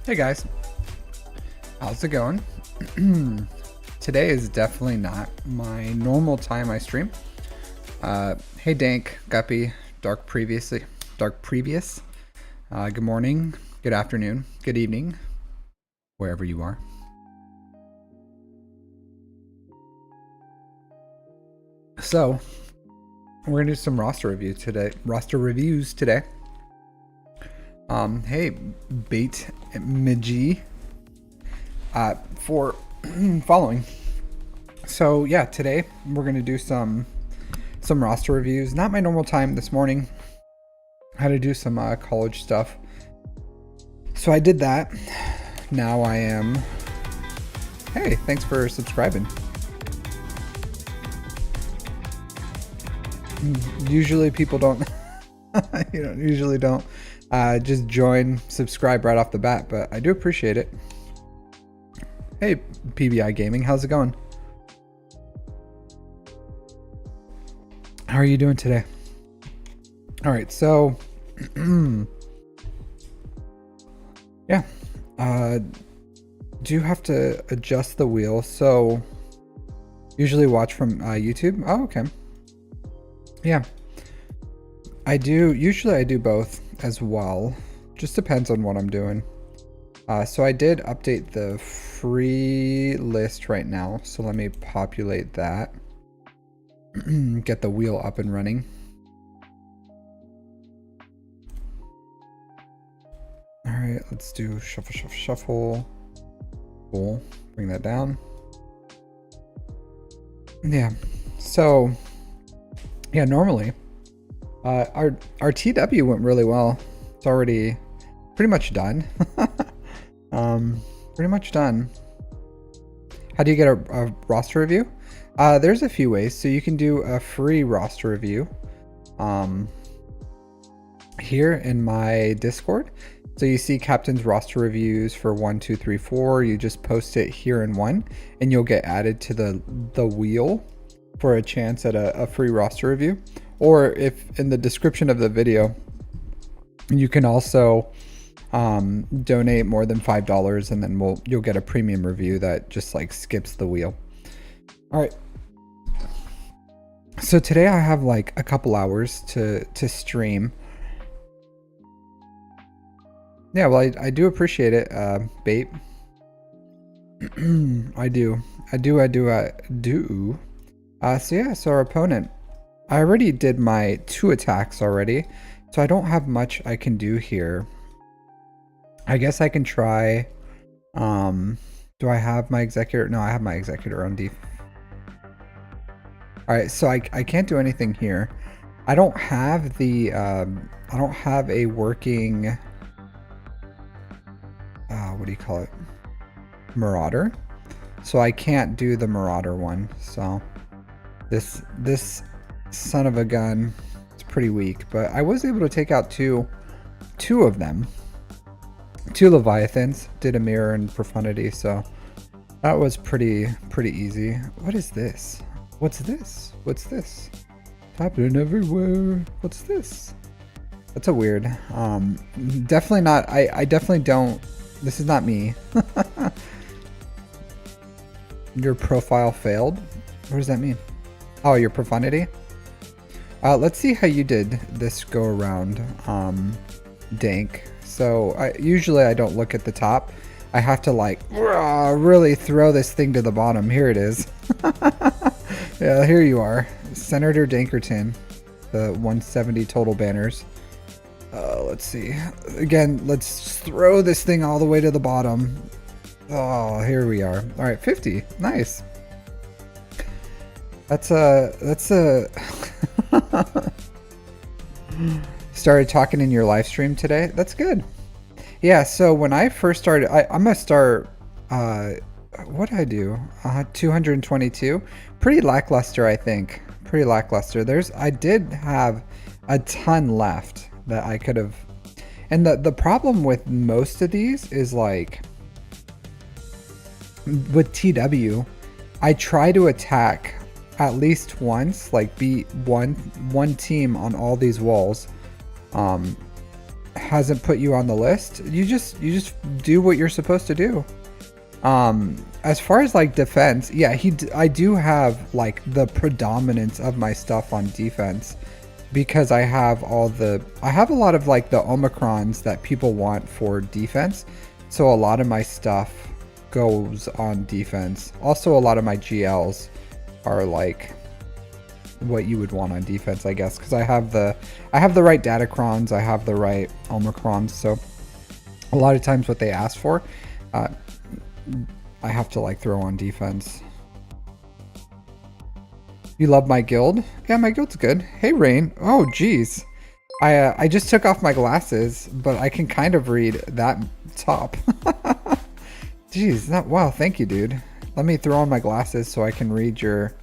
Hey guys, how's it going? Today is definitely not my normal time I stream. Hey Dank, Guppy, Dark Previous. Good morning, good afternoon, good evening, wherever you are. So, we're gonna do some roster reviews today. Hey, Bait Miji, for following. So yeah, today we're gonna do some roster reviews. Not my normal time this morning. I had to do some college stuff, so I did that. Now I am. Hey, thanks for subscribing. Usually people don't. Usually don't just join, subscribe right off the bat, but I do appreciate it. Hey, PBI Gaming, how's it going? How are you doing today? All right, so yeah, do have to adjust the wheel. So usually watch from YouTube. Oh, okay. Yeah, usually I do both as well. Just depends on what I'm doing. So I did update the free list right now. So let me populate that. Get the wheel up and running. All right, let's do shuffle, shuffle, shuffle. Cool, bring that down. Yeah, so yeah, normally our TW went really well. It's already pretty much done. Pretty much done. How do you get a roster review? There's a few ways. So you can do a free roster review here in my Discord. So you see Captain's roster reviews for 1, 2, 3, 4. You just post it here in one, and you'll get added to the wheel for a chance at a free roster review. Or if in the description of the video, you can also donate more than $5, and then you'll get a premium review that just like skips the wheel. All right. So today I have like a couple hours to stream. Yeah, well, I do appreciate it, Bait. I do. So yeah, so our opponent, I already did my 2 attacks already, so I don't have much I can do here. I guess I can try, do I have my Executor? No, I have my Executor on D. Alright, so I can't do anything here. I don't have the, I don't have a working, what do you call it? Marauder. So I can't do the Marauder one, so this son of a gun, it's pretty weak, but I was able to take out two of them. 2 Leviathans, did a mirror and profundity, so that was pretty easy. What is this? What's this? What's this? Happening everywhere. What's this? That's a weird. Definitely not. I definitely don't. This is not me. Your profile failed. What does that mean? Oh, your profundity. Let's see how you did this go around, Dank. So usually I don't look at the top. I have to like really throw this thing to the bottom. Here it is. Yeah, here you are, Senator Dankerton, the 170 total banners. Let's see. Again, let's throw this thing all the way to the bottom. Oh, here we are. All right, 50. Nice. That's a started talking in your live stream today. That's good. Yeah, so when I first started, I'm gonna start, what did I do? 222. Pretty lackluster, I think. Pretty lackluster. I did have a ton left that I could have. And the problem with most of these is like, with TW, I try to attack at least once, like be one team on all these walls. hasn't put you on the list. You just do what you're supposed to do. As far as like defense, yeah, I do have like the predominance of my stuff on defense because I have a lot of like the omicrons that people want for defense. So a lot of my stuff goes on defense. Also, a lot of my GLs are like what you would want on defense, I guess, because I have the right datacrons, I have the right omicrons. So a lot of times what they ask for, I have to like throw on defense. You love my guild? Yeah, my guild's good. Hey, Rain. Oh, geez. I just took off my glasses, but I can kind of read that top. Jeez, wow, thank you, dude. Let me throw on my glasses so I can read your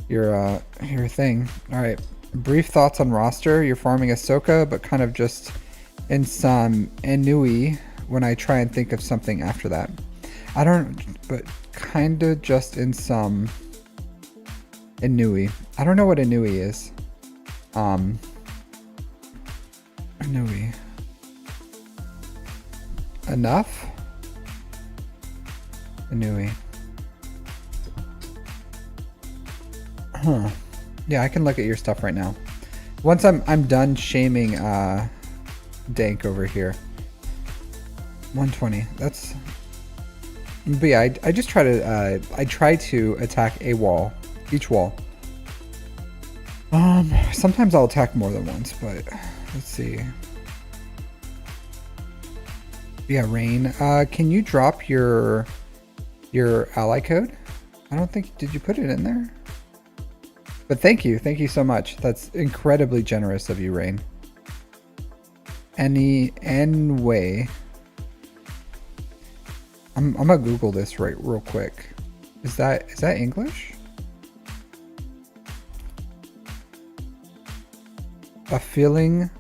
thing. All right, brief thoughts on roster. You're farming Ahsoka, but kind of just in some Inui when I try and think of something after that. But kind of just in some Inui. I don't know what Inui is. Inui. Enough? Inui. Huh. Yeah, I can look at your stuff right now. Once I'm done shaming Dank over here. 120. That's. But yeah, I just try to attack a wall, each wall. Sometimes I'll attack more than once, but let's see. Yeah, Rain. Can you drop your ally code? I don't think, did you put it in there? But thank you so much. That's incredibly generous of you, Rain. Way. I'm gonna Google this real quick. Is that English? A feeling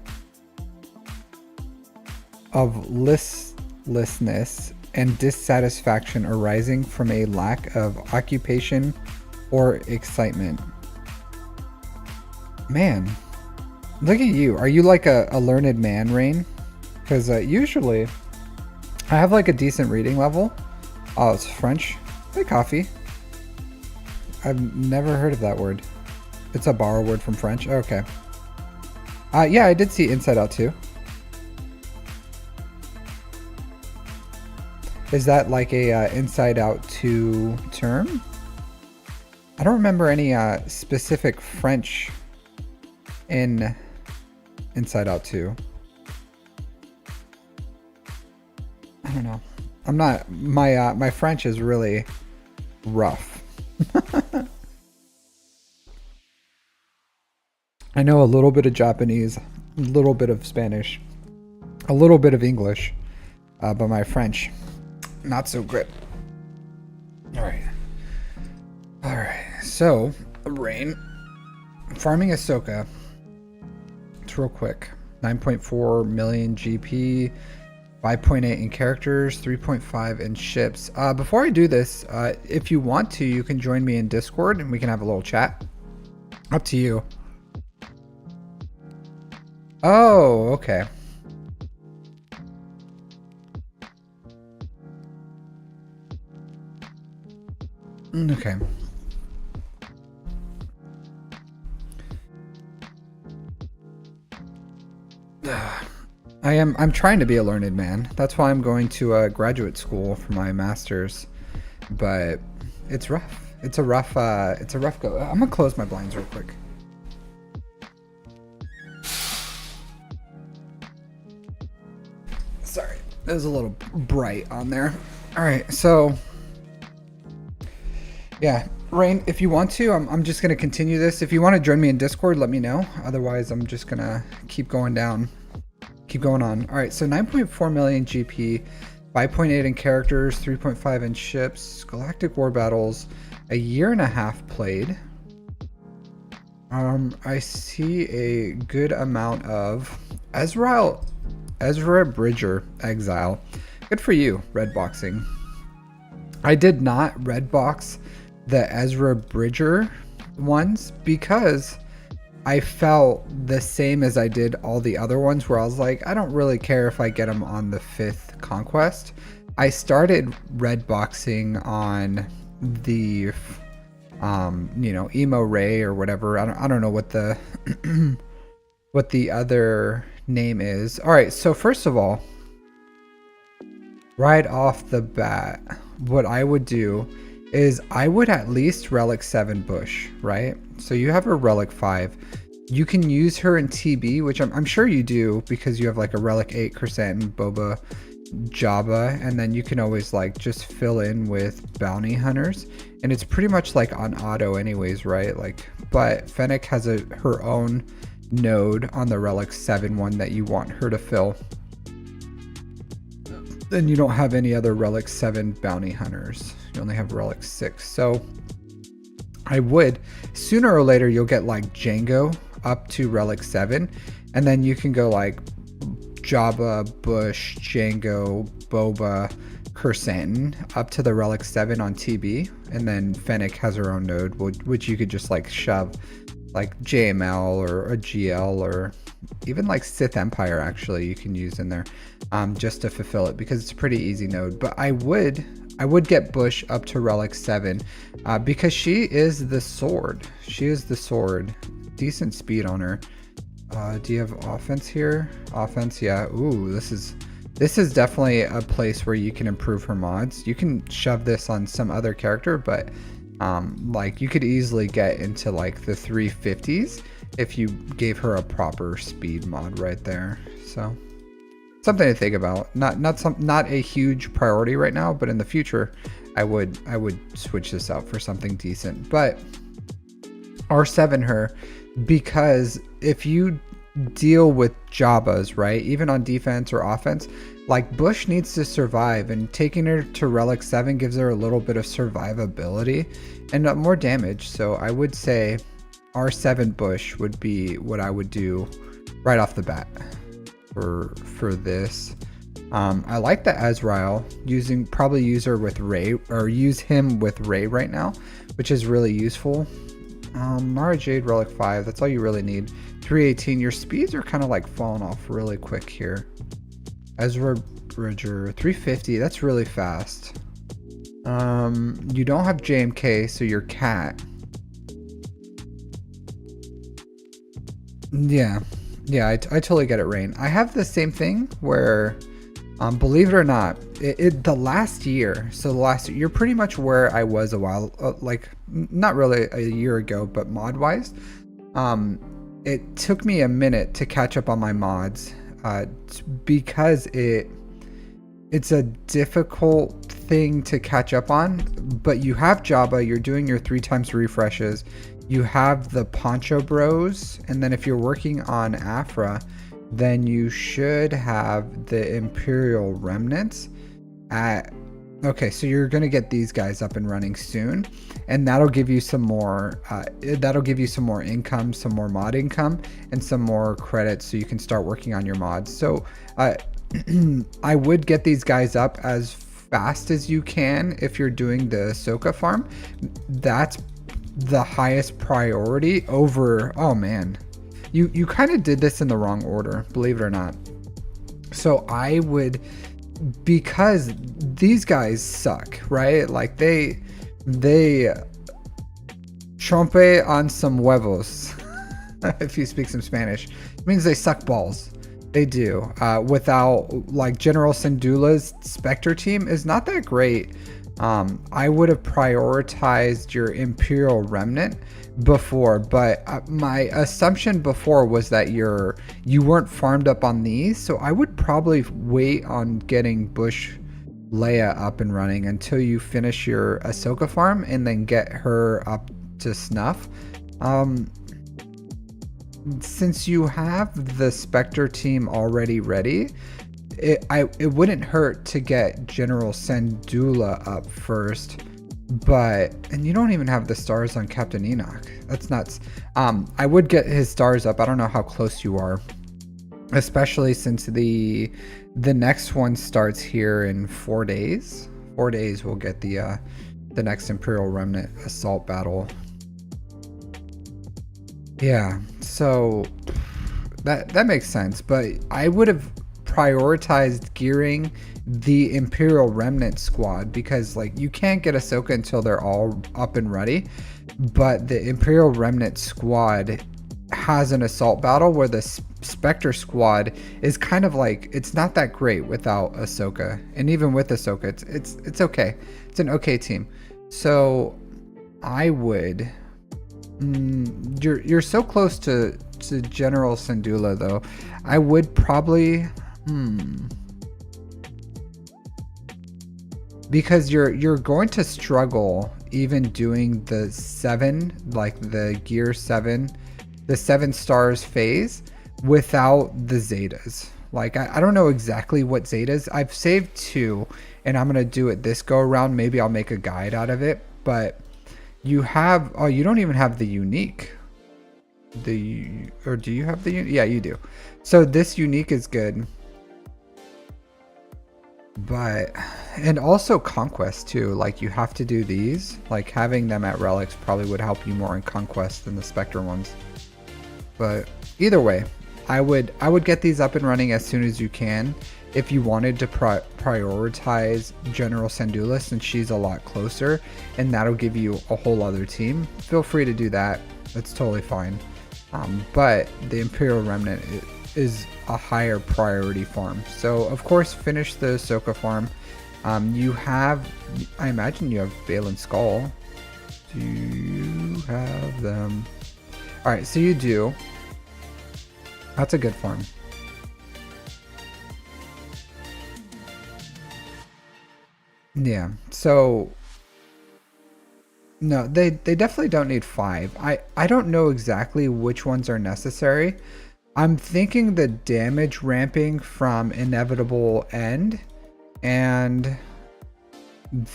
of listlessness and dissatisfaction arising from a lack of occupation or excitement. Man, look at you. Are you like a learned man, Rain? Because usually I have like a decent reading level. Oh, it's French. Hey, coffee. I've never heard of that word. It's a borrowed word from French. Okay. Yeah, I did see Inside Out 2. Is that like a Inside Out 2 term? I don't remember any specific French in Inside Out 2. I don't know. I'm not, my French is really rough. I know a little bit of Japanese, a little bit of Spanish, a little bit of English, but my French, not so great. All right. So, Rain, farming Ahsoka. It's real quick. 9.4 million GP, 5.8 in characters, 3.5 in ships. Before I do this, if you want to, you can join me in Discord and we can have a little chat. Up to you. Oh, okay. Okay. I'm trying to be a learned man. That's why I'm going to graduate school for my master's. But it's rough. It's a rough go. I'm gonna close my blinds real quick. Sorry, it was a little bright on there. All right, so yeah, Rain, if you want to, I'm just gonna continue this. If you want to join me in Discord, let me know. Otherwise, I'm just gonna keep going on. All right, so 9.4 million GP, 5.8 in characters, 3.5 in ships, Galactic War Battles, a year and a half played. I see a good amount of Ezra Bridger exile. Good for you, red boxing. I did not red box the Ezra Bridger ones because I felt the same as I did all the other ones, where I was like, I don't really care if I get them on the 5th conquest. I started red boxing on the emo ray or whatever. I don't know what the what the other name is. All right, so first of all, right off the bat, what I would do is I would at least relic 7 bush, right? So you have a relic 5. You can use her in TB, which I'm sure you do, because you have like a relic 8 Chrysanthemum, Boba, Jabba, and then you can always like just fill in with bounty hunters, and it's pretty much like on auto anyways, right? Like, but Fennec has her own node on the relic 7 one that you want her to fill. Then you don't have any other relic 7 bounty hunters. You only have relic 6. So I would, sooner or later you'll get like Django up to relic 7, and then you can go like Jabba, Bush, Django, Boba, Chrysanthemum up to the relic 7 on TB, and then Fennec has her own node, which you could just like shove like JML or a GL or even like Sith Empire, actually you can use in there, just to fulfill it, because it's a pretty easy node. But I would get Bush up to relic 7 because she is the sword. She is the sword. Decent speed on her. Do you have offense here? Offense, yeah. Ooh, this is definitely a place where you can improve her mods. You can shove this on some other character, but like you could easily get into like the 350s if you gave her a proper speed mod right there. So something to think about. Not a huge priority right now, but in the future I would switch this out for something decent. But R7 her, because if you deal with Jabbas, right, even on defense or offense, like Bush needs to survive, and taking her to relic 7 gives her a little bit of survivability and more damage. So I would say R7 Bush would be what I would do right off the bat for this. I like the Azrael, probably use her with Ray, or use him with Ray right now, which is really useful. Mara Jade relic 5, that's all you really need. 318, your speeds are kind of like falling off really quick here. Ezra Bridger 350, that's really fast. You don't have JMK, so your cat. Yeah, I totally get it, Rain. I have the same thing where, believe it or not, the last year, you're pretty much where I was a while, like not really a year ago, but mod wise, it took me a minute to catch up on my mods, because it's a difficult thing to catch up on. But you have Jabba, you're doing your 3 times refreshes, you have the Poncho Bros, and then if you're working on Afra, then you should have the Imperial Remnants okay, so you're gonna get these guys up and running soon, and that'll give you some more income, some more mod income, and some more credits, so you can start working on your mods. So I would get these guys up as fast as you can if you're doing the Ahsoka farm. That's the highest priority over, oh man, you kind of did this in the wrong order, believe it or not. So I would, because these guys suck, right? Like they trompe on some huevos. If you speak some Spanish, it means they suck balls. They do. Without, like, General Syndulla's Spectre team is not that great. I would have prioritized your Imperial Remnant before, but my assumption before was that you weren't farmed up on these, so I would probably wait on getting Bush Leia up and running until you finish your Ahsoka farm, and then get her up to snuff. Since you have the Spectre team already ready, it wouldn't hurt to get General Syndulla up first, and you don't even have the stars on Captain Enoch. That's nuts. I would get his stars up. I don't know how close you are, especially since the next one starts here in 4 days. 4 days we'll get the next Imperial Remnant assault battle. Yeah, so that makes sense, but I would have prioritized gearing the Imperial Remnant squad because like you can't get Ahsoka until they're all up and ready, but the Imperial Remnant squad has an assault battle where the Spectre squad is kind of like it's not that great without Ahsoka, and even with Ahsoka, it's okay. It's an okay team. So I would. You're so close to General Syndulla though. I would probably because you're going to struggle even doing the 7, like the gear 7, the 7 stars phase without the Zetas. Like I don't know exactly what Zetas. I've saved 2 and I'm gonna do it this go around. Maybe I'll make a guide out of it, but you have, oh, you don't even have the unique. Or do you have the unique? Yeah, you do. So this unique is good. But, and also conquest too. Like you have to do these. Like having them at relics probably would help you more in conquest than the Spectre ones. But either way, I would get these up and running as soon as you can. If you wanted to prioritize General Syndulla since she's a lot closer and that'll give you a whole other team, feel free to do that. That's totally fine. But the Imperial Remnant is a higher priority farm. So of course finish the Ahsoka farm. You have, I imagine you have Balin Skull. Do you have them? Alright, so you do. That's a good farm. Yeah, so no, they definitely don't need 5. I don't know exactly which ones are necessary. I'm thinking the damage ramping from Inevitable End and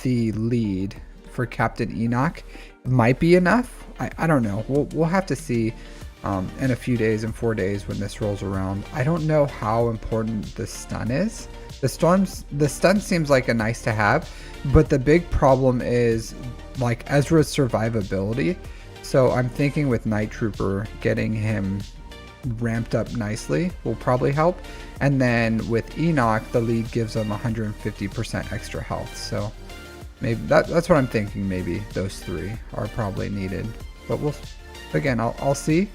the lead for Captain Enoch might be enough. I don't know. We'll have to see in a few days, in 4 days when this rolls around. I don't know how important the stun is. The stun seems like a nice to have, but the big problem is like Ezra's survivability. So I'm thinking with Night Trooper, getting him ramped up nicely will probably help. And then with Enoch, the lead gives him 150% extra health. So maybe that's what I'm thinking. Maybe those 3 are probably needed, but I'll see,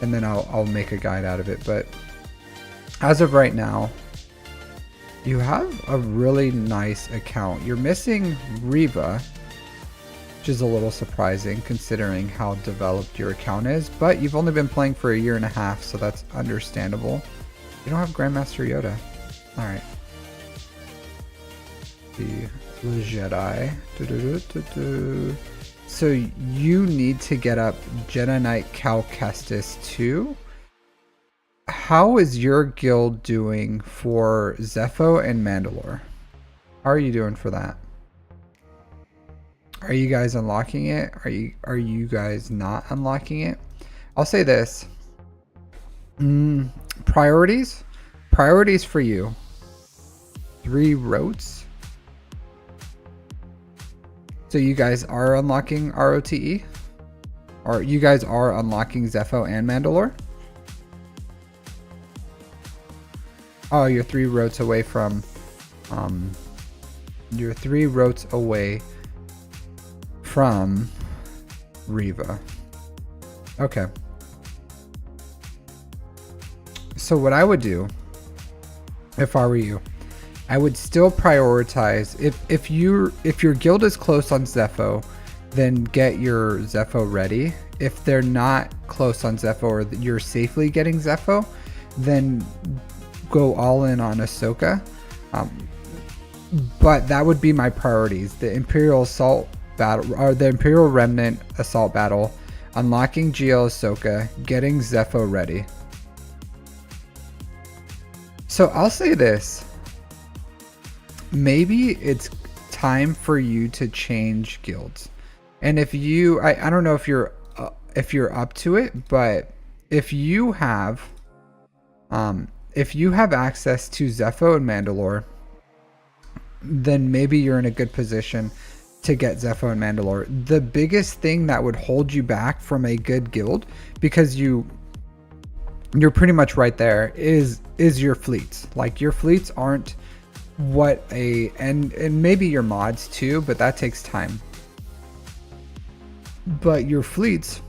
and then I'll make a guide out of it. But as of right now, you have a really nice account. You're missing Reva, which is a little surprising considering how developed your account is, but you've only been playing for a year and a half, so that's understandable. You don't have Grandmaster Yoda. Alright. The Jedi. So you need to get up Jedi Knight Cal Kestis 2. How is your guild doing for Zepho and Mandalore? How are you doing for that? Are you guys unlocking it? Are you guys not unlocking it? I'll say this. Priorities for you. 3 rotes. So you guys are unlocking ROTE? Or you guys are unlocking Zepho and Mandalore? Oh, you're 3 rotes away from you're 3 rotes away from Reva. Okay. So what I would do if I were you, I would still prioritize if your guild is close on Zepho, then get your Zepho ready. If they're not close on Zepho or you're safely getting Zepho, then go all in on Ahsoka. But that would be my priorities: the Imperial Assault battle, or the Imperial Remnant Assault battle, unlocking GL Ahsoka, getting Zepho ready. So I'll say this: maybe it's time for you to change guilds. And if you, I don't know if you're up to it, but if you have access to Zepho and Mandalore, then maybe you're in a good position to get Zepho and Mandalore. The biggest thing that would hold you back from a good guild, because you're pretty much right there, is your fleets. Like, your fleets aren't what and maybe your mods too, but that takes time. But your fleets,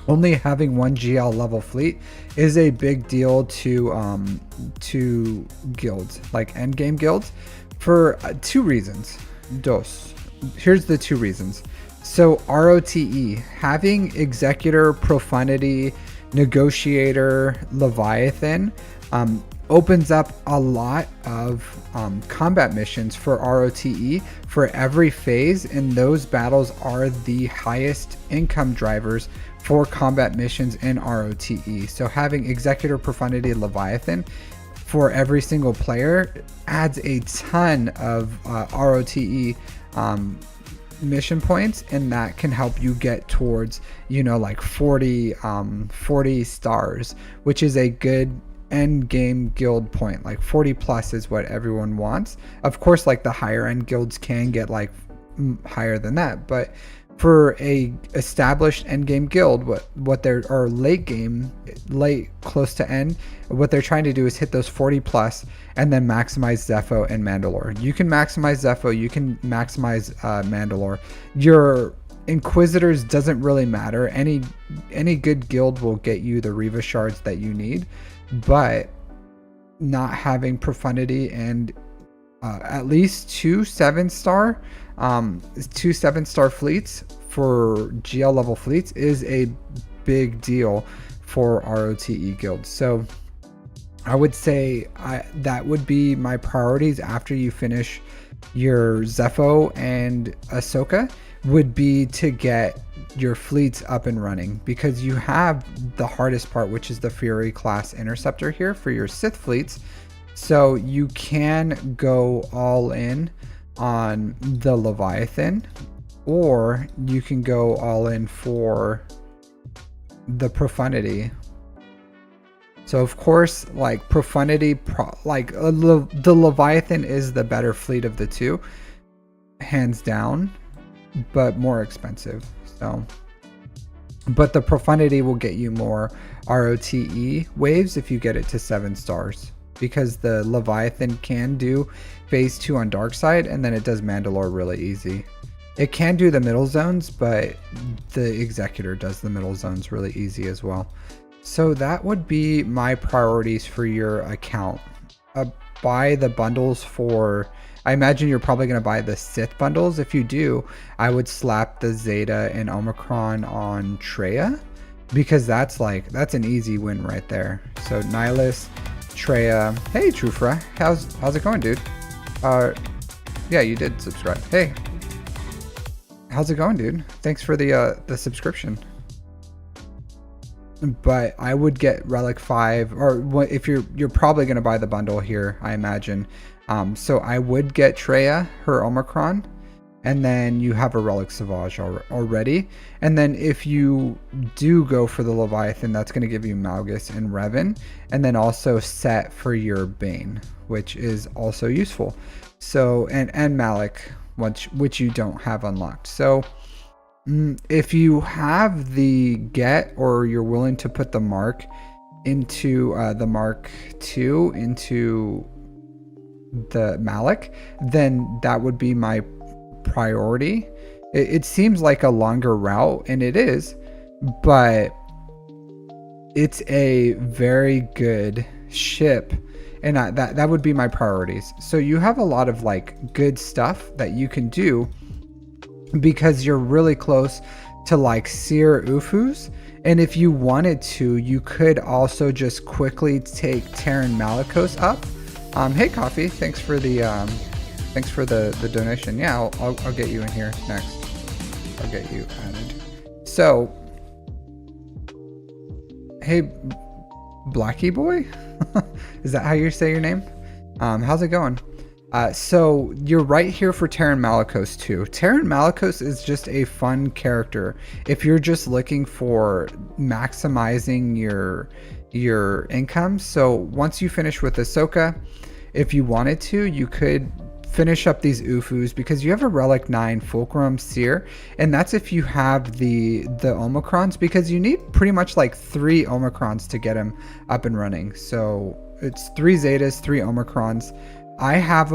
only having one GL level fleet is a big deal to guilds, like endgame guilds, for two reasons. Here's the two reasons. So ROTE, having Executor, Profundity, Negotiator, Leviathan opens up a lot of combat missions for ROTE for every phase, and those battles are the highest income drivers for combat missions in ROTE. So having Executor, Profundity, Leviathan for every single player adds a ton of ROTE mission points, and that can help you get towards, you know, like 40 stars, which is a good end game guild point. Like 40 plus is what everyone wants. Of course, like the higher end guilds can get like higher than that, but for a established end game guild, what they're, or late close to end, what they're trying to do is hit those 40 plus and then maximize Zepho and Mandalore. You can maximize Zepho, you can maximize Mandalore. Your Inquisitors doesn't really matter. Any good guild will get you the Reva shards that you need, but not having Profundity and at least two 7-star fleets for GL level fleets is a big deal for ROTE guilds. So I would say that would be my priorities after you finish your Zepho and Ahsoka, would be to get your fleets up and running, because you have the hardest part, which is the Fury class interceptor here for your Sith fleets. So you can go all in on the Leviathan, or you can go all in for the Profundity. So of course, like Profundity, the Leviathan is the better fleet of the two, hands down, but more expensive. So, but the Profundity will get you more ROTE waves if you get it to 7 stars, because the Leviathan can do phase 2 on dark side, and then it does Mandalore really easy. It can do the middle zones, but the Executor does the middle zones really easy as well. So that would be my priorities for your account. Buy the bundles for, I imagine you're probably going to buy the Sith bundles. If you do, I would slap the Zeta and Omicron on Traya, because that's an easy win right there. So Nihilus, Traya. Hey Trufra, how's it going, dude? Yeah, you did subscribe. Hey, how's it going, dude? Thanks for the subscription. But I would get Relic 5, or if you're probably going to buy the bundle here, I imagine. So I would get Traya, her Omicron, and then you have a Relic Sauvage already. And then if you do go for the Leviathan, that's going to give you Malgus and Revan, and then also Set for your Bane, which is also useful. So, and Malik, which you don't have unlocked. So if you have the get, or you're willing to put the mark into the Mark II into the Malik, then that would be my priority. It seems like a longer route, and it is, but it's a very good ship, and that would be my priorities. So you have a lot of like good stuff that you can do, because you're really close to like Seer Ufus, and if you wanted to, you could also just quickly take Terran Malicos up. Hey Coffee, thanks for the donation. Yeah, I'll get you in here next. I'll get you added. So, hey Blackie boy, is that how you say your name? How's it going? So you're right here for Terran Malicos too. Terran Malicos is just a fun character if you're just looking for maximizing your income. So once you finish with Ahsoka, if you wanted to, you could finish up these Ufus because you have a Relic 9 Fulcrum Seer, and that's if you have the Omicrons, because you need pretty much like 3 Omicrons to get him up and running. So it's 3 Zetas, 3 Omicrons. I have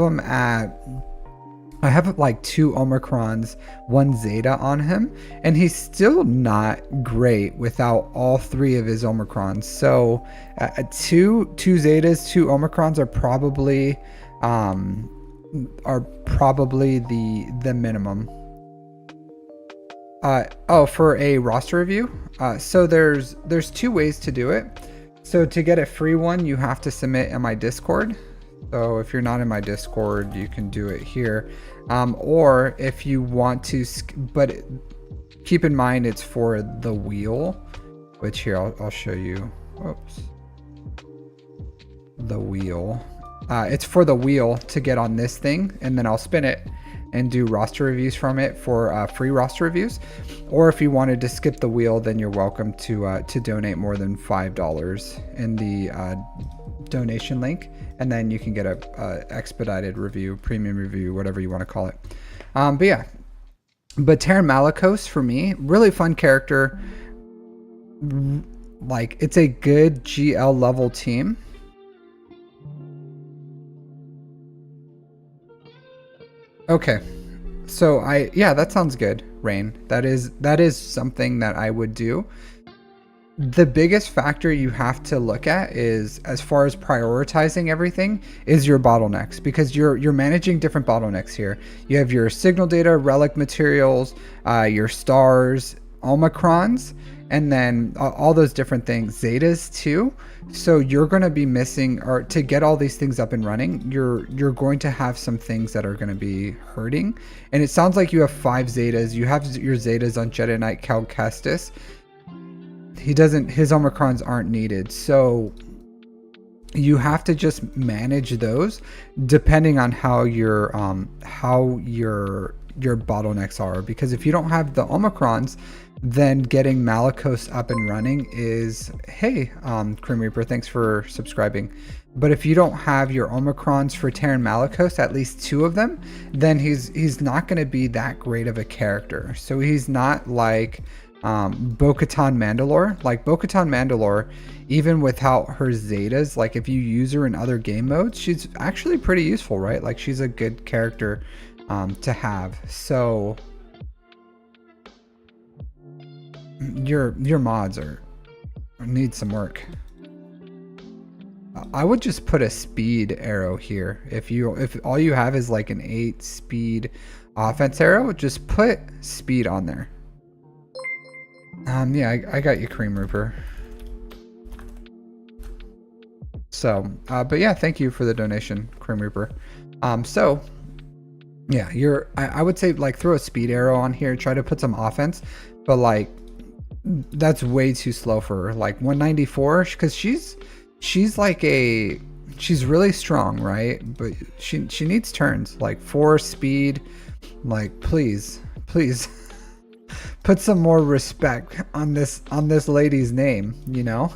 like 2 Omicrons, 1 Zeta on him, and he's still not great without all 3 of his Omicrons. So 2 Zetas, 2 Omicrons are probably the minimum. For a roster review, so there's 2 ways to do it. So to get a free one, you have to submit in my Discord. So if you're not in my Discord, you can do it here. Or if you want to, but keep in mind it's for the wheel, which here I'll show you. Oops. The wheel. It's for the wheel to get on this thing, and then I'll spin it and do roster reviews from it for free roster reviews. Or if you wanted to skip the wheel, then you're welcome to donate more than $5 in the donation link, and then you can get a expedited review, premium review, whatever you want to call it. But yeah, but Terran Malicos for me, really fun character. Like, it's a good GL level team. Okay, so yeah, that sounds good, Rain. That is something that I would do. The biggest factor you have to look at is, as far as prioritizing everything, is your bottlenecks, because you're managing different bottlenecks here. You have your signal data, relic materials, your stars, Omicrons, and then all those different things, Zetas too. So you're going to be missing, or to get all these things up and running, you're going to have some things that are going to be hurting. And it sounds like you have 5 Zetas. You have your Zetas on Jedi Knight Cal Kestis. His Omicrons aren't needed, so you have to just manage those depending on how your bottlenecks are. Because if you don't have the Omicrons, then getting Malicos up and running is, hey, Crim Reaper, thanks for subscribing. But if you don't have your Omicrons for Terran Malicos, at least 2 of them, then he's not going to be that great of a character. So he's not like Bo-Katan Mandalore. Like, Bo-Katan Mandalore, even without her Zetas, like if you use her in other game modes, she's actually pretty useful, right? Like, she's a good character to have. So your mods need some work. I would just put a speed arrow here. If all you have is like an 8 speed offense arrow, just put speed on there. Yeah, I got you, Crim Reaper. So, but yeah, thank you for the donation, Crim Reaper. So yeah, I would say, like, throw a speed arrow on here, try to put some offense, but like, that's way too slow for her. Like 194, because she's really strong, right? But she needs turns, like 4 speed. Like, please put some more respect on this lady's name, you know.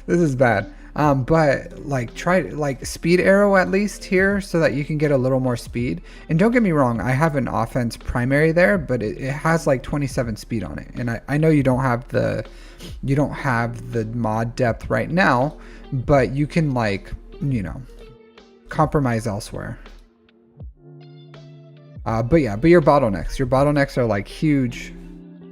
This is bad. But like, try like speed arrow at least here so that you can get a little more speed. And don't get me wrong, I have an offense primary there, but it has like 27 speed on it. And I know you don't have the mod depth right now, but you can, like, you know, compromise elsewhere. But yeah, but your bottlenecks are like huge,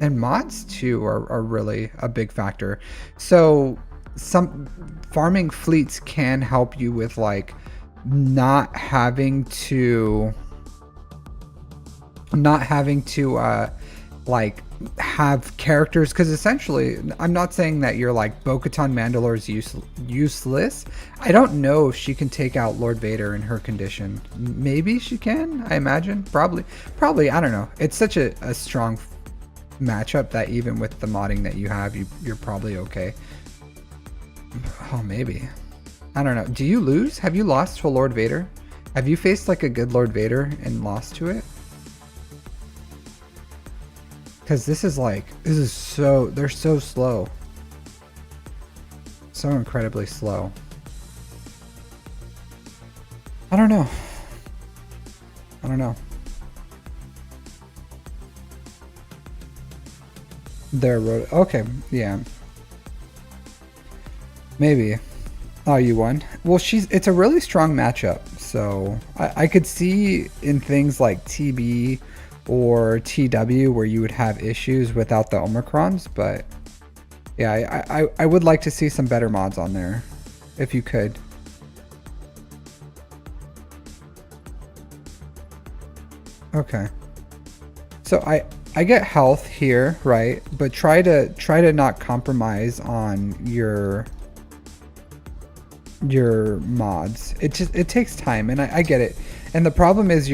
and mods too are really a big factor. So some farming fleets can help you with like not having to like have characters, because essentially, I'm not saying that you're like Bo-Katan Mandalore's useless. I don't know if she can take out Lord Vader in her condition. Maybe she can, I imagine. Probably, I don't know. It's such a strong matchup that even with the modding that you have, you're probably okay. Oh, maybe. I don't know. Do you lose? Have you lost to a Lord Vader? Have you faced like a good Lord Vader and lost to it? Because they're so slow. So incredibly slow. I don't know. I don't know. They're okay, yeah. Maybe. Oh, you won? Well, it's a really strong matchup. So I could see in things like TB or TW where you would have issues without the omicrons, but yeah, I would like to see some better mods on there if you could. Okay. So I get health here, right? But try to not compromise on your mods. It takes time, and I get it. And the problem is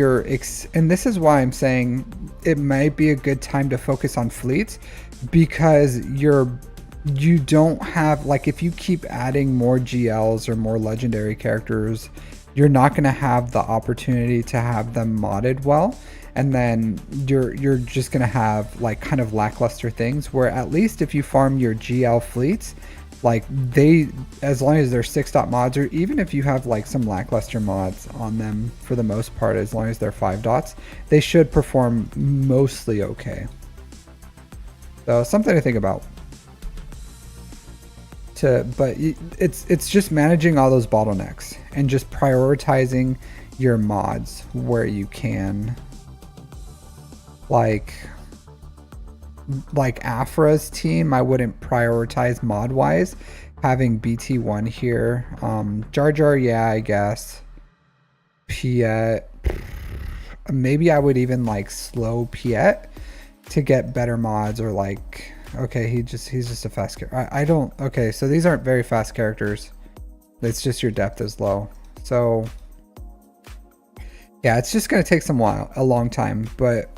and this is why I'm saying it might be a good time to focus on fleets, because you don't have, like, if you keep adding more GLs or more legendary characters, you're not going to have the opportunity to have them modded well, and then you're just going to have like kind of lackluster things, where at least if you farm your GL fleets, like as long as they're 6-dot mods, or even if you have like some lackluster mods on them, for the most part, as long as they're 5 dots, they should perform mostly okay. So something to think about. But it's just managing all those bottlenecks and just prioritizing your mods where you can. Like Afra's team, I wouldn't prioritize mod wise having BT1 here. Jar Jar, yeah, I guess. Piet, maybe I would even like slow Piet to get better mods, or like, okay, he's just a fast character. I don't, okay, so these aren't very fast characters. It's just your depth is low. So yeah, it's just gonna take a long time, but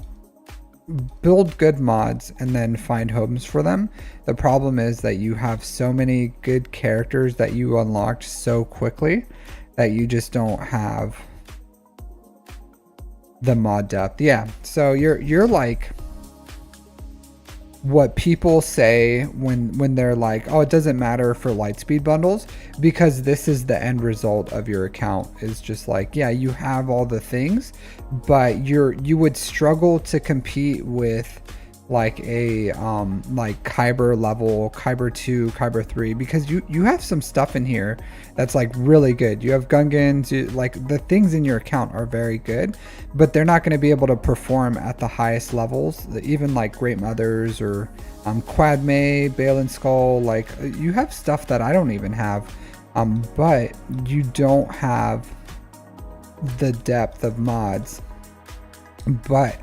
build good mods and then find homes for them. The problem is that you have so many good characters that you unlocked so quickly that you just don't have the mod depth. Yeah, so you're like what people say when they're like, oh, it doesn't matter for Lightspeed bundles, because this is the end result of your account, is just like, yeah, you have all the things, but you would struggle to compete with like a like Kyber level, Kyber 2, Kyber 3, because you have some stuff in here that's like really good. You have Gungans, like the things in your account are very good, but they're not going to be able to perform at the highest levels. Even like Great Mothers or Quad May, Balin Skull, like you have stuff that I don't even have, but you don't have the depth of mods. But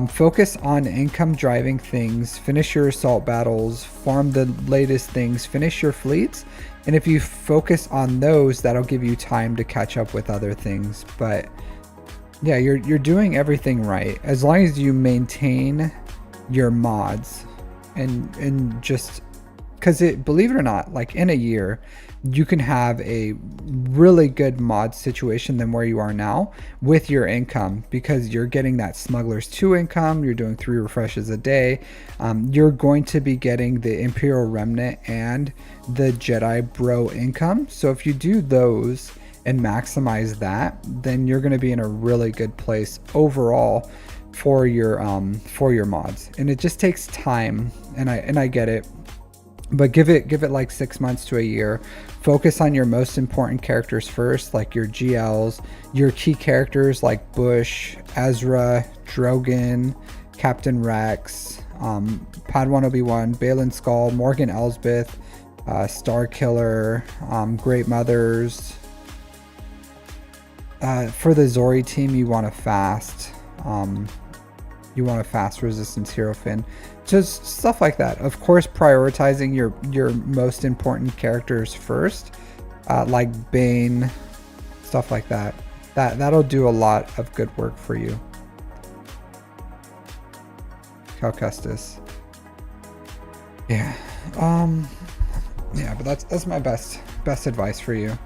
focus on income driving things, finish your assault battles, farm the latest things, finish your fleets, and if you focus on those, that'll give you time to catch up with other things. But yeah, you're doing everything right as long as you maintain your mods, and just because believe it or not, like in a year you can have a really good mod situation than where you are now with your income, because you're getting that Smugglers 2 income, you're doing 3 refreshes a day, you're going to be getting the Imperial Remnant and the Jedi Bro income. So if you do those and maximize that, then you're going to be in a really good place overall for your mods. And it just takes time, and I get it, but give it like 6 months to a year. Focus on your most important characters first, like your GLs, your key characters like Bush, Ezra, Drogon, Captain Rex, Padawan Obi-Wan, Balin Skull, Morgan Elsbeth, Star Killer, Great Mothers. For the Zori team, you want a fast resistance hero Finn. Just stuff like that. Of course, prioritizing your most important characters first, like Bane, stuff like that. That'll do a lot of good work for you. Cal Kestis. Yeah. Yeah, but that's my best advice for you.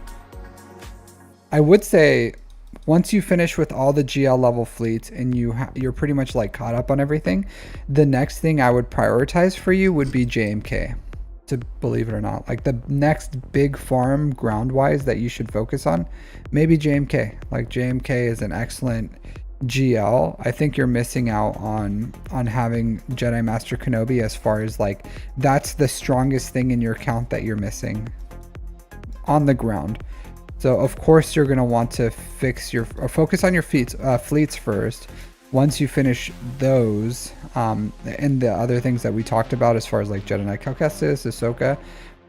I would say, once you finish with all the GL level fleets and you're pretty much like caught up on everything, the next thing I would prioritize for you would be JMK. To believe it or not, like the next big farm ground wise that you should focus on, maybe JMK. Like JMK is an excellent GL, I think you're missing out on having Jedi Master Kenobi as far as like that's the strongest thing in your account that you're missing on the ground. So of course you're gonna want to fix your focus on your fleets first. Once you finish those, and the other things that we talked about as far as like Jedi Knight Cal Kestis, Ahsoka,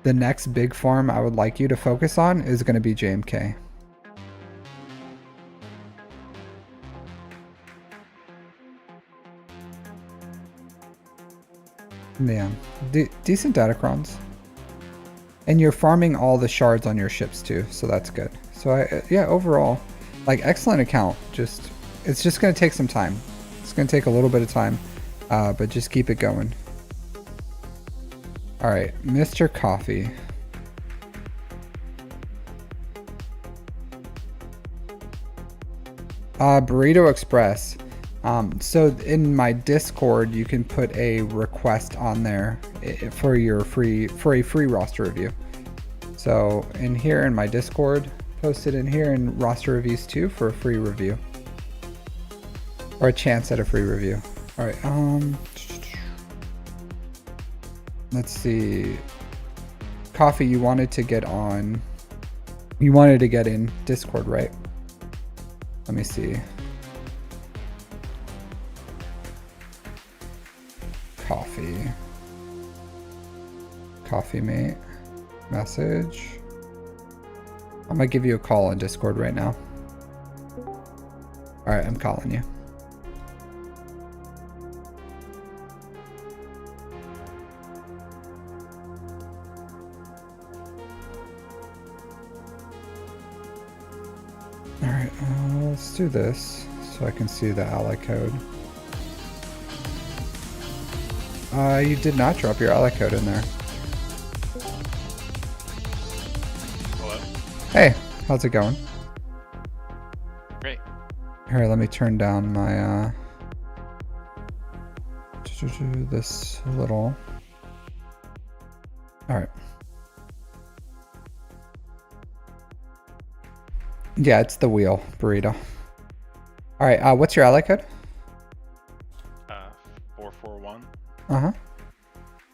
the next big farm I would like you to focus on is going to be JMK. Yeah, decent datacrons. And you're farming all the shards on your ships too, so that's good. So yeah, overall, like excellent account. It's just going to take some time. It's going to take a little bit of time, but just keep it going. All right, Mr. Coffee. Burrito Express. So in my Discord, you can put a request on there for a free roster review. So in here in my Discord, post it in here in roster reviews too for a free review or a chance at a free review. All right. Let's see. Coffee, you wanted to get in Discord, right? Let me see. Coffee mate. Message. I'm gonna give you a call on Discord right now. Alright, I'm calling you. Alright, let's do this so I can see the ally code. You did not drop your ally code in there. Hello? Hey, how's it going? Great. Here, let me turn down my, this a little. Alright. Yeah, it's the wheel, burrito. Alright, what's your ally code? 441. Uh-huh.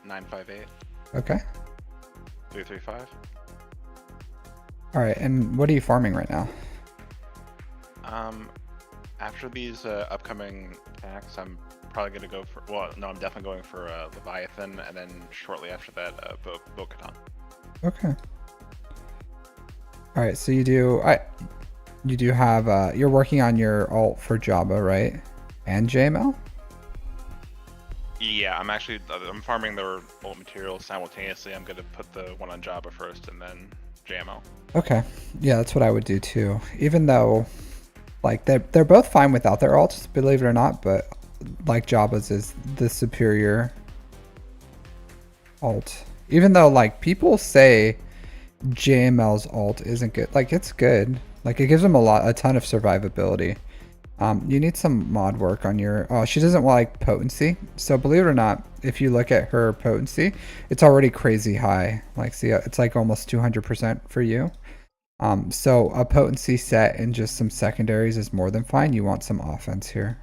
958. Okay. 335. Alright, and what are you farming right now? After these upcoming attacks, I'm probably going to go for, well, no, I'm definitely going for Leviathan, and then shortly after that, Bo-Katan. Okay. Alright, so you do have, you're working on your alt for Jabba, right? And JML? Yeah, I'm farming their ult materials simultaneously. I'm going to put the one on Jabba first, and then JML. Okay. Yeah, that's what I would do too. Even though, like, they're both fine without their alts, believe it or not, but like Jabba's is the superior alt. Even though, like, people say JML's alt isn't good. Like, it's good. Like, it gives them a ton of survivability. You need some mod work on your... Oh, she doesn't like potency. So believe it or not, if you look at her potency, it's already crazy high. Like, see, it's like almost 200% for you. So a potency set and just some secondaries is more than fine. You want some offense here.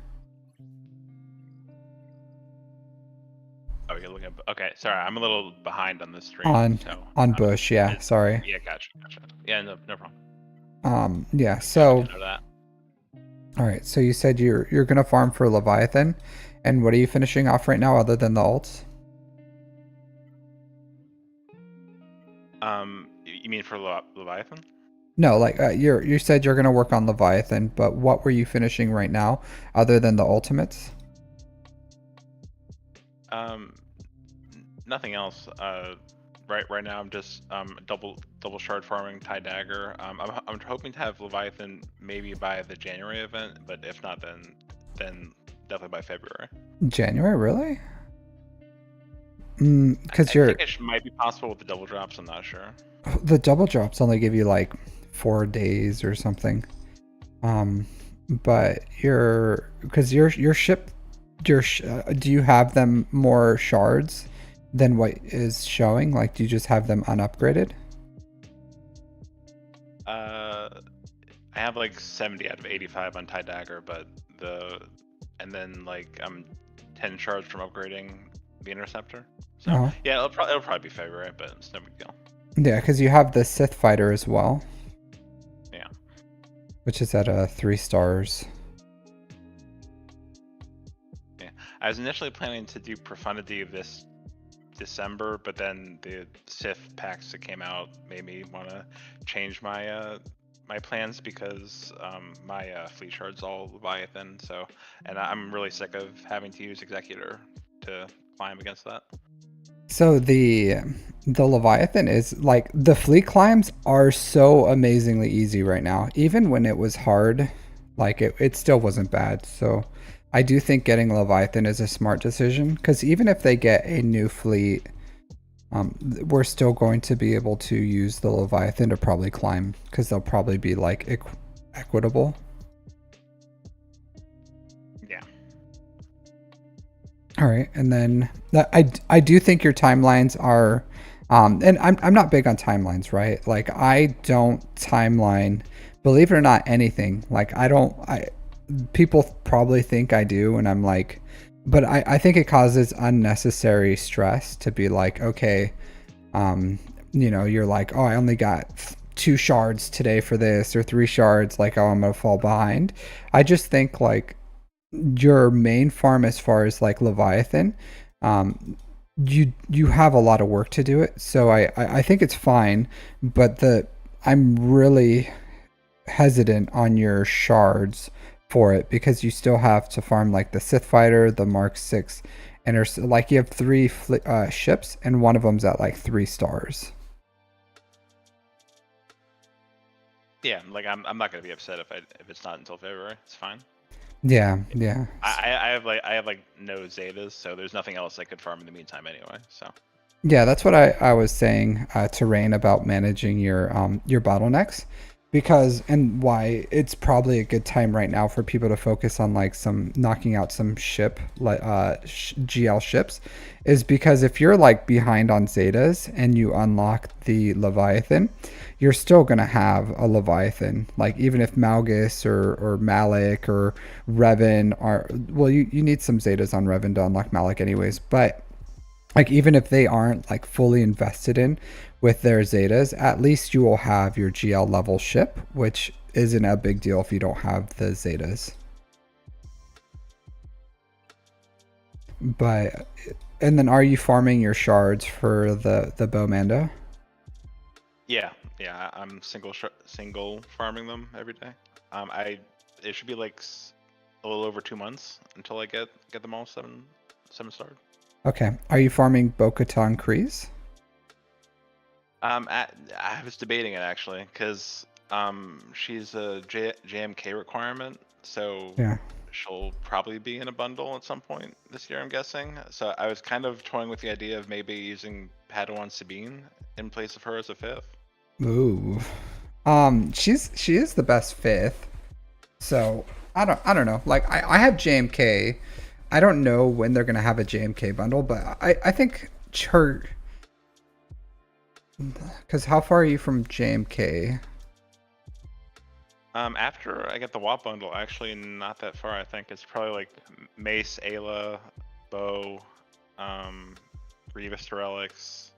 Oh, you're looking at... Okay, sorry, I'm a little behind on this stream. On Bush, yeah, sorry. Yeah, gotcha. Yeah, no problem. Yeah, so... I know that. Alright, so you said you're gonna farm for Leviathan, and what are you finishing off right now other than the alts? You mean for Leviathan? No, like you said you're gonna work on Leviathan, but what were you finishing right now other than the ultimates? Nothing else. Right now I'm just double shard farming TIE Dagger. I'm hoping to have Leviathan maybe by the January event, but if not, then definitely by February. January, really? Because I think it might be possible with the double drops. I'm not sure. The double drops only give you like 4 days or something. But because your ship, do you have them more shards than what is showing? Like, do you just have them unupgraded? I have like 70 out of 85 on TIE Dagger, but and then like I'm 10 shards from upgrading the interceptor. So Uh-huh. yeah, it'll probably be February, but it's no big deal. Yeah, because you have the Sith fighter as well. Yeah. Which is at 3 stars. Yeah, I was initially planning to do Profundity this December, but then the Sith packs that came out made me want to change my my plans because my fleet shard's all Leviathan. So, and I'm really sick of having to use Executor to climb against that. So the Leviathan is like, the fleet climbs are so amazingly easy right now. Even when it was hard, like it still wasn't bad. So I do think getting Leviathan is a smart decision, because even if they get a new fleet, we're still going to be able to use the Leviathan to probably climb, because they'll probably be like equitable. Yeah. All right, and then I do think your timelines are, and I'm not big on timelines, right? Like I don't timeline, believe it or not, anything. Like people probably think I do, and I'm like, but I think it causes unnecessary stress to be like, okay, you're like, oh, I only got 2 shards today for this, or 3 shards, like, oh, I'm gonna fall behind. I just think like your main farm, as far as like Leviathan, you have a lot of work to do it. So I think it's fine, but I'm really hesitant on your shards for it, because you still have to farm like the Sith fighter, the Mark 6, and like you have 3 ships, and one of them's at like 3 stars. Yeah, like I'm not gonna be upset if it's not until February. It's fine. Yeah. I have like no Zetas, so there's nothing else I could farm in the meantime anyway. So Yeah, that's what I was saying to Rain about managing your bottlenecks, because, and why it's probably a good time right now for people to focus on like some knocking out some GL ships, is because if you're like behind on Zetas and you unlock the Leviathan, you're still gonna have a Leviathan. Like even if Malgus or Malik or Revan are, well, you need some Zetas on Revan to unlock Malik anyways, but like even if they aren't like fully invested in with their Zetas, at least you will have your GL level ship, which isn't a big deal if you don't have the Zetas. But, and then are you farming your shards for the Bowmando? yeah, I'm single farming them every day. It should be like a little over 2 months until I get them all 7 starred. Okay. Are you farming Bo-Katan Kryze? I was debating it actually, because she's a JMK requirement, so Yeah. she'll probably be in a bundle at some point this year, I'm guessing. So I was kind of toying with the idea of maybe using Padawan Sabine in place of her as a 5th. Ooh. She is the best 5th. So I don't know. Like I have JMK. I don't know when they're gonna have a JMK bundle, but I think her. Because how far are you from JMK? After I get the WAP bundle, actually not that far. I think it's probably like Mace, Ayla, Bo, Grievous Relics,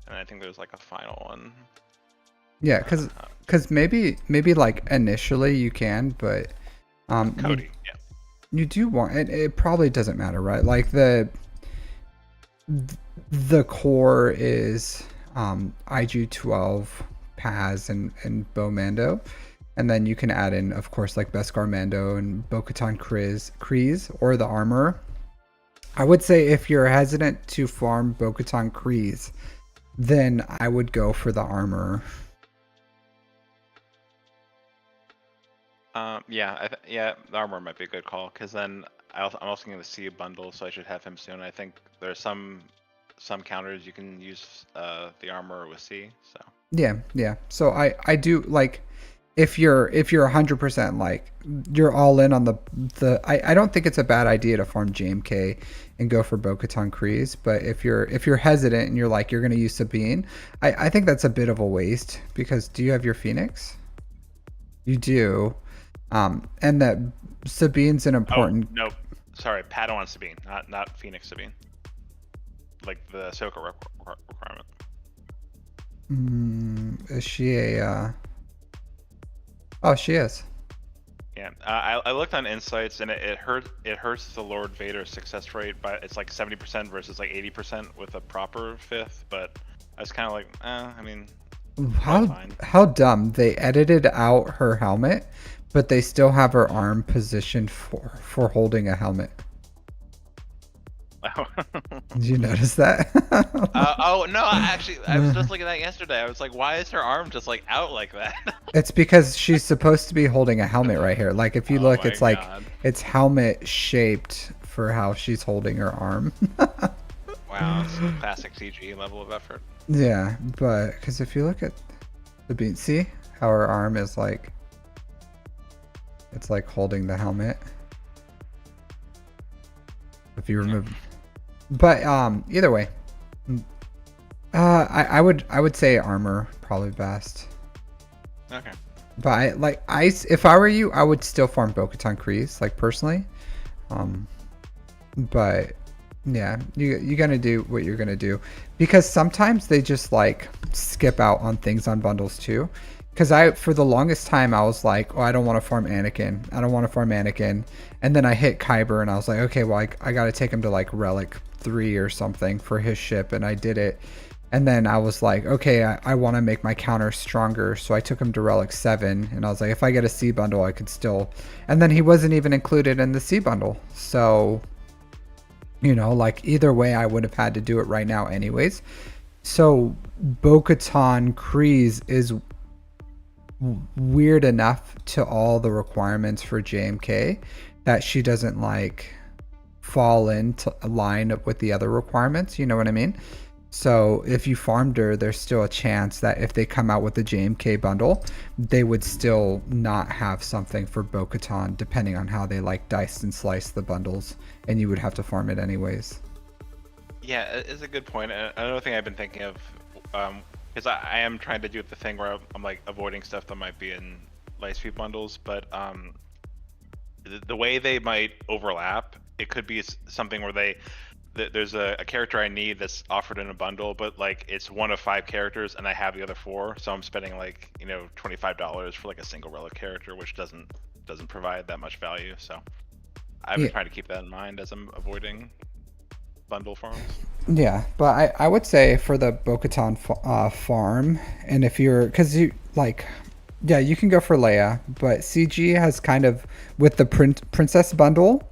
and I think there's like a final one. Yeah, because maybe like initially you can, but Cody, yeah. You do want, and it probably doesn't matter, right? Like the core is IG-12, Paz, and Bowmando. And then you can add in, of course, like Beskar Mando and Bo-Katan Kryze, or the armor. I would say if you're hesitant to farm Bo-Katan Kryze, then I would go for the armor. The armor might be a good call, because then I'm also going to see a bundle, so I should have him soon. I think there's some counters you can use the armor with C. So Yeah. So I do like, if you're 100% like you're all in on I don't think it's a bad idea to farm JMK and go for Bo-Katan Kryze, but if you're hesitant and you're like you're gonna use Sabine, I think that's a bit of a waste, because do you have your Phoenix? You do. And that Sabine's an Oh important. no, sorry, Padawan Sabine, not Phoenix Sabine. Like the Ahsoka requirement. Is she a? Oh, she is. Yeah, I looked on Insights and it hurts the Lord Vader success rate, but it's like 70% versus like 80% with a proper fifth. But I was kind of like, I mean, probably fine. How dumb. They edited out her helmet, but they still have her arm positioned for holding a helmet. Did you notice that? Oh no, actually, I was just looking at that yesterday. I was like, why is her arm just like out like that? It's because she's supposed to be holding a helmet right here. Like if you Oh look, my it's like god! it's helmet shaped for how she's holding her arm. Wow, it's classic CG level of effort. Yeah, but because if you look at the beat, see how her arm is like, it's like holding the helmet. If you remove, but either way, I would say armor probably best. Okay. But if I were you, I would still farm Bo-Katan Kryze, like personally. But yeah, you gotta do what you're gonna do, because sometimes they just like skip out on things on bundles too. Because for the longest time I was like, oh, I don't want to farm Anakin. I don't want to farm Anakin. And then I hit Kyber and I was like, okay, well I gotta take him to like Relic 3 or something for his ship, and I did it. And then I was like, okay, I want to make my counter stronger. So I took him to Relic 7. And I was like, if I get a C bundle, I could still. And then he wasn't even included in the C bundle. So, like either way, I would have had to do it right now, anyways. So Bo-Katan Kryze is weird enough to all the requirements for JMK that she doesn't like fall into line with the other requirements. You know what I mean? So if you farmed her, there's still a chance that if they come out with the JMK bundle, they would still not have something for Bo-Katan, depending on how they like dice and slice the bundles, and you would have to farm it anyways. Yeah, it's a good point. Another thing I've been thinking of, because I am trying to do the thing where I'm like avoiding stuff that might be in Lightspeed bundles, but the way they might overlap, it could be something where there's a character I need that's offered in a bundle, but like it's one of 5 characters and I have the other 4, so I'm spending like $25 for like a single relic character, which doesn't provide that much value. So I've been trying to keep that in mind as I'm avoiding bundle farms. Yeah, but I would say for the Bo-Katan farm, and if you're, because you like, yeah, you can go for Leia, but CG has kind of, with the princess bundle,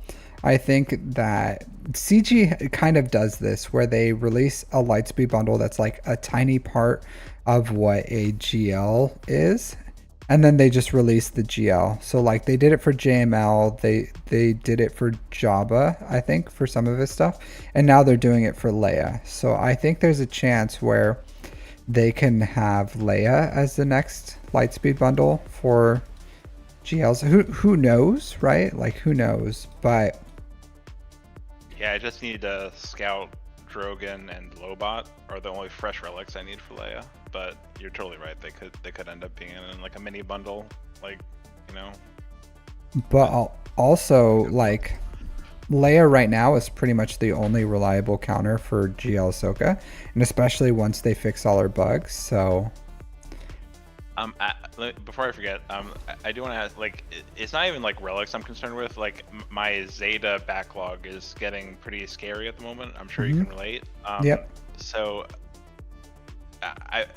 I think that CG kind of does this where they release a Lightspeed bundle that's like a tiny part of what a GL is, and then they just release the GL. So like they did it for JML, they did it for Jabba, I think, for some of his stuff, and now they're doing it for Leia. So I think there's a chance where they can have Leia as the next Lightspeed bundle for GLs. Who knows, right? Like who knows? But yeah, I just need to Scout, Drogon, and Lobot are the only fresh relics I need for Leia. But you're totally right. They could end up being in like a mini bundle, like But also like Leia right now is pretty much the only reliable counter for GL Ahsoka, and especially once they fix all her bugs. So before I forget, I do want to ask, like, it's not even like relics I'm concerned with. Like, my Zeta backlog is getting pretty scary at the moment. I'm sure you can relate. Yep. So,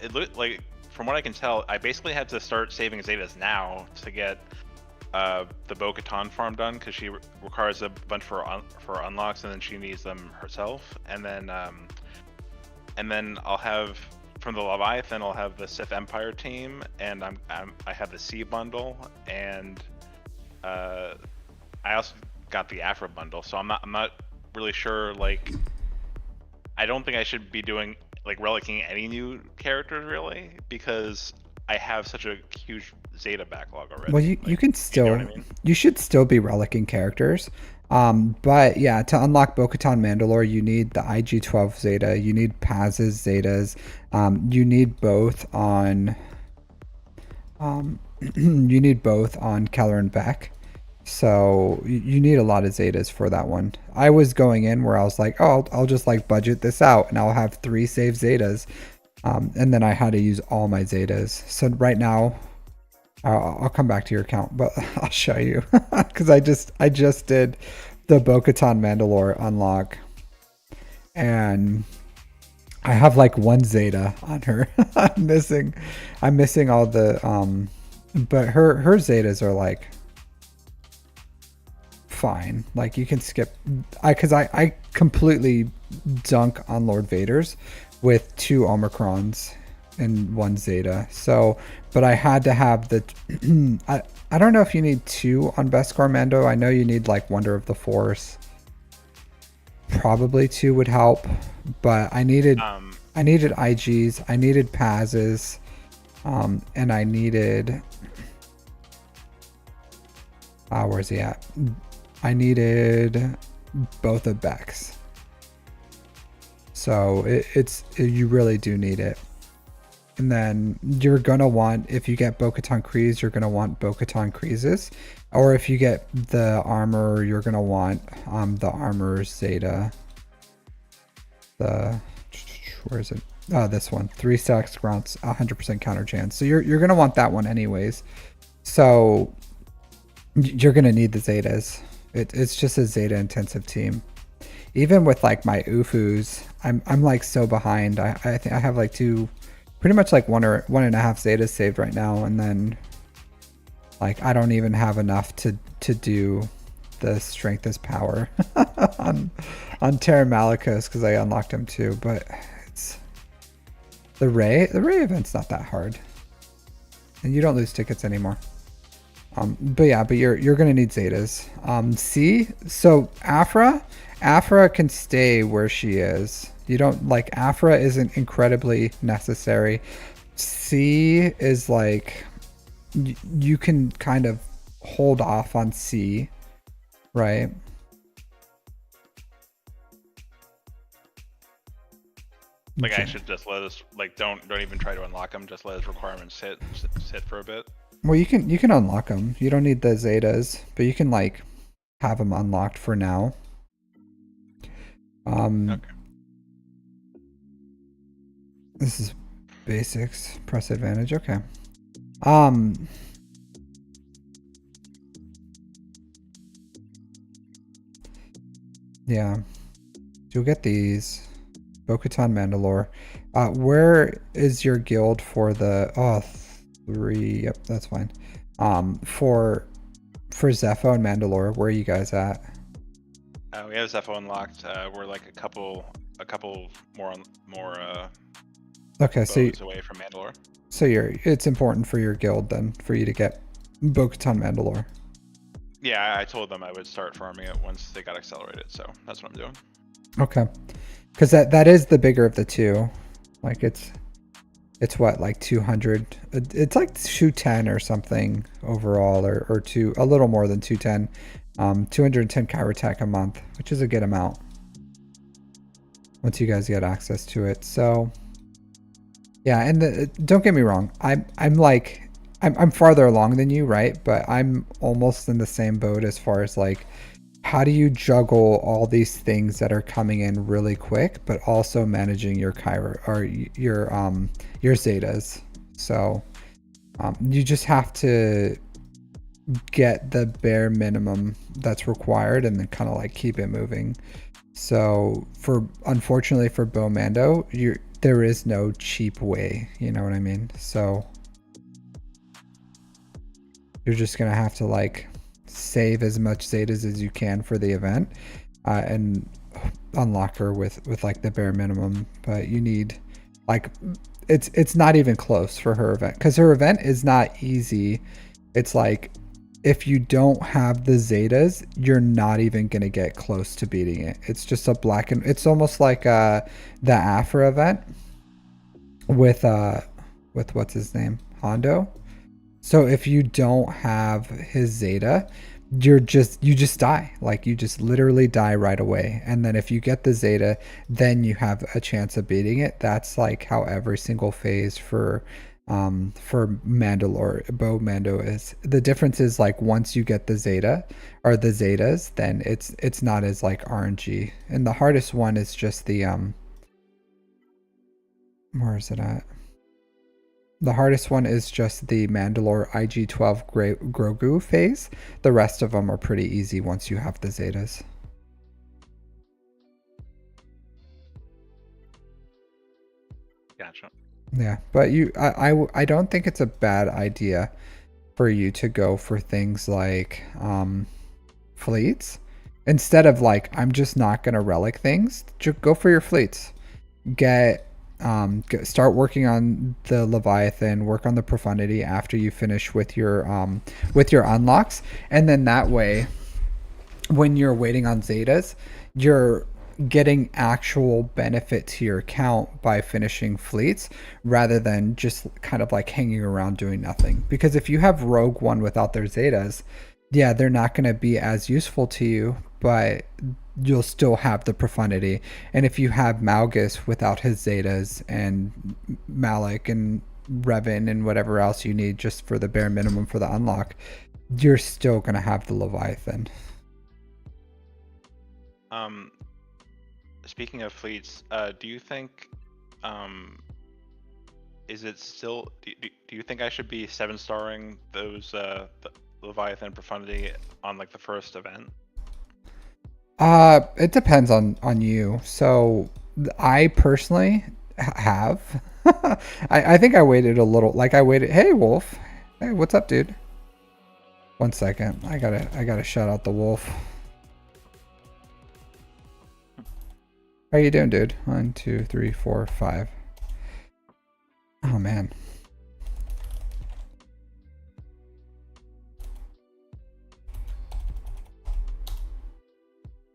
it looked like, from what I can tell, I basically had to start saving Zetas now to get the Bo-Katan farm done, because she requires a bunch for unlocks, and then she needs them herself. And then I'll have, from the Leviathan, I'll have the Sith Empire team, and I have the C bundle, and I also got the Afro bundle. So I'm not really sure. Like, I don't think I should be doing like relicking any new characters really, because I have such a huge Zeta backlog already. Well, you can still, you know what I mean? You should still be relicking characters. But yeah, to unlock Bo-Katan Mandalore, you need the IG-12 Zeta, you need Paz's Zetas, you need both on you need both on Keller and Beck. So you need a lot of Zetas for that one. I was going in where I was like, oh, I'll just like budget this out and I'll have 3 save Zetas. And then I had to use all my Zetas. So right now, I'll come back to your account, but I'll show you because I just did the Bo-Katan Mandalore unlock, and I have like 1 Zeta on her. I'm missing all the but her Zetas are like fine. Like you can skip. I completely dunk on Lord Vader's with 2 Omicrons and 1 Zeta. So, but I had to have the. I don't know if you need 2 on Beskar Mando. I know you need like Wonder of the Force. Probably 2 would help, but I needed IGs, I needed Paz's, and I needed. Where's he at? I needed both of Beck's. So you really do need it. And then you're gonna want, if you get Bo-Katan Kryze, you're gonna want Bo-Katan Kryzes, or if you get the armor, you're gonna want the armor Zeta. Where is it? Oh, this one. 3 stacks grunts, 100% counter chance. So you're gonna want that one anyways. So you're gonna need the Zetas. It's just a Zeta intensive team. Even with like my Ufus, I'm like so behind. I think I have like 2, pretty much like 1.5 Zetas saved right now, and then like I don't even have enough to do the strength as power on Terra Malicos because I unlocked him too. But it's the Ray event's not that hard, and you don't lose tickets anymore. But you're gonna need Zetas. So Afra can stay where she is. You don't like Afra isn't incredibly necessary. C is like you can kind of hold off on C, right? Like I should just let us like don't even try to unlock them. Just let his requirements sit for a bit. Well, you can unlock them. You don't need the Zetas, but you can like have them unlocked for now. Okay. This is basics. Press advantage. Okay. Yeah. You'll get these. Bo-Katan Mandalore. Where is your guild for the 3? Yep, that's fine. For Zepho and Mandalore, where are you guys at? We have Zepho unlocked. We're like a couple more okay, so away from Mandalore. So it's important for your guild then for you to get Bo-Katan Mandalore. Yeah, I told them I would start farming it once they got accelerated, so that's what I'm doing. Okay, because that is the bigger of the 2. Like it's what, like 200? It's like 210 or something overall, or a little more than 210. 210 Kyrotech a month, which is a good amount once you guys get access to it. So yeah, and don't get me wrong, I'm farther along than you, right? But I'm almost in the same boat as far as like, how do you juggle all these things that are coming in really quick, but also managing your Kyro or your Zetas? So you just have to get the bare minimum that's required and then kind of like keep it moving. So unfortunately for Bo Mando, there is no cheap way, you know what I mean? So you're just gonna have to like save as much Zetas as you can for the event, and unlock her with like the bare minimum. But you need like it's not even close for her event, because her event is not easy. It's like if you don't have the Zetas, you're not even gonna get close to beating it. It's just a black and it's almost like the Afra event with what's his name, Hondo. So if you don't have his Zeta, you just die. Like you just literally die right away. And then if you get the Zeta, then you have a chance of beating it. That's like how every single phase for for Mandalore. Bow Mando is the difference is like once you get the Zeta or the Zetas, then it's not as like RNG. And the hardest one is just the where is it at? The hardest one is just the Mandalore IG-12 Grogu phase. The rest of them are pretty easy once you have the Zetas. Gotcha. Yeah, but I don't think it's a bad idea for you to go for things like fleets instead of like I'm just not gonna relic things. Go for your fleets. Start working on the Leviathan. Work on the profundity after you finish with your unlocks, and then that way, when you're waiting on Zetas, you're getting actual benefit to your account by finishing fleets rather than just kind of like hanging around doing nothing. Because if you have Rogue One without their Zetas, yeah, they're not going to be as useful to you, but you'll still have the profundity. And if you have Malgus without his Zetas and Malik and Revan and whatever else you need just for the bare minimum for the unlock, you're still going to have the Leviathan. Speaking of fleets, do you think, is it still? Do you think I should be 7-starring those the Leviathan Profundity on like the first event? It depends on you. So I personally have. I think I waited a little. Like I waited. Hey, Wolf. Hey, what's up, dude? 1 second. I gotta shout out the Wolf. How you doing, dude? 1, 2, 3, 4, 5. Oh man.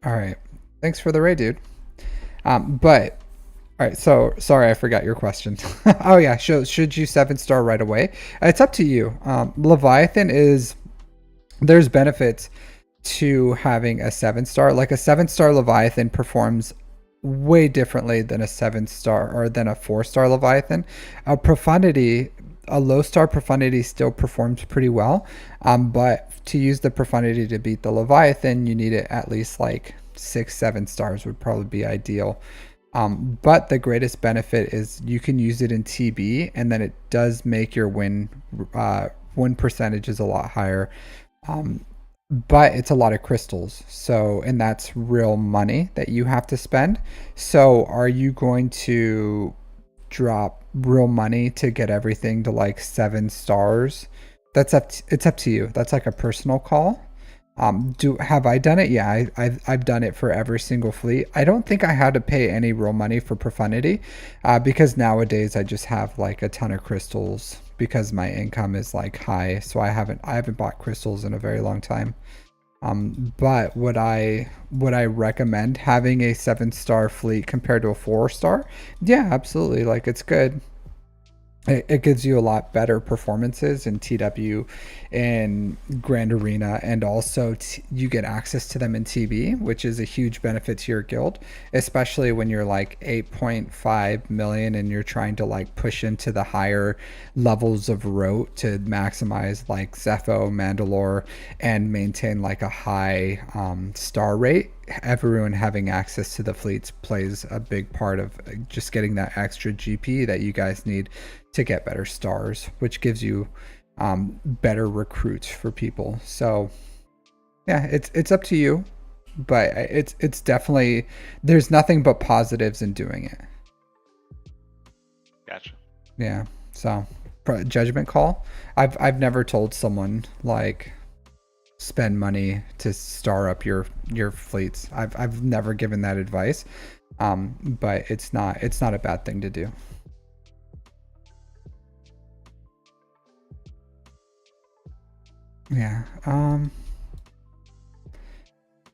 All right. Thanks for the raid, dude. But all right. So sorry, I forgot your question. Oh yeah. Should you 7-star right away? It's up to you. Leviathan there's benefits to having a 7-star. Like a 7-star Leviathan performs way differently than a 7-star or than a 4-star Leviathan. A low-star profundity still performs pretty well, but to use the profundity to beat the Leviathan, you need it at least like 6-7 stars would probably be ideal. But the greatest benefit is you can use it in TB, and then it does make your win percentage is a lot higher. But it's a lot of crystals, and that's real money that you have to spend. So are you going to drop real money to get everything to like 7 stars? It's up to you. That's like a personal call. Have I done it? Yeah, I've done it for every single fleet. I don't think I had to pay any real money for profundity, because nowadays I just have like a ton of crystals because my income is like high. So I haven't bought crystals in a very long time. But would I recommend having a 7-star fleet compared to a 4-star? Yeah, absolutely. Like it's good. It gives you a lot better performances in TW and Grand Arena, and also you get access to them in TB, which is a huge benefit to your guild, especially when you're like 8.5 million and you're trying to like push into the higher levels of rote to maximize like Zepho, Mandalore, and maintain like a high star rate. Everyone having access to the fleets plays a big part of just getting that extra GP that you guys need to get better stars, which gives you better recruits for people. So yeah, it's up to you, but it's definitely, there's nothing but positives in doing it. Gotcha. Yeah. So judgment call. I've never told someone like spend money to star up your fleets. I've never given that advice. But it's not a bad thing to do. Yeah. But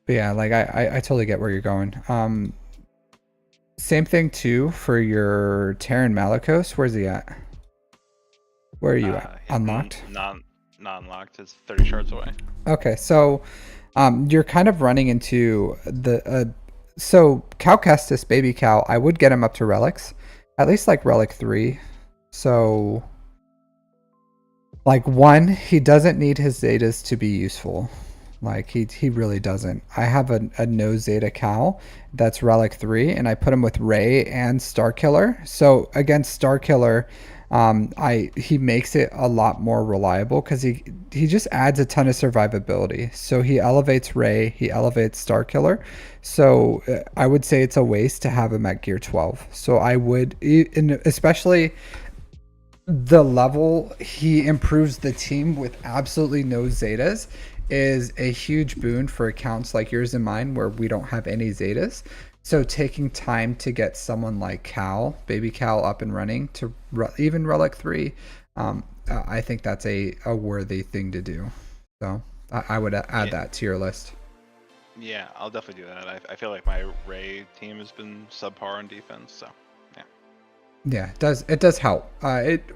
yeah, like I totally get where you're going. Same thing too for your Terran Malicos. Where's he at? Where are you at? Unlocked? Not unlocked. It's 30 shards away. Okay, so you're kind of running into so Cal Kestis, baby Cal, I would get him up to relics, at least like relic 3. So Like, one, he doesn't need his Zetas to be useful. Like, he really doesn't. I have a no Zeta Cal that's Relic 3, and I put him with Ray and Starkiller. So against Starkiller, he makes it a lot more reliable because he just adds a ton of survivability. So he elevates Ray, he elevates Starkiller. So I would say it's a waste to have him at gear 12. So I would, especially the level he improves the team with absolutely no Zetas is a huge boon for accounts like yours and mine where we don't have any Zetas. So taking time to get someone like Cal, baby Cal, up and running to even Relic 3, I think that's a worthy thing to do. So I would add that to your list. Yeah, I'll definitely do that. I feel like my Ray team has been subpar on defense, so yeah. Yeah, it does help.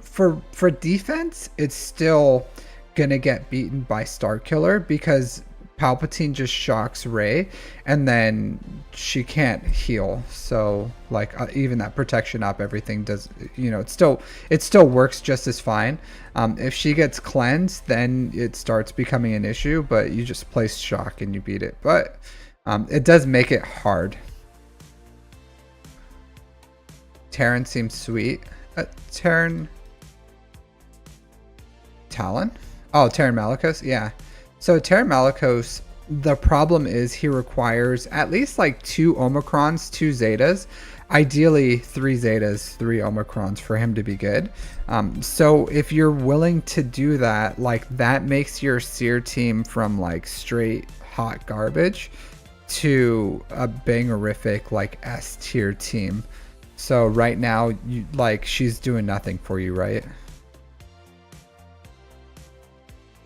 For defense, it's still gonna get beaten by Starkiller because Palpatine just shocks Rey, and then she can't heal. So like even that protection up, everything does. It still works just as fine. If she gets cleansed, then it starts becoming an issue. But you just place shock and you beat it. But it does make it hard. Terran seems sweet. Terran Talon? Oh, Terran Malicos? Yeah. So Terran Malicos, the problem is he requires at least like 2 Omicrons, 2 Zetas. Ideally 3 Zetas, 3 Omicrons for him to be good. So if you're willing to do that, like that makes your Seer team from like straight hot garbage to a bangerific like S tier team. So right now, she's doing nothing for you, right?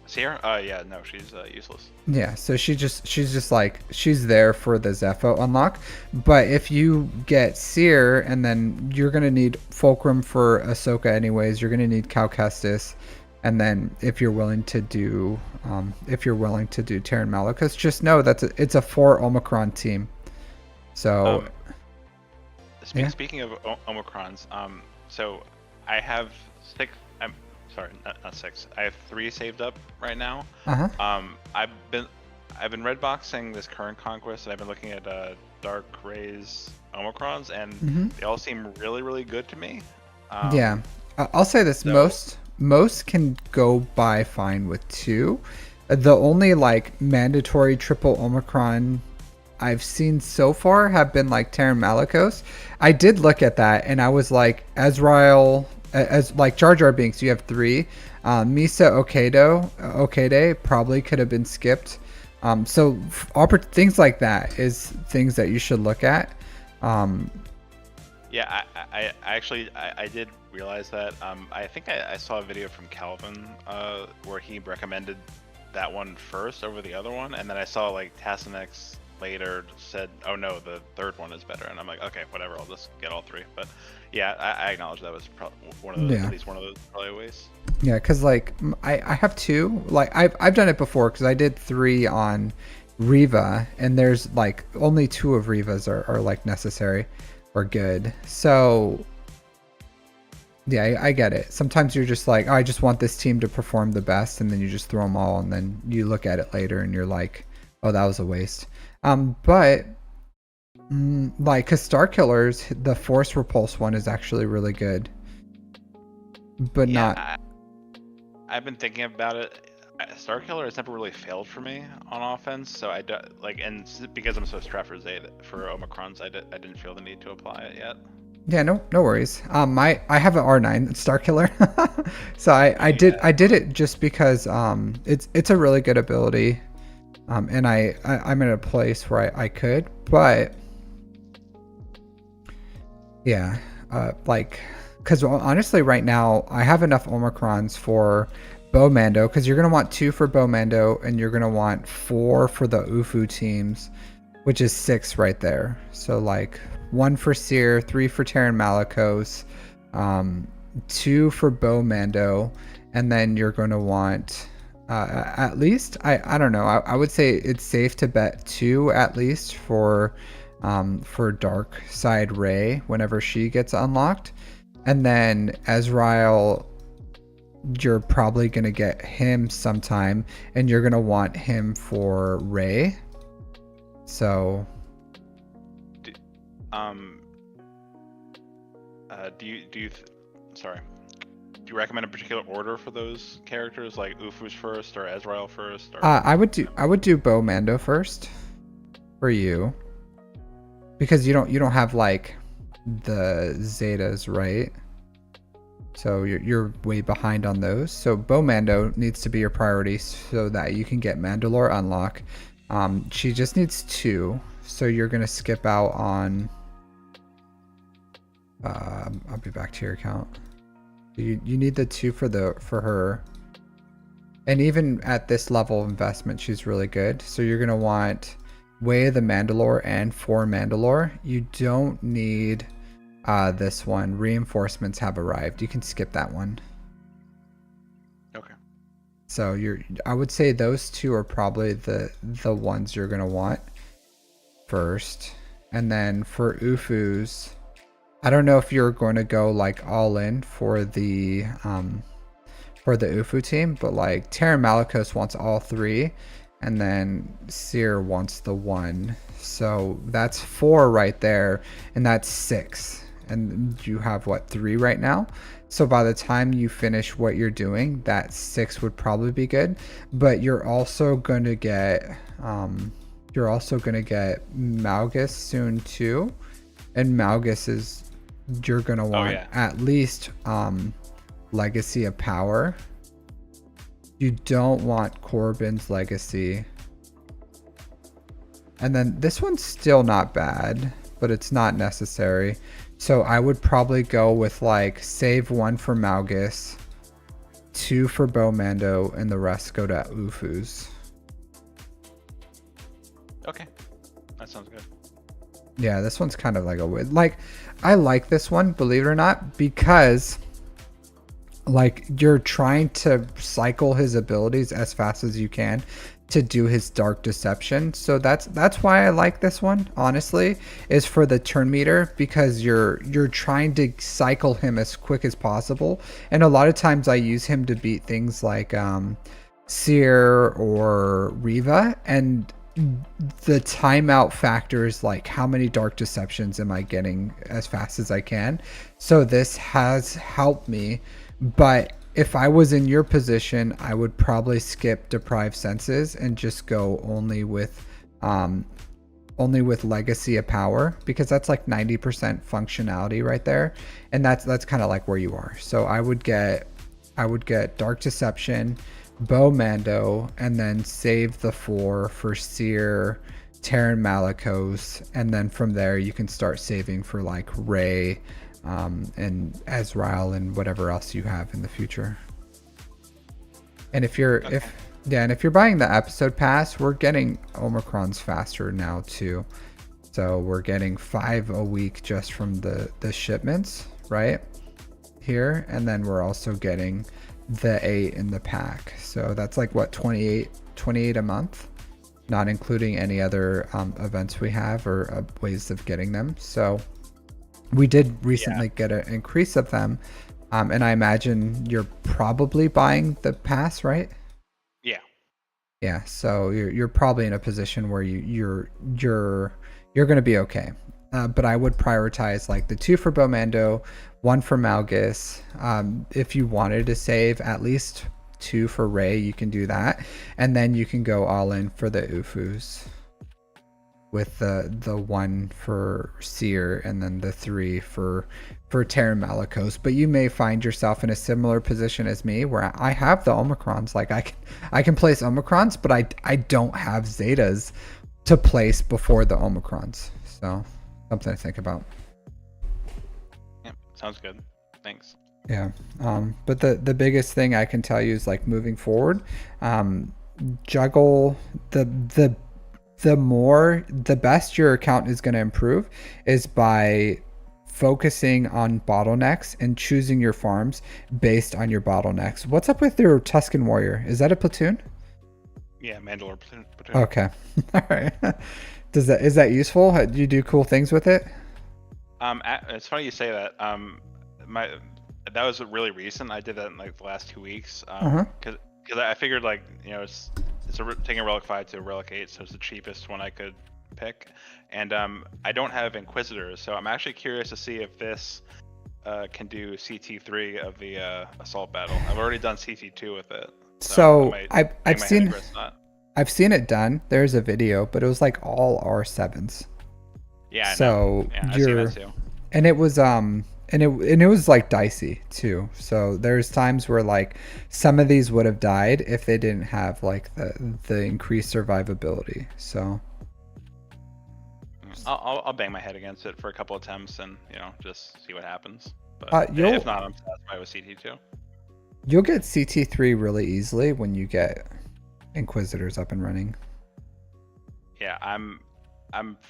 Seer? Yeah, no, she's useless. Yeah, so she's just like, she's there for the Zepho unlock. But if you get Seer, and then you're gonna need Fulcrum for Ahsoka anyways, you're gonna need Cal Kestis, and then if you're willing to do Terran Malicos, just know it's a 4 Omicron team. So. Speaking of Omicrons, so I have 6. I'm sorry, not 6. I have 3 saved up right now. I've been red boxing this current conquest, and I've been looking at Dark Ray's Omicrons, and they all seem really, really good to me. Yeah, I'll say this: most can go by fine with 2. The only like mandatory triple Omicron I've seen so far have been like Terran Malicos. I did look at that and I was like, Ezreal, as like Jar Jar Binks, you have 3. Misa Okade probably could have been skipped. So things like that is things that you should look at. Yeah, I actually did realize that. I think I saw a video from Calvin where he recommended that one first over the other one, and then I saw like Tassanex later said, oh no, the third one is better, and I'm like, okay, whatever, I'll just get all 3. But yeah, I acknowledge that was probably one of those, at least one of those probably ways. Yeah, because like I have 2, like I've done it before because I did 3 on Riva, and there's like only 2 of Rivas are like necessary or good. So yeah, I get it. Sometimes you're just like, oh, I just want this team to perform the best, and then you just throw them all, and then you look at it later and you're like, oh, that was a waste. But like, cause Starkiller's the Force Repulse one is actually really good, but yeah, I've been thinking about it. Starkiller has never really failed for me on offense, so I do, like, and because I'm so strapped for Zeta for Omicrons, I didn't feel the need to apply it yet. Yeah, no worries. I have an R9 Starkiller, so I did it just because it's a really good ability. And I'm in a place where I could, but yeah, like, because honestly right now I have enough Omicrons for Bowmando, because you're going to want 2 for Bowmando, and you're going to want 4 for the Ufu teams, which is 6 right there. So like 1 for Seer, 3 for Terran Malicos, 2 for Bowmando, and then you're going to want at least, I don't know, I would say it's safe to bet 2 at least for Dark Side Ray whenever she gets unlocked. And then Ezreal, you're probably going to get him sometime, and you're going to want him for Ray. So sorry, do you recommend a particular order for those characters, like Ufu's first or Ezreal first? Or I would do Bo Mando first for you, because you don't have like the Zetas, right? So you're way behind on those. So Bo Mando needs to be your priority so that you can get Mandalore unlock. She just needs 2, so you're gonna skip out on. I'll be back to your account. You need the 2 for her. And even at this level of investment, she's really good. So you're gonna want Way of the Mandalore and 4 Mandalore. You don't need this one. Reinforcements have arrived. You can skip that one. Okay. So I would say those 2 are probably the ones you're gonna want first. And then for Ufu's, I don't know if you're going to go like all in for the Ufu team, but like Terran Malicos wants all 3, and then Seer wants the 1. So that's 4 right there, and that's 6. And you have what, 3 right now? So by the time you finish what you're doing, that 6 would probably be good. But you're also going to get Malgus soon too, and Malgus is, you're gonna want at least Legacy of Power. You don't want Corbin's Legacy. And then this one's still not bad, but it's not necessary. So I would probably go with like save 1 for Malgus, 2 for Bo Mando, and the rest go to Ufu's. Okay, that sounds good. Yeah, this one's kind of like a weird, like, I like this one, believe it or not, because like you're trying to cycle his abilities as fast as you can to do his dark deception. So that's why I like this one, honestly, is for the turn meter, because you're trying to cycle him as quick as possible. And a lot of times I use him to beat things like Seer or Riva, and the timeout factor is like, how many dark deceptions am I getting as fast as I can? So this has helped me. But if I was in your position, I would probably skip Deprived Senses and just go only with Legacy of Power, because that's like 90% functionality right there, and that's kind of like where you are. So I would get Dark Deception, Bo Mando, and then save the 4 for Seer, Terran Malicos, and then from there you can start saving for like Ray, and Ezreal, and whatever else you have in the future. And if you're if you're buying the episode pass, we're getting Omicrons faster now too. So we're getting 5 a week just from the shipments right here, and then we're also getting the 8 in the pack. So that's like what, 28 a month, not including any other events we have or ways of getting them. So we did recently get an increase of them, and I imagine you're probably buying the pass, right? Yeah, so you're probably in a position where you're going to be okay. But I would prioritize like the 2 for Bomando, 1 for Malgus. If you wanted to save at least 2 for Ray, you can do that, and then you can go all in for the Ufus with the 1 for Seer, and then the 3 for Terran Malicos. But you may find yourself in a similar position as me, where I have the Omicrons. Like I can place Omicrons, but I don't have Zetas to place before the Omicrons. So something to think about. Yeah, sounds good. Thanks. Yeah. But the biggest thing I can tell you is like moving forward, juggle the best your account is going to improve is by focusing on bottlenecks and choosing your farms based on your bottlenecks. What's up with your Tuscan Warrior? Is that a platoon? Yeah, Mandalore platoon. Okay. All right. Is that useful? Do you do cool things with it? It's funny you say that. that was really recent. I did that in like the last 2 weeks. Uh-huh. Because I figured like it's taking a relic 5 to a relic 8, so it's the cheapest one I could pick. And I don't have Inquisitors, so I'm actually curious to see if this can do CT3 of the assault battle. I've already done CT2 with it. So I've seen it done. There's a video, but it was like all R7s. Yeah. So I've seen that too. And it was and it was like dicey too. So there's times where like some of these would have died if they didn't have like the increased survivability. So I'll bang my head against it for a couple attempts and just see what happens. But if not, I'm satisfied with CT2. You'll get CT3 really easily when you get Inquisitors up and running. Yeah, I'm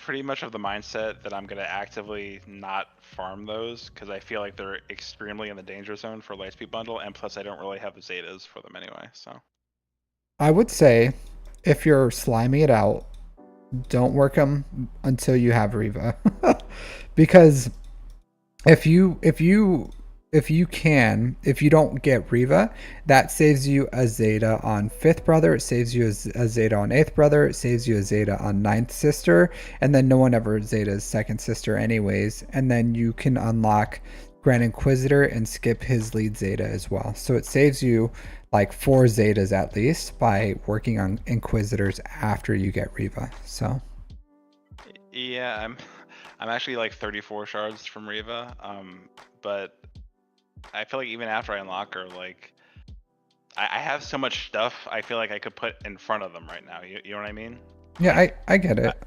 pretty much of the mindset that I'm gonna actively not farm those because I feel like they're extremely in the danger zone for Lightspeed bundle, and plus I don't really have the Zetas for them anyway. So I would say if you're sliming it out, don't work them until you have Riva, because if you don't get Riva, that saves you a Zeta on 5th brother, it saves you a Zeta on 8th brother, it saves you a Zeta on 9th sister, and then no one ever Zeta's 2nd sister anyways, and then you can unlock Grand Inquisitor and skip his lead Zeta as well. So it saves you like 4 Zetas at least by working on Inquisitors after you get Riva. So yeah, I'm actually like 34 shards from Riva, but I feel like even after I unlock her, like I have so much stuff I feel like I could put in front of them right now. You know what I mean? Yeah, I get it.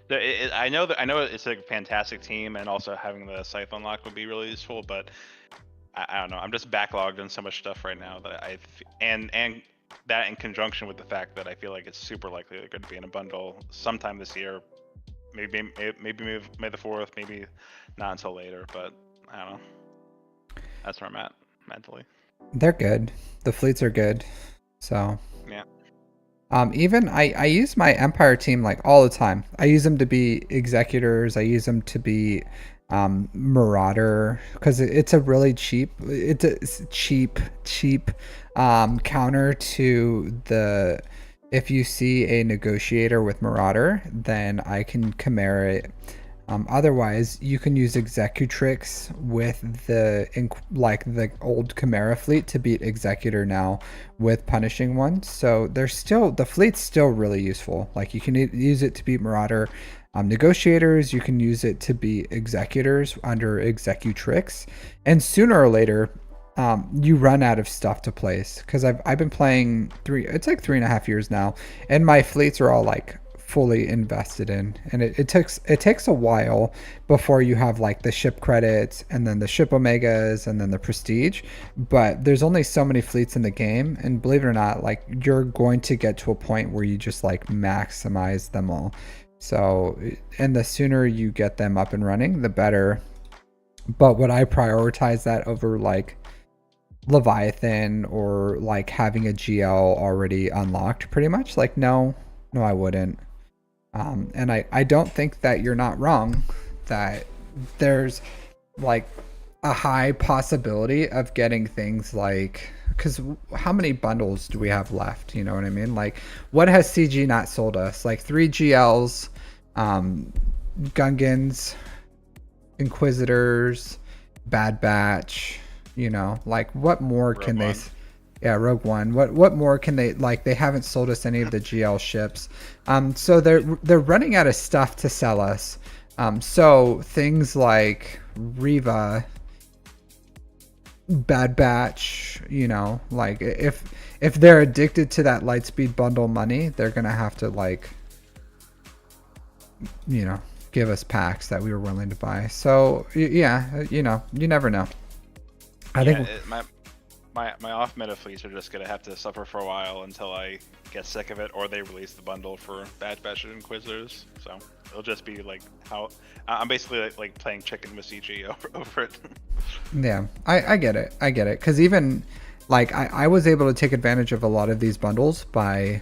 Yeah, I know it's a fantastic team, and also having the Scythe unlock would be really useful. But I don't know. I'm just backlogged on so much stuff right now that and that in conjunction with the fact that I feel like it's super likely they're going to be in a bundle sometime this year. Maybe May the 4th, maybe not until later, but I don't know. That's where I'm at mentally. They're good. The fleets are good. So yeah. Even I use my Empire team like all the time. I use them to be Executors. I use them to be Marauder because it's a really cheap. It's a cheap counter to the. If you see a Negotiator with Marauder, then I can Chimera it. Otherwise, you can use Executrix with the old Chimera fleet to beat Executor now with Punishing One. So the fleet's still really useful. Like you can use it to beat Marauder Negotiators. You can use it to beat Executors under Executrix, and sooner or later, you run out of stuff to place. Because I've been playing it's like 3.5 years now, and my fleets are all like fully invested in, and it takes a while before you have like the ship credits and then the ship omegas and then the prestige, but there's only so many fleets in the game, and believe it or not, like you're going to get to a point where you just like maximize them all. So, and the sooner you get them up and running, the better. But would I prioritize that over like Leviathan or like having a GL already unlocked pretty much? Like no I wouldn't. And I don't think that you're not wrong, that there's like a high possibility of getting things like, because how many bundles do we have left? You know what I mean? Like what has CG not sold us? Like 3 GLs, Gungans, Inquisitors, Bad Batch, like what more can they... Yeah, Rogue One. What more can they like? They haven't sold us any of the GL ships, so they're running out of stuff to sell us. So things like Riva, Bad Batch, like if they're addicted to that Lightspeed bundle money, they're gonna have to like, give us packs that we were willing to buy. So yeah, you never know. I think. My off meta fleets are just gonna have to suffer for a while until I get sick of it, or they release the bundle for Bad Batch Inquisitors. So it'll just be like how I'm basically like playing chicken with CG over it. Yeah, I get it. Because even like I was able to take advantage of a lot of these bundles by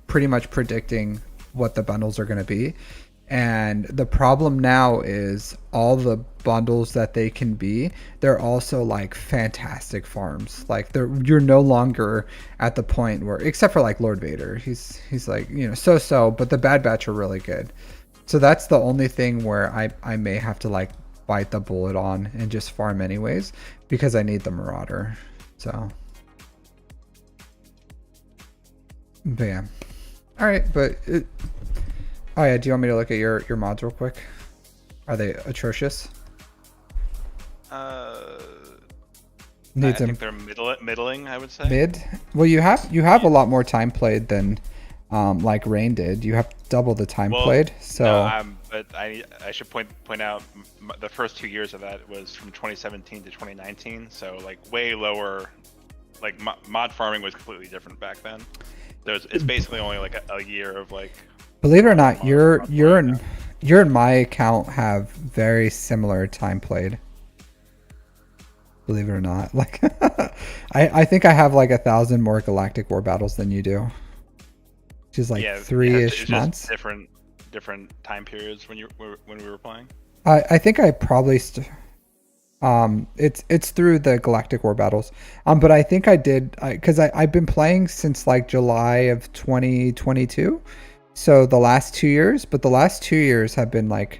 pretty much predicting what the bundles are going to be. And the problem now is all the bundles that they can be, they're also like fantastic farms. Like you're no longer at the point where, except for like Lord Vader, he's like, you know, so, but the Bad Batch are really good. So that's the only thing where I may have to like bite the bullet on and just farm anyways, because I need the Marauder. So, but yeah. All right, but oh yeah, do you want me to look at your mods real quick? Are they atrocious? I Needs think they're middling, I would say. mid. Well, you have a lot more time played than like Rain did. You have double the time played. So no, but I should point out the first 2 years of that was from 2017 to 2019, so like way lower. Like mod farming was completely different back then. It's basically only like a year of like. Believe it or not, you're in my account have very similar time played. Believe it or not, like I think I have like 1,000 more Galactic War battles than you do, which is like 3-ish months. Different time periods when we were playing. I think I probably it's through the Galactic War battles. But I think I did because I've been playing since like July of 2022. So the last 2 years, but the last 2 years have been like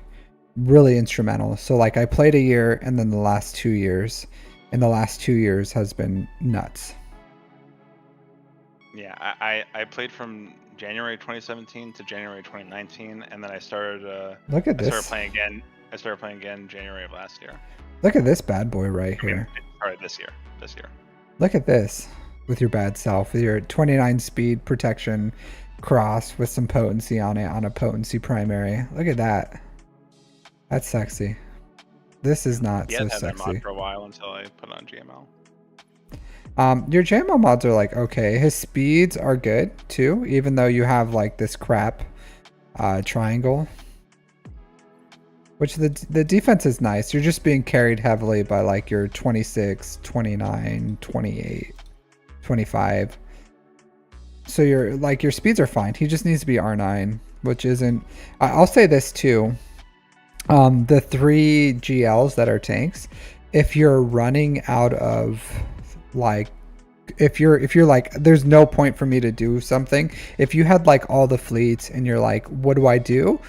really instrumental. So like I played a year and then the last 2 years, and the last 2 years has been nuts. Yeah, I played from January 2017 to January 2019, and then I started. Look at this. I started playing again January of last year. Look at this bad boy right here. Sorry, this year. Look at this with your bad self, with your 29 speed protection cross with some potency on it on a potency primary. Look at that. That's sexy. This is not so sexy. That mod for a while until I put on GML. Your JML mods are like okay. His speeds are good too, even though you have like this crap triangle. Which the defense is nice. You're just being carried heavily by like your 26, 29, 28, 25. So your speeds are fine. He just needs to be R9, which isn't. I'll say this too. The 3 GLs that are tanks, if you're running out of like, if you're like, there's no point for me to do something. If you had like all the fleets and you're like, what do I do?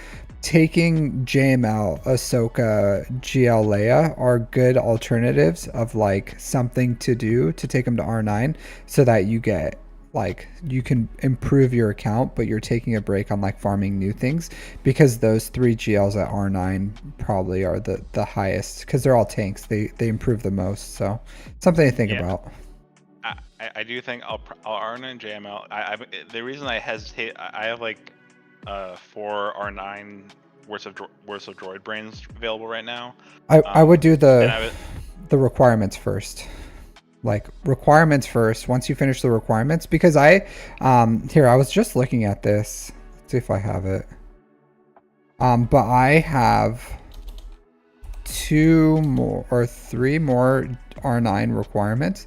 Taking JML, Ahsoka, GL Leia are good alternatives of like something to do to take them to R9 so that you get like you can improve your account, but you're taking a break on like farming new things, because those 3 GLs at R9 probably are the highest because they're all tanks. They improve the most, so something to think about. I do think I'll R9 JML. The reason I hesitate, I have like 4 R9 worth of droid brains available right now. I would do the requirements first. Like requirements first once you finish the requirements, because I was just looking at this. Let's see if I have it. But I have 2 more or 3 more R9 requirements,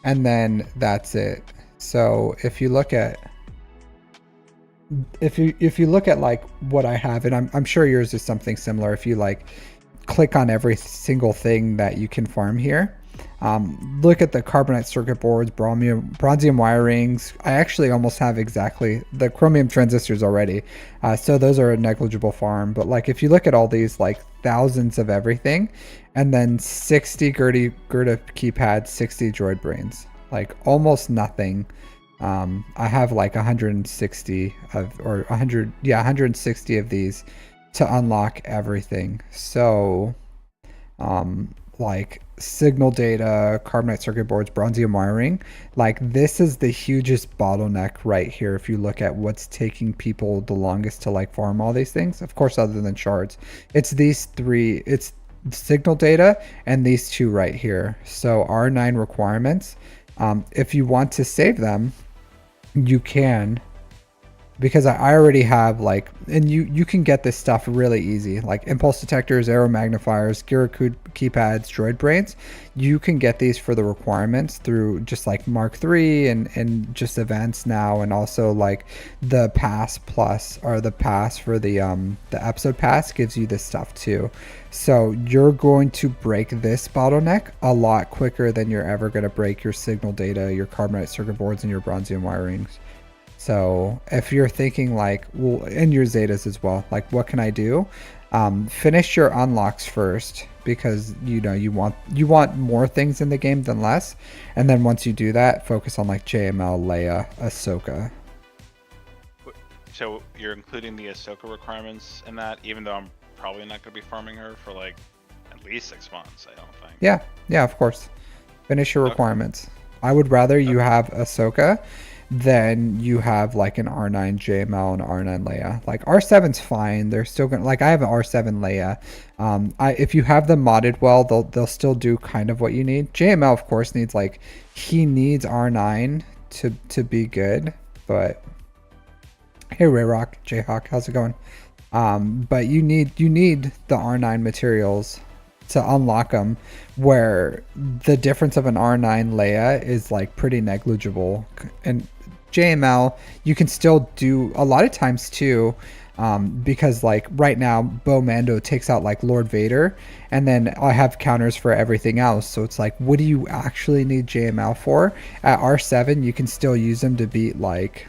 and then that's it. So if you look at like what I have, and I'm sure yours is something similar. If you like click on every single thing that you can farm here, look at the carbonite circuit boards, bronzium wirings. I actually almost have exactly the chromium transistors already, so those are a negligible farm. But like if you look at all these, like thousands of everything, and then 60 Gerda keypads, 60 droid brains, like almost nothing. I have like 160 160 of these to unlock everything. So like signal data, carbonite circuit boards, bronzium wiring, like this is the hugest bottleneck right here. If you look at what's taking people the longest to like farm all these things, of course, other than shards, it's these 3, it's signal data and these 2 right here. So R9 requirements, if you want to save them, you can because I already have like, and you can get this stuff really easy, like impulse detectors, arrow magnifiers, Gira keypads, droid brains. You can get these for the requirements through just like Mark III and just events now, and also like the pass plus, or the pass for the episode pass gives you this stuff too. So you're going to break this bottleneck a lot quicker than you're ever going to break your signal data, your carbonite circuit boards, and your bronzium wirings. So if you're thinking like, well, and your Zetas as well, like what can I do? Finish your unlocks first, because you want more things in the game than less, and then once you do that, focus on like JML, Leia, Ahsoka. So you're including the Ahsoka requirements in that, even though I'm probably not going to be farming her for like at least 6 months, I don't think. Yeah, of course. Finish your requirements. I would rather you have Ahsoka than you have like an R9 JML and R9 Leia. Like R7's fine. They're still gonna, like, I have an R7 Leia. If you have them modded well, they'll still do kind of what you need. JML of course needs, like, he needs R9 to be good. But hey Rayrock, Jayhawk, how's it going? But you need the R9 materials to unlock them, where the difference of an R9 Leia is like pretty negligible. And JML you can still do a lot of times too, because like right now Bo Mando takes out like Lord Vader, and then I have counters for everything else. So it's like, what do you actually need JML for? At R7 you can still use them to beat, like,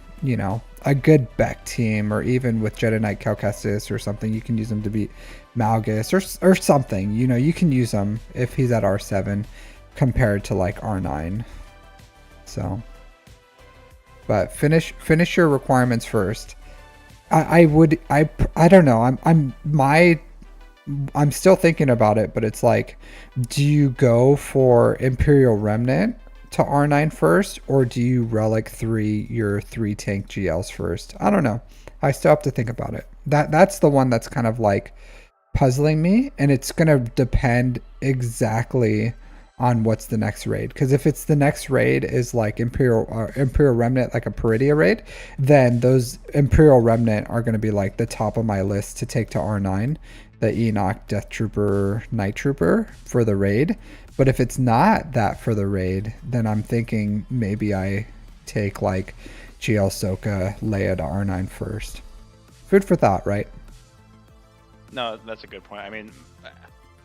a good Beck team, or even with Jedi Knight Cal Kestis or something, you can use them to beat Malgus or something. You can use them if he's at R7 compared to like R9. So, but finish your requirements first. I don't know. I'm still thinking about it, but it's like, do you go for Imperial Remnant to R9 first, or do you Relic 3 your 3 tank GLs first? I don't know. I still have to think about it. That's the one that's kind of like puzzling me, and it's gonna depend exactly on what's the next raid. Because if it's the next raid is like Imperial Remnant, like a Peridia raid, then those Imperial Remnant are gonna be like the top of my list to take to R9, the Enoch, Death Trooper, Night Trooper for the raid. But if it's not that for the raid, then I'm thinking maybe I take like GL Soka, Leia to R9 first. Food for thought, right? No, that's a good point. I mean,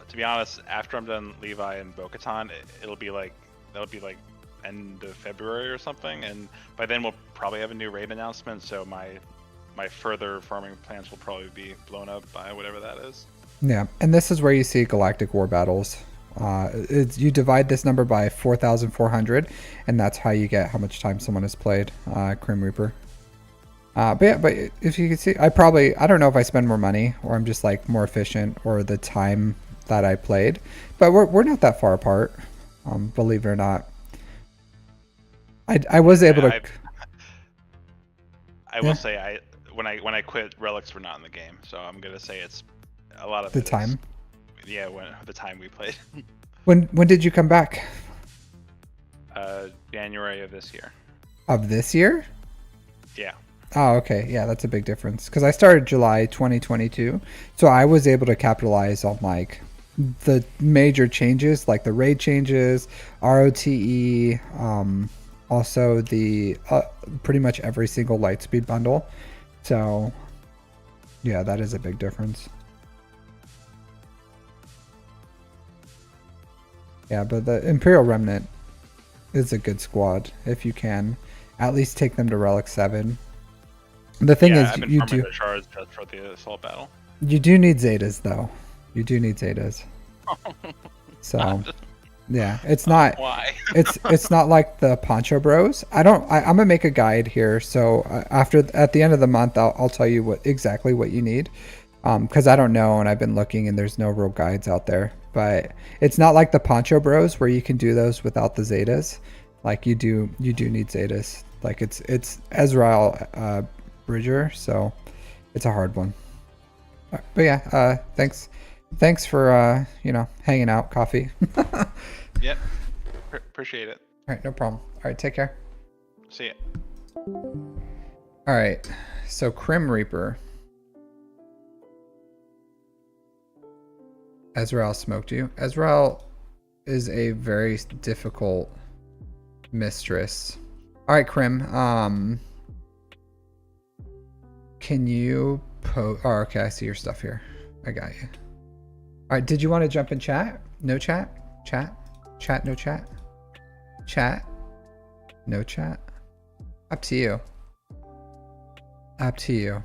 to be honest, after I'm done Levi and Bo-Katan, that'll be like end of February or something, and by then we'll probably have a new raid announcement. So my further farming plans will probably be blown up by whatever that is. Yeah, and this is where you see Galactic War Battles. You divide this number by 4,400, and that's how you get how much time someone has played Crim Reaper. But if you can see, I don't know if I spend more money, or I'm just like more efficient, or the time that I played. But we're not that far apart, believe it or not. I was able to. I will say when I quit, relics were not in the game, so I'm gonna say it's a lot of the time. When the time we played. When did you come back? January of this year. Of this year? Yeah. Oh, okay. Yeah, that's a big difference. Because I started July 2022, so I was able to capitalize on like the major changes, like the raid changes, ROTE, also the pretty much every single Lightspeed bundle. So yeah, that is a big difference. Yeah, but the Imperial Remnant is a good squad if you can at least take them to Relic 7. The thing is, I've been you farming do the shards just for the assault battle. You do need Zetas though. You do need Zetas. So yeah, it's not. Why? it's not like the Poncho Bros. I'm gonna make a guide here. So at the end of the month, I'll tell you exactly what you need. Because I don't know, and I've been looking, and there's no real guides out there. But it's not like the Poncho Bros where you can do those without the Zetas. Like you do need Zetas. Like it's Ezrael Bridger, so it's a hard one. But yeah, thanks for hanging out, coffee. Yep, appreciate it. All right, no problem. All right, take care. See ya. All right, so Crim Reaper. Ezreal smoked you. Ezreal is a very difficult mistress. All right, Crim. Can you Oh, okay. I see your stuff here. I got you. All right. Did you want to jump in chat? No chat? Chat? Chat, no chat? Chat? No chat? Up to you. Up to you.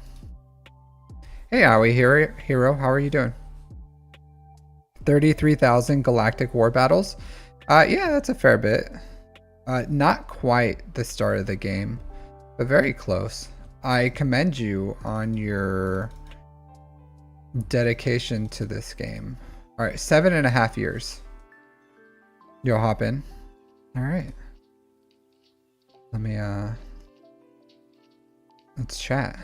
Hey, Aoi Hero. How are you doing? 33,000 galactic war battles. Yeah, that's a fair bit. Not quite the start of the game, but very close. I commend you on your dedication to this game. All right, 7.5 years. You'll hop in. All right. Let me, let's chat.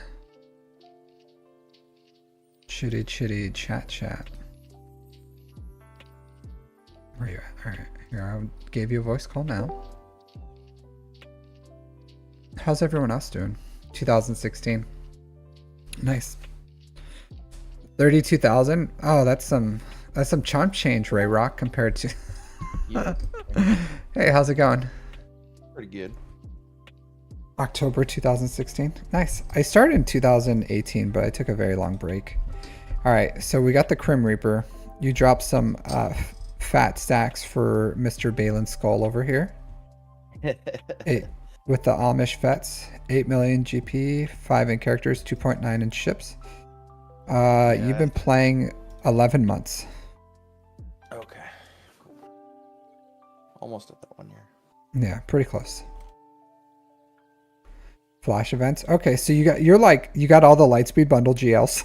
Chitty chat. Where are you at? All right, here, I gave you a voice call now. How's everyone else doing? 2016. Nice. 32,000. Oh, that's some chump change, Ray Rock, compared to. Yeah. Hey, how's it going? Pretty good. October 2016. Nice. I started in 2018, but I took a very long break. All right, so we got the Crim Reaper. You dropped some fat stacks for Mr. Balin's skull over here. With the Amish vets, 8 million GP, 5 in characters, 2.9 in ships. You've been playing 11 months. Okay. Cool. Almost at that 1 year. Yeah, pretty close. Flash events. Okay, so you got all the Lightspeed bundle GLs.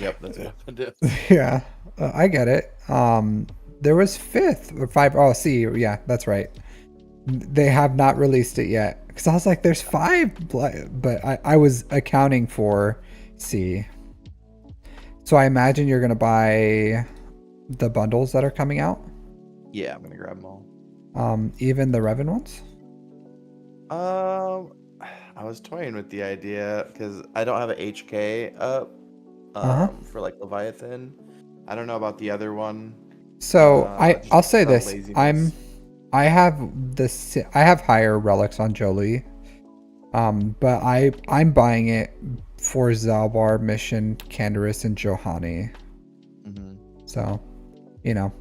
Yep, that's what I do. Yeah, I get it. There was 5th or 5. Oh, see, yeah, that's right. They have not released it yet because I was like, "There's 5," but I was accounting for C. So I imagine you're gonna buy the bundles that are coming out. Yeah, I'm gonna grab them all. Even the Revan ones. I was toying with the idea because I don't have an HK up. For like Leviathan. I don't know about the other one. So just I'll say out of this. laziness. I have higher relics on Jolie. But I'm buying it for Zalbar, Mission, Canderous, and Johani. So, you know,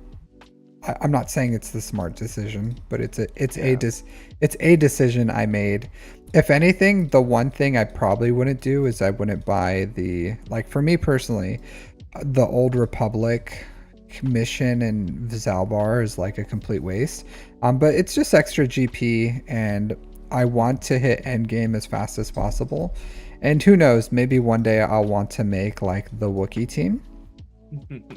I'm not saying it's the smart decision, but it's a decision I made. If anything, the one thing I probably wouldn't do is I wouldn't buy for me personally, the Old Republic Mission and Zalbar is like a complete waste. But it's just extra GP and I want to hit endgame as fast as possible. And who knows, maybe one day I'll want to make like the Wookiee team.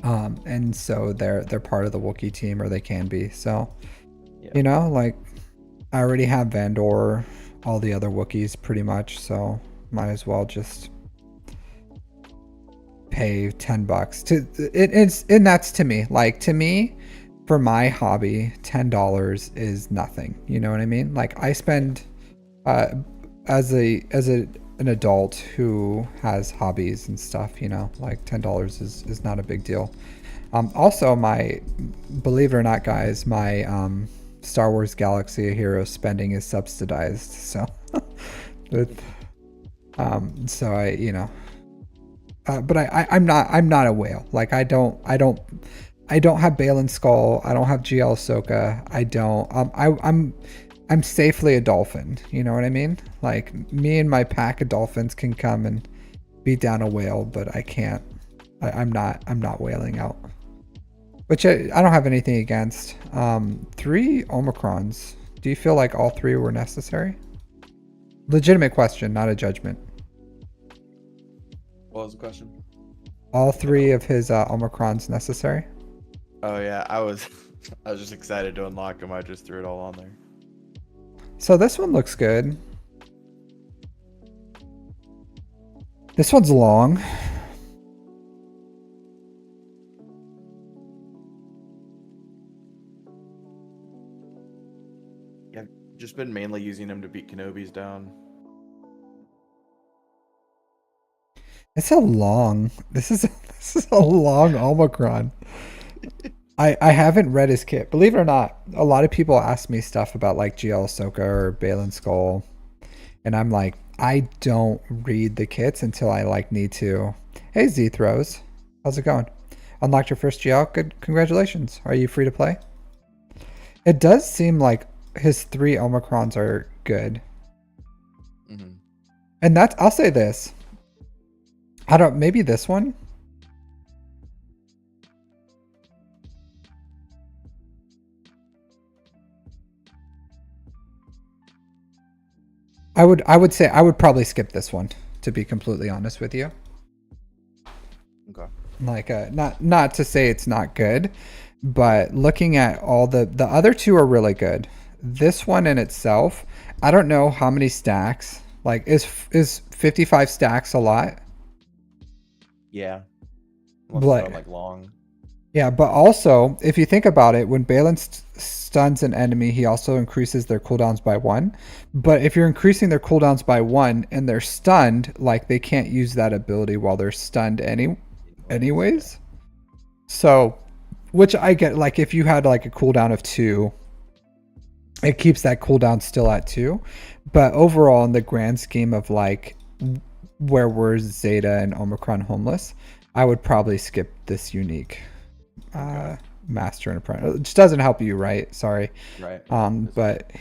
And so they're part of the Wookiee team, or they can be. So, you know, like I already have Vandor, all the other Wookiees pretty much. So might as well just pay $10 and that's to me. Like to me, for my hobby, $10 is nothing. You know what I mean? Like I spend as an adult who has hobbies and stuff, you know, like $10 is not a big deal. Also, believe it or not, guys, my Star Wars Galaxy of Heroes spending is subsidized. So, so I, you know, but I'm not a whale. Like I don't have Balin's skull. I don't have GL Ahsoka. I don't. I'm safely a dolphin. You know what I mean? Like me and my pack of dolphins can come and beat down a whale, but I can't. I'm not whaling out. Which I don't have anything against. 3 omicrons. Do you feel like all 3 were necessary? Legitimate question, not a judgment. What was the question? All 3 of his omicrons necessary? Oh yeah, I was just excited to unlock them. I just threw it all on there. So this one looks good. This one's long. Yeah, I've just been mainly using them to beat Kenobis down. It's a long. This is this is a long Omicron. I haven't read his kit. Believe it or not, a lot of people ask me stuff about like GL Ahsoka or Balin Skull, and I'm like, I don't read the kits until I like need to. Hey Z Throws, how's it going? Unlocked your first GL. Good, congratulations. Are you free to play? It does seem like his 3 Omicrons are good, and that's. I'll say this. I don't. Maybe this one. I would say I would probably skip this one, to be completely honest with you. Okay. Like not to say it's not good, but looking at all the other 2 are really good. This one in itself, I don't know how many stacks. Like is 55 stacks a lot? Yeah. Like long. Yeah, but also, if you think about it, when Balin stuns an enemy, he also increases their cooldowns by 1. But if you're increasing their cooldowns by 1 and they're stunned, like they can't use that ability while they're stunned anyways. So, which I get, like if you had like a cooldown of 2, it keeps that cooldown still at 2. But overall, in the grand scheme of like where we're Zeta and Omicron homeless, I would probably skip this unique. Master and apprentice, which doesn't help you, right? Sorry. Right. But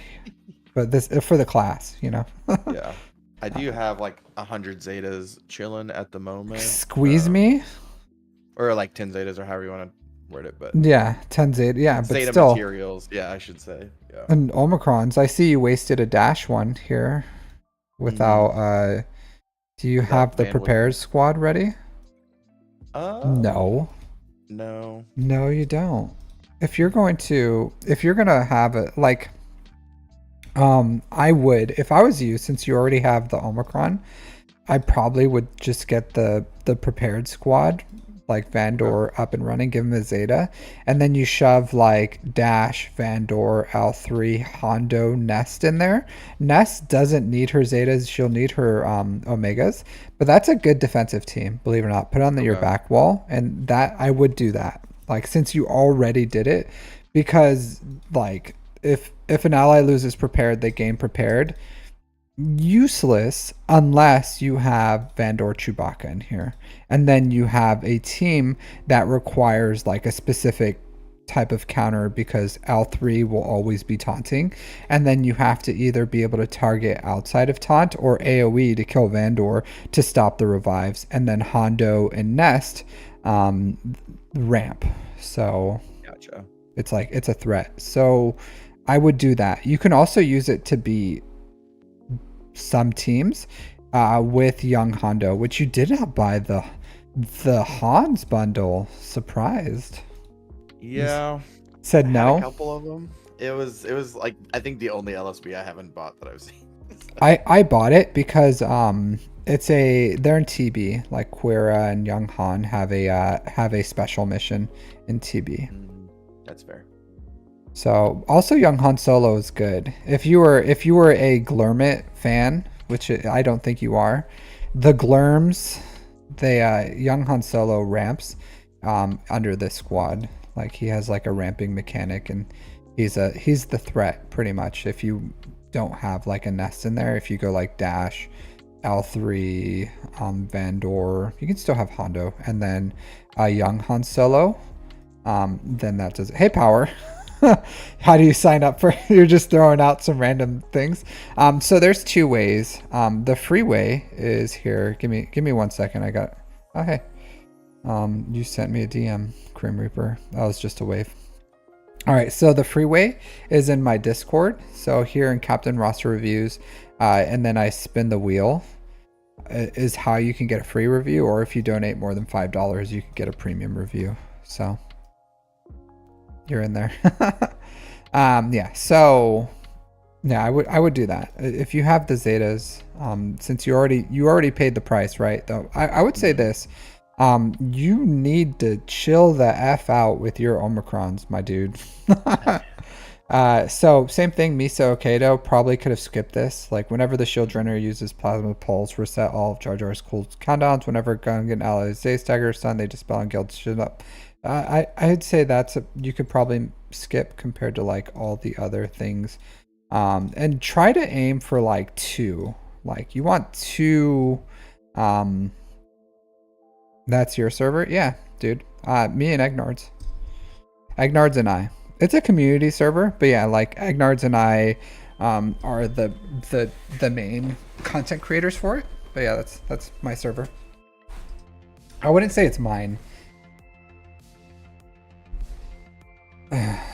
this for the class, you know. Yeah. I do have like 100 Zetas chilling at the moment. Squeeze me, or like 10 Zetas, or however you want to word it. But yeah, 10 Zeta, yeah, but Zeta still materials. Yeah, I should say. Yeah. And Omicrons. I see you wasted a dash one here without. Do you have the prepared squad ready? No. No, you don't. If you're gonna have it, like, I would, if I was you, since you already have the Omicron, I probably would just get the prepared squad, like Vandor up and running, give him a Zeta, and then you shove like Dash, Vandor, L3, Hondo, Nest in there. Nest doesn't need her Zetas, she'll need her Omegas, but that's a good defensive team, believe it or not. Put on your back wall, and that I would do that. Like, since you already did it, because like if an ally loses prepared, they gain prepared. Useless unless you have Vandor Chewbacca in here, and then you have a team that requires like a specific type of counter, because L3 will always be taunting, and then you have to either be able to target outside of taunt or AoE to kill Vandor to stop the revives, and then Hondo and Nest ramp. So gotcha. It's like it's a threat. So I would do that. You can also use it to beat some teams with young Hondo, which you did not buy the Hans bundle. Surprised. Yeah. Said no. A couple of them. It was like, I think the only LSB I haven't bought that I've seen. I bought it because they're in TB, like Quira and Young Han have a special mission in TB. That's fair. So also Young Han Solo is good. If you were a Glurmit fan, which I don't think you are, the Glurms, Young Han Solo ramps under this squad. Like, he has like a ramping mechanic, and he's the threat pretty much. If you don't have like a Nest in there, if you go like Dash, L3, Vandor, you can still have Hondo, and then Young Han Solo, then that does it. Hey Power. How do you sign up for? You're just throwing out some random things. So there's 2 ways. The free way is here. Give me 1 second. Oh hey. You sent me a DM, Crim Reaper. That was just a wave. All right, so the free way is in my Discord. So here in Captain Roster Reviews, and then I spin the wheel, is how you can get a free review, or if you donate more than $5, you can get a premium review. So you're in there. Yeah, so yeah, I would do that if you have the Zetas, since you already paid the price, right? Though I would say this, you need to chill the F out with your Omicrons, my dude. So same thing, Miso Kato probably could have skipped this. Like whenever the shield runner uses plasma pulse, reset all of Jar Jar's cool countdowns. Whenever Gungan allies Zay stagger stun, they dispel and guild shit up. I'd say you could probably skip compared to like all the other things. And try to aim for like 2. Like you want 2. That's your server, yeah, dude. Me and Egnards and I. It's a community server, but yeah, like Egnards and I are the main content creators for it. But yeah, that's my server. I wouldn't say it's mine.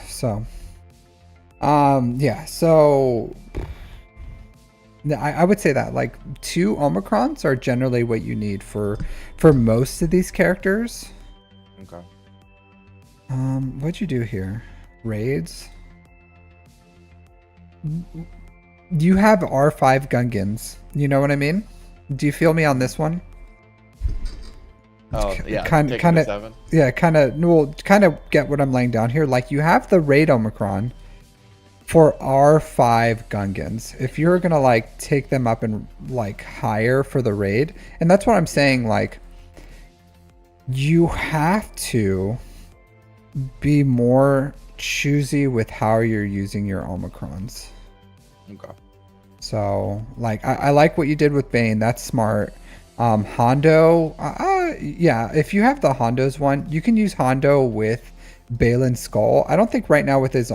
So, yeah. So, I would say that like 2 omicrons are generally what you need for most of these characters. Okay. What'd you do here? Raids. You have R5 Gungans. You know what I mean? Do you feel me on this one? Oh yeah, kind of. Yeah, kind of get what I'm laying down here. Like you have the raid omicron for R5 Gungans. If you're gonna like take them up and like higher for the raid, and that's what I'm saying. Like you have to be more choosy with how you're using your omicrons. Okay. So like I like what you did with Bane. That's smart. Hondo, yeah, if you have the Hondo's one, you can use Hondo with Balin Skull. I don't think right now with his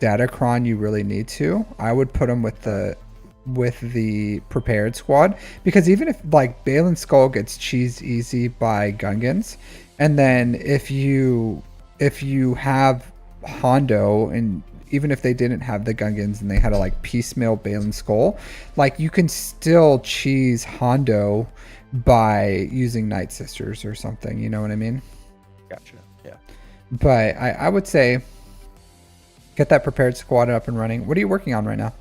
Datacron you really need to. I would put him with the prepared squad, because even if like Balin Skull gets cheesed easy by Gungans, and then if you have Hondo, and even if they didn't have the Gungans and they had to like piecemeal Balin Skull, like you can still cheese Hondo by using Night Sisters or something, you know what I mean? Gotcha. Yeah. But I would say get that prepared squad up and running. What are you working on right now?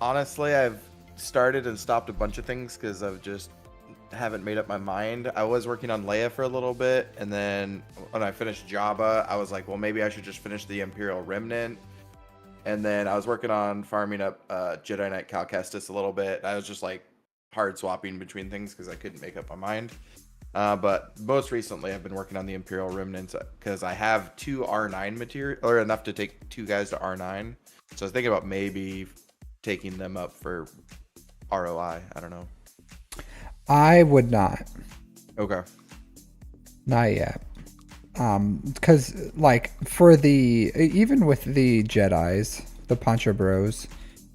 Honestly, I've started and stopped a bunch of things because I've just haven't made up my mind. I was working on Leia for a little bit, and then when I finished Jabba, I was like, well, maybe I should just finish the Imperial Remnant. And then I was working on farming up Jedi Knight Cal Kestis a little bit. I was just like hard swapping between things because I couldn't make up my mind. But most recently, I've been working on the Imperial Remnants because I have 2 R9 material, or enough to take 2 guys to R9. So I was thinking about maybe taking them up for ROI. I don't know. I would not. Okay. Not yet. Because like for even with the Jedis, the Poncho Bros,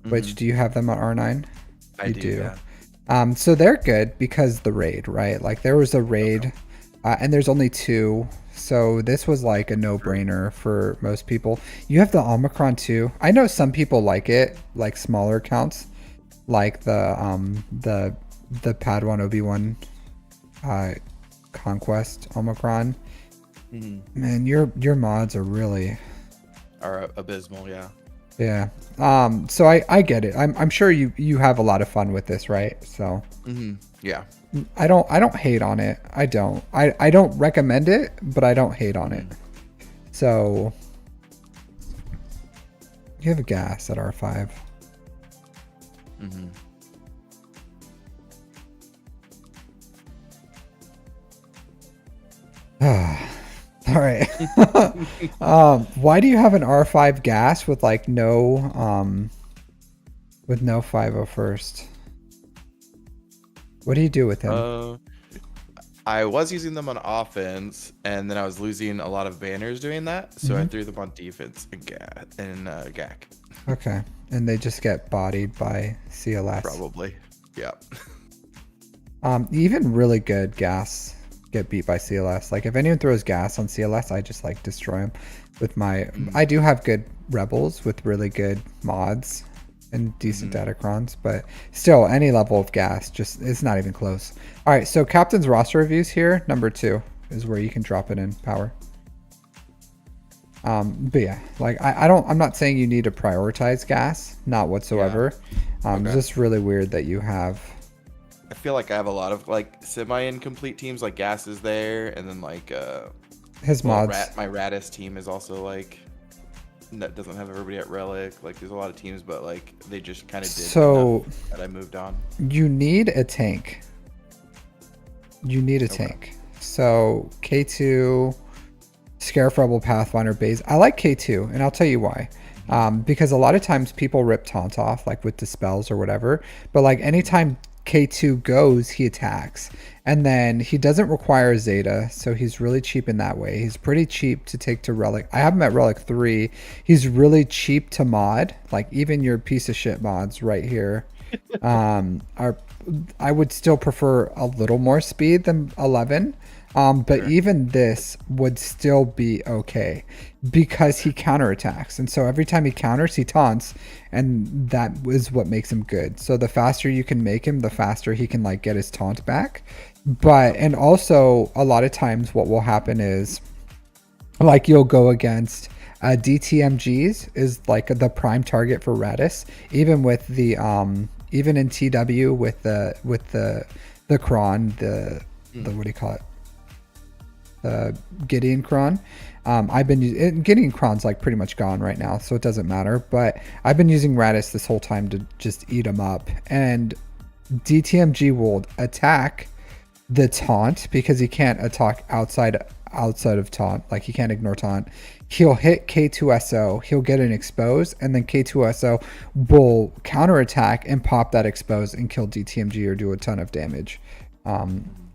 which do you have them at R9? I do. Yeah. So they're good because the raid, right? Like there was a raid, and there's only 2. So this was like a no-brainer for most people. You have the Omicron too. I know some people like it, like smaller accounts, like the Padawan Obi-Wan Conquest Omicron. Man, your mods are abysmal. Yeah. So I get it. I'm sure you have a lot of fun with this, right? So yeah. I don't hate on it. I don't recommend it, but I don't hate on it. So you have a gas at R5. All right. Why do you have an R5 gas with like no 501st? What do you do with him? I was using them on offense, and then I was losing a lot of banners doing that, so I threw them on defense and GAC. Okay, and they just get bodied by CLS. Probably, yeah. Even really good gas get beat by CLS. Like if anyone throws gas on CLS, I just like destroy them with my. I do have good rebels with really good mods and decent Datacrons, but still, any level of gas just is not even close. All right, so Captain's roster reviews here. Number 2 is where you can drop it in power. But yeah, like I'm not saying you need to prioritize gas, not whatsoever. It's just really weird that you have. I feel like I have a lot of like semi-incomplete teams, like Gas is there, and then like His Well, mods. my Radis team is also like that doesn't have everybody at Relic. Like there's a lot of teams, but like they just kind of did So enough that I moved on. you need a tank. You need a Okay. tank. So K2, Scarif Rebel Pathfinder base. I like K2, and I'll tell you why. Because a lot of times people rip taunt off, like with the spells or whatever. But like anytime K2 goes, he attacks. And then he doesn't require a Zeta, so he's really cheap in that way. He's pretty cheap to take to Relic. I have him at Relic 3. He's really cheap to mod. Like even your piece of shit mods right here are, I would still prefer a little more speed than 11. But Sure. even this would still be okay because he counterattacks. And so every time he counters, he taunts, and that is what makes him good. So the faster you can make him, the faster he can like get his taunt back. But and also a lot of times what will happen is like you'll go against DTMGs is like the prime target for Radis, even with the even in TW with the cron, the what do you call it? Gideon Cron. I've been using Gideon Cron's like pretty much gone right now, so it doesn't matter. But I've been using Radis this whole time to just eat him up. And DTMG will attack the taunt because he can't attack outside of taunt. Like he can't ignore taunt. He'll hit K2SO, he'll get an expose, and then K2SO will counterattack and pop that expose and kill DTMG or do a ton of damage.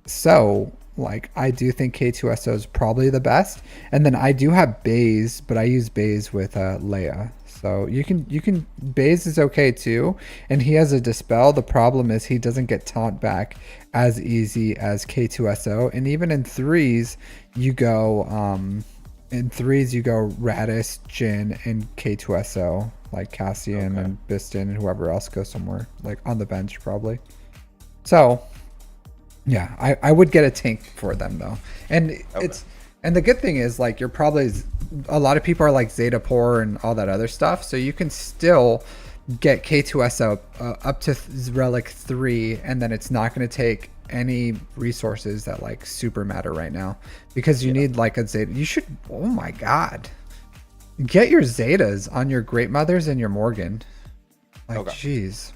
So like I do think K2SO is probably the best, and then I do have Baze, but I use Baze with Leia. So you can Baze is okay too, and he has a dispel. The problem is he doesn't get taunt back as easy as K2SO, and even in threes you go Radis, Jin, and K2SO, like Cassian Okay. and Biston and whoever else goes somewhere like on the bench probably. So yeah, I would get a tank for them though, and and the good thing is like you're probably a lot of people are like Zeta poor and all that other stuff, so you can still get K2SO up to Relic 3, and then it's not going to take any resources that like super matter right now because you need like a Zeta. You should, oh my god, get your Zetas on your Great Mothers and your Morgan. Like jeez,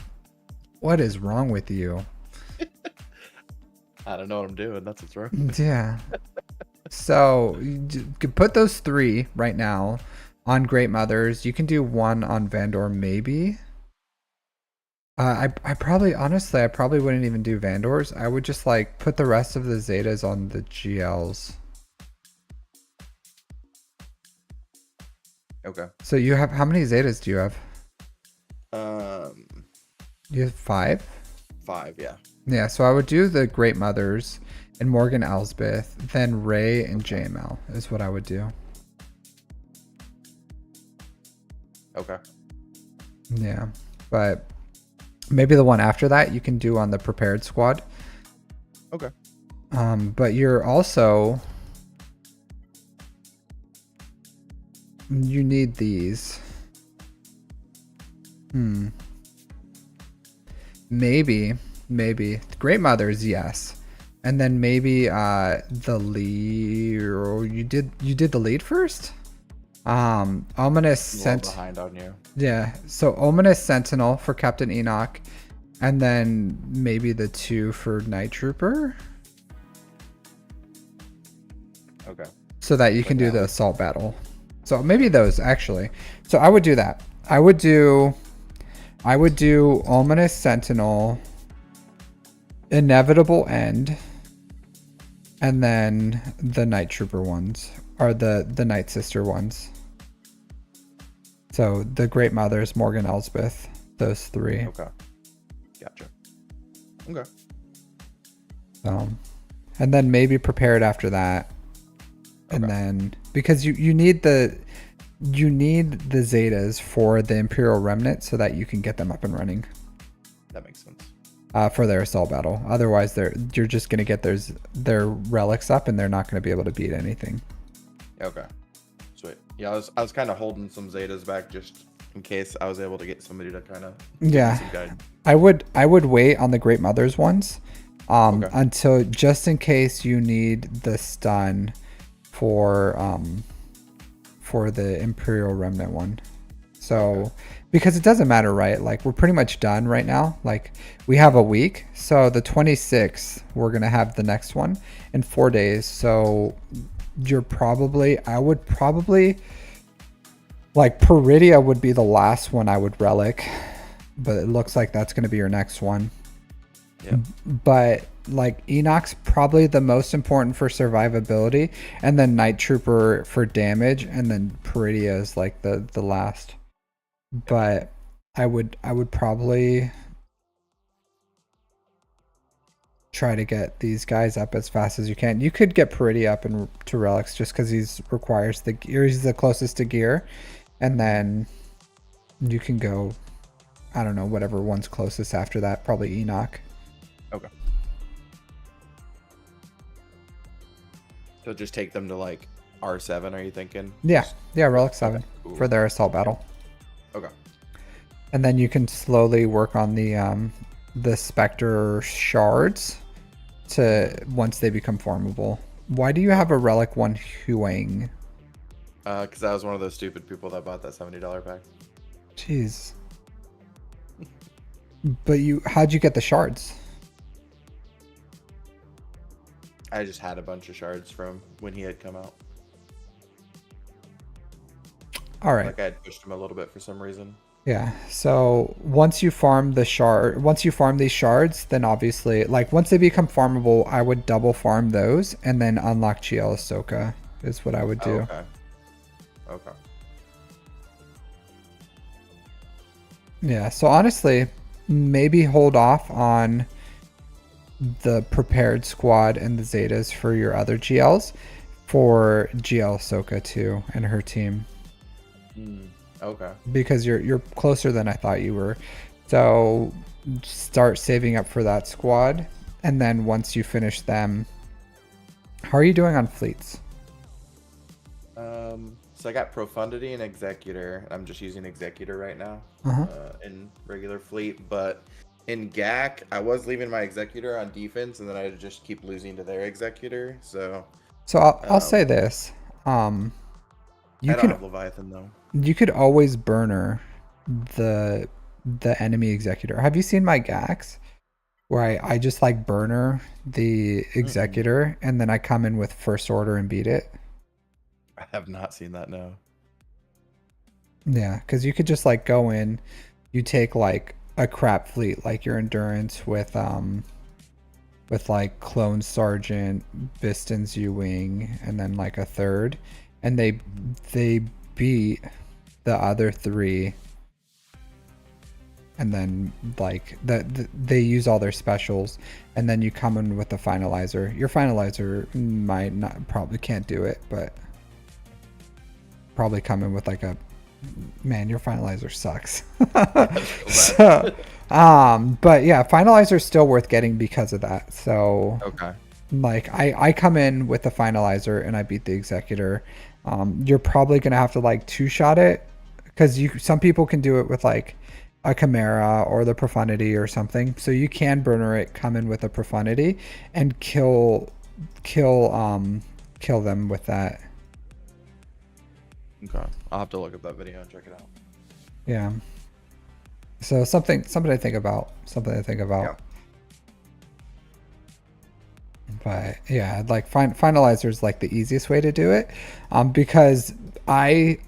what is wrong with you? I don't know what I'm doing. That's what's wrong. Yeah. So you could put those 3 right now on Great Mothers. You can do 1 on Vandor maybe. I probably honestly I probably wouldn't even do Vandors. I would just like put the rest of the Zetas on the GLs. Okay. So you have, how many Zetas do you have? You have 5? 5, yeah. Yeah, so I would do the Great Mothers and Morgan Elsbeth, then Ray and JML is what I would do. Okay. Yeah, but maybe the one after that you can do on the prepared squad. Okay. But you're also, you need these. Maybe Great Mothers, yes, and then maybe the lead. Or you did the lead first. Ominous I'm behind on you. Yeah, so Ominous Sentinel for Captain Enoch, and then maybe the 2 for Night Trooper. Okay. So that you can do the assault battle. So maybe those actually. So I would do that. I would do Ominous Sentinel, Inevitable End, and then the Night Trooper ones, or the Night Sister ones. So the Great Mothers, Morgan Elsbeth, those 3. Okay. Gotcha. Okay. And then maybe prepared after that. And then because you need the Zetas for the Imperial Remnant so that you can get them up and running. That makes sense. For their assault battle. Otherwise you're just gonna get their relics up and they're not gonna be able to beat anything. Okay. Sweet. Yeah, I was kind of holding some Zetas back just in case I was able to get somebody to kind of Yeah. I would wait on the Great Mothers ones until just in case you need the stun for the Imperial Remnant one. So because it doesn't matter, right? Like we're pretty much done right now. Like we have a week. So the 26th, we're going to have the next one in 4 days. So I would probably like Peridia would be the last one I would relic, but it looks like that's going to be your next one. Yep. But like Enoch's probably the most important for survivability, and then Night Trooper for damage, and then Peridia is like the last. But I would probably try to get these guys up as fast as you can. You could get Peridia up to relics just because he's the closest to gear, and then you can go, I don't know, whatever one's closest after that, probably Enoch. Okay. So just take them to like R7, are you thinking? Yeah, relic 7 Okay. for their assault battle. Okay. And then you can slowly work on the Spectre shards to once they become formable. Why do you have a relic 1 Huang? Because I was one of those stupid people that bought that $70 pack. Jeez. But how'd you get the shards? I just had a bunch of shards from when he had come out. All right. Like I had pushed him a little bit for some reason. Yeah. So once you farm these shards, then obviously, like once they become farmable, I would double farm those and then unlock GL Ahsoka is what I would do. Okay. Yeah. So honestly, maybe hold off on the prepared squad and the Zetas for your other GLs for GL Ahsoka too and her team. Okay. Because you're closer than I thought you were. So start saving up for that squad, and then once you finish them, how are you doing on fleets? So I got Profundity and Executor. I'm just using Executor right now in regular fleet, but in GAC, I was leaving my Executor on defense, and then I just keep losing to their Executor. So I'll say this. I don't have Leviathan though. You could always burner the enemy Executor. Have you seen my GACs where I just like burner the Executor and then I come in with First Order and beat it? I have not seen that, no. Yeah, because you could just like go in, you take like a crap fleet like your Endurance with like Clone Sergeant, Biston's U-Wing, and then like a third, and they beat the other 3, and then like they use all their specials, and then you come in with the finalizer. Your finalizer probably can't do it, but probably come in with like a, man, your finalizer sucks. So but yeah, finalizer is still worth getting because of that. So okay, like I come in with the finalizer and I beat the Executor. You're probably gonna have to like 2-shot it, because some people can do it with like a Chimera or the Profundity or something. So you can burner it, come in with a Profundity, and kill them with that. Okay, I'll have to look up that video and check it out. Yeah. So something to think about. Yeah. But yeah, like finalizer is like the easiest way to do it, because I'm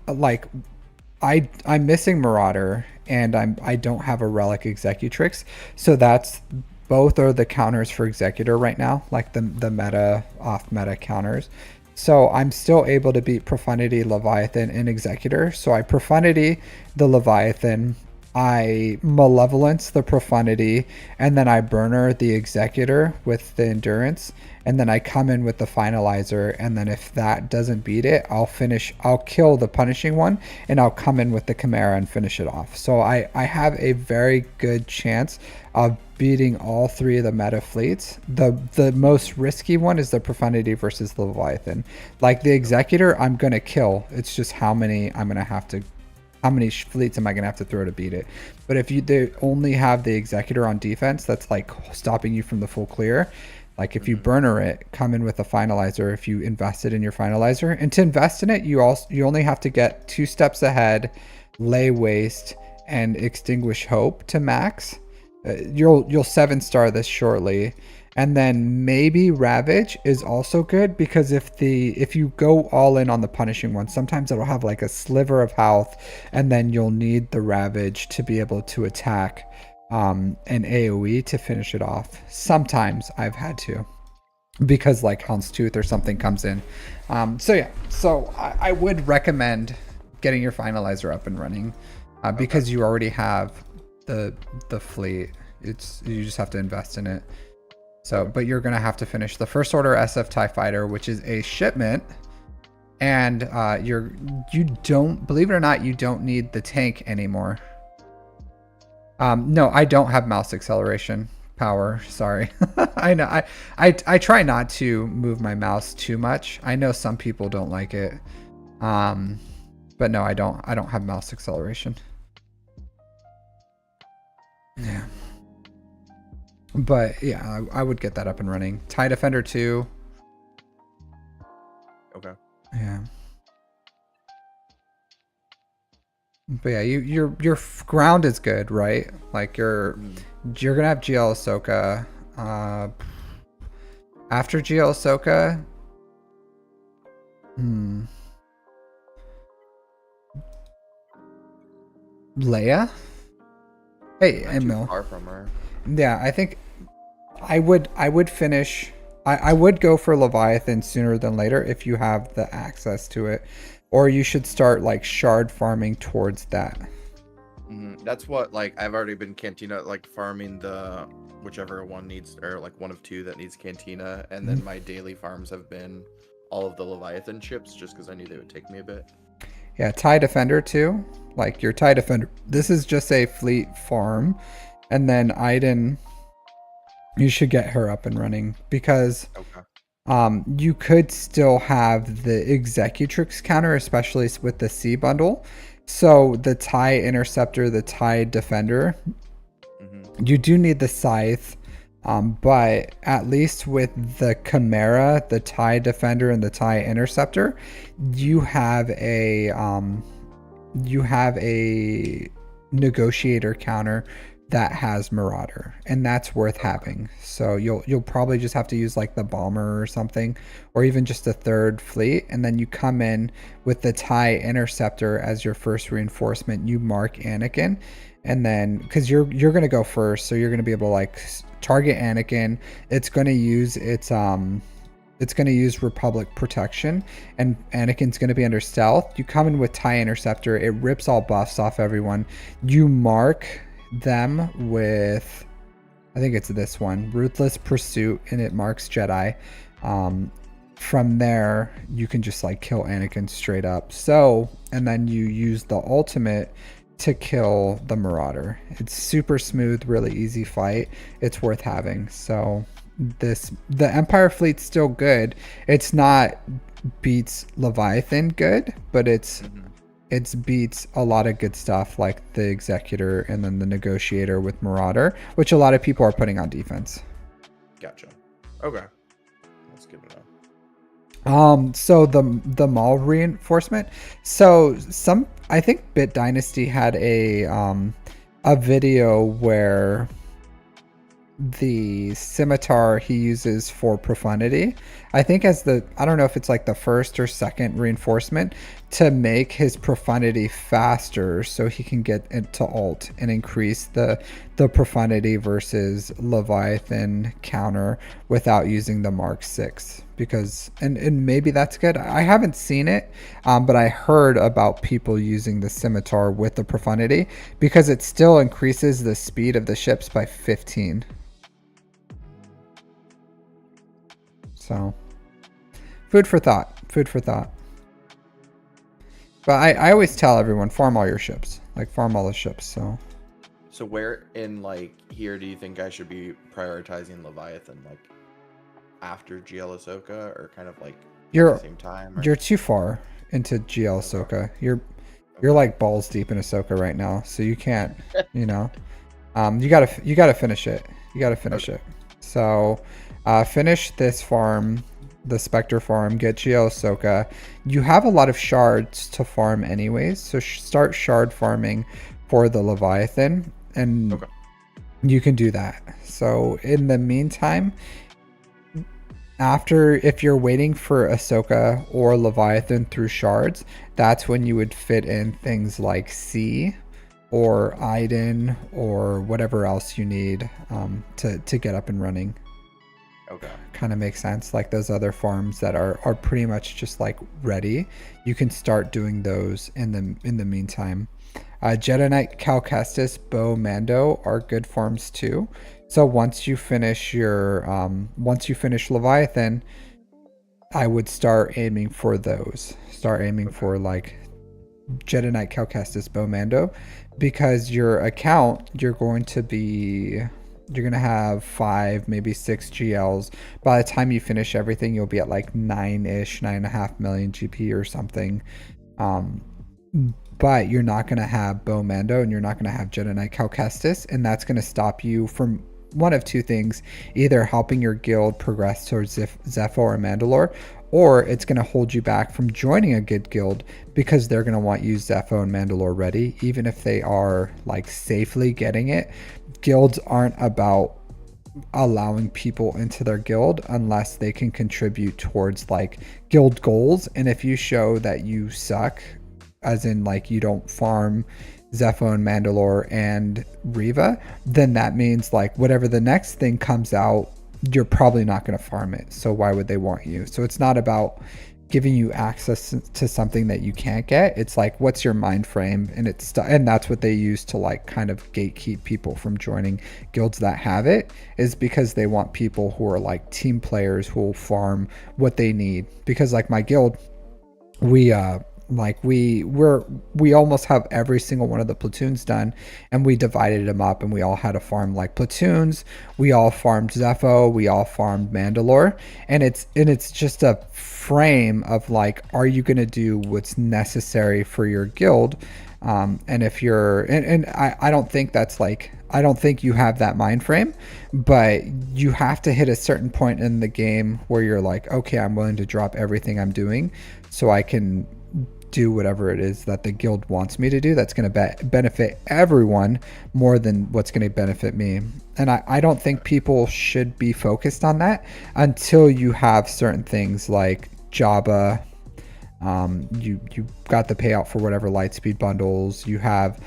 missing Marauder and I don't have a relic Executrix, so that's both are the counters for Executor right now, like the meta off meta counters. So I'm still able to beat Profundity, Leviathan, and Executor. So I Profundity the Leviathan, I Malevolence the Profundity, and then I burner the Executor with the Endurance, and then I come in with the Finalizer, and then if that doesn't beat it, I'll kill the Punishing one, and I'll come in with the Chimera and finish it off. So I have a very good chance of beating all 3 of the meta fleets. The most risky one is the Profundity versus the Leviathan. Like the Executor, I'm gonna kill. It's just how many fleets am I gonna have to throw to beat it? But if they only have the Executor on defense, that's like stopping you from the full clear, Like if you burner it, come in with a finalizer if you invested in your finalizer. And to invest in it, you only have to get 2 steps ahead, lay waste, and extinguish hope to max. You'll 7-star this shortly. And then maybe Ravage is also good, because if you go all in on the punishing one, sometimes it'll have like a sliver of health, and then you'll need the Ravage to be able to attack an AoE to finish it off. Sometimes I've had to, because like Houndstooth or something comes in. So I would recommend getting your finalizer up and running, because you already have the fleet. You just have to invest in it. So, but you're gonna have to finish the First Order SF TIE Fighter, which is a shipment, and you don't, believe it or not, you don't need the tank anymore. No, I don't have mouse acceleration power. Sorry. I know. I try not to move my mouse too much. I know some people don't like it. But no, I don't have mouse acceleration. Yeah. But yeah, I would get that up and running. TIE Defender 2. Okay. Yeah. But yeah, your ground is good, right? Like you're gonna have GL Ahsoka. After GL Ahsoka, Leia. Hey, Emil. Far from her. Yeah, I think I would finish. I would go for Leviathan sooner than later if you have the access to it, or you should start like shard farming towards that. That's what, like, I've already been Cantina, like, farming the whichever one needs, or like one of 2 that needs Cantina, and then my daily farms have been all of the Leviathan chips, just because I knew they would take me a bit. Yeah, TIE Defender 2, like your TIE Defender. This is just a fleet farm, and then Iden, you should get her up and running, because you could still have the Executrix counter, especially with the C bundle. So the TIE Interceptor, the TIE Defender, you do need the Scythe, but at least with the Chimera, the TIE Defender, and the TIE Interceptor, you have a Negotiator counter that has Marauder, and that's worth having. So you'll probably just have to use like the bomber or something, or even just a 3rd fleet, and then you come in with the TIE Interceptor as your first reinforcement. You mark Anakin, and then because you're gonna go first, so you're gonna be able to like target Anakin. It's gonna use Republic protection, and Anakin's going to be under stealth. You come in with TIE Interceptor, it rips all buffs off everyone. You mark them with, I think it's this one, Ruthless Pursuit, and it marks Jedi. From there, you can just like kill Anakin straight up. So, and then you use the ultimate to kill the Marauder. It's super smooth, really easy fight. It's worth having. So the Empire fleet's still good. It's not beats Leviathan good, but it's beats a lot of good stuff like the Executor and then the Negotiator with Marauder, which a lot of people are putting on defense. Gotcha. Okay, that's good to know. So the Maul reinforcement. So I think Bit Dynasty had a video where the scimitar he uses for profundity, I think I don't know if it's like the 1st or 2nd reinforcement, to make his profundity faster so he can get into alt and increase the profundity versus Leviathan counter without using the Mark 6, because and maybe that's good. I haven't seen it, but I heard about people using the scimitar with the profundity because it still increases the speed of the ships by 15. So, food for thought. But I always tell everyone, farm all your ships. Like, farm all the ships, So where in, like, here do you think I should be prioritizing Leviathan? Like, after GL Ahsoka, or kind of, like, at the same time? Or? You're too far into GL Ahsoka. You're like balls deep in Ahsoka right now, so you can't, you know. You gotta finish it. You gotta finish it. So, Finish this farm, the Spectre farm, get GL Ahsoka. You have a lot of shards to farm anyways, so start shard farming for the Leviathan, and Okay. you can do that. So in the meantime, if you're waiting for Ahsoka or Leviathan through shards, that's when you would fit in things like C or Iden or whatever else you need to get up and running. Okay. Kind of makes sense. Like those other farms that are pretty much just like ready, you can start doing those in the meantime. Jedi Knight, Cal Kestis, Bo, Mando are good farms too. So once you finish Leviathan, I would start aiming for those. Start aiming for like Jedi Knight, Cal Kestis, Bo, Mando, because your account, you're going to have 5, maybe 6 GLs. By the time you finish everything, you'll be at like 9.5 million GP or something. But you're not going to have Bo Mando and you're not going to have Jedi Knight Cal Kestis, and that's going to stop you from one of two things: either helping your guild progress towards Zepho or Mandalore, or it's going to hold you back from joining a good guild because they're going to want you Zepho and Mandalore ready, even if they are like safely getting it. Guilds aren't about allowing people into their guild unless they can contribute towards like guild goals. And if you show that you suck, as in like you don't farm Zepho and Mandalore and Riva, then that means like whatever the next thing comes out, you're probably not going to farm it. So why would they want you? So it's not about giving you access to something that you can't get. It's like, what's your mind frame? And and that's what they use to like kind of gatekeep people from joining guilds that have it, is because they want people who are like team players who will farm what they need. Because like my guild, we almost have every single one of the platoons done, and we divided them up, and we all had to farm like platoons. We all farmed Zepho, we all farmed Mandalore, and it's just a frame of like, are you going to do what's necessary for your guild? And if you're, and I don't think that's like, I don't think you have that mind frame, but you have to hit a certain point in the game where you're like, okay, I'm willing to drop everything I'm doing so I can do whatever it is that the guild wants me to do that's going to benefit everyone more than what's going to benefit me. And I don't think people should be focused on that until you have certain things like Jabba. You got the payout for whatever lightspeed bundles. You have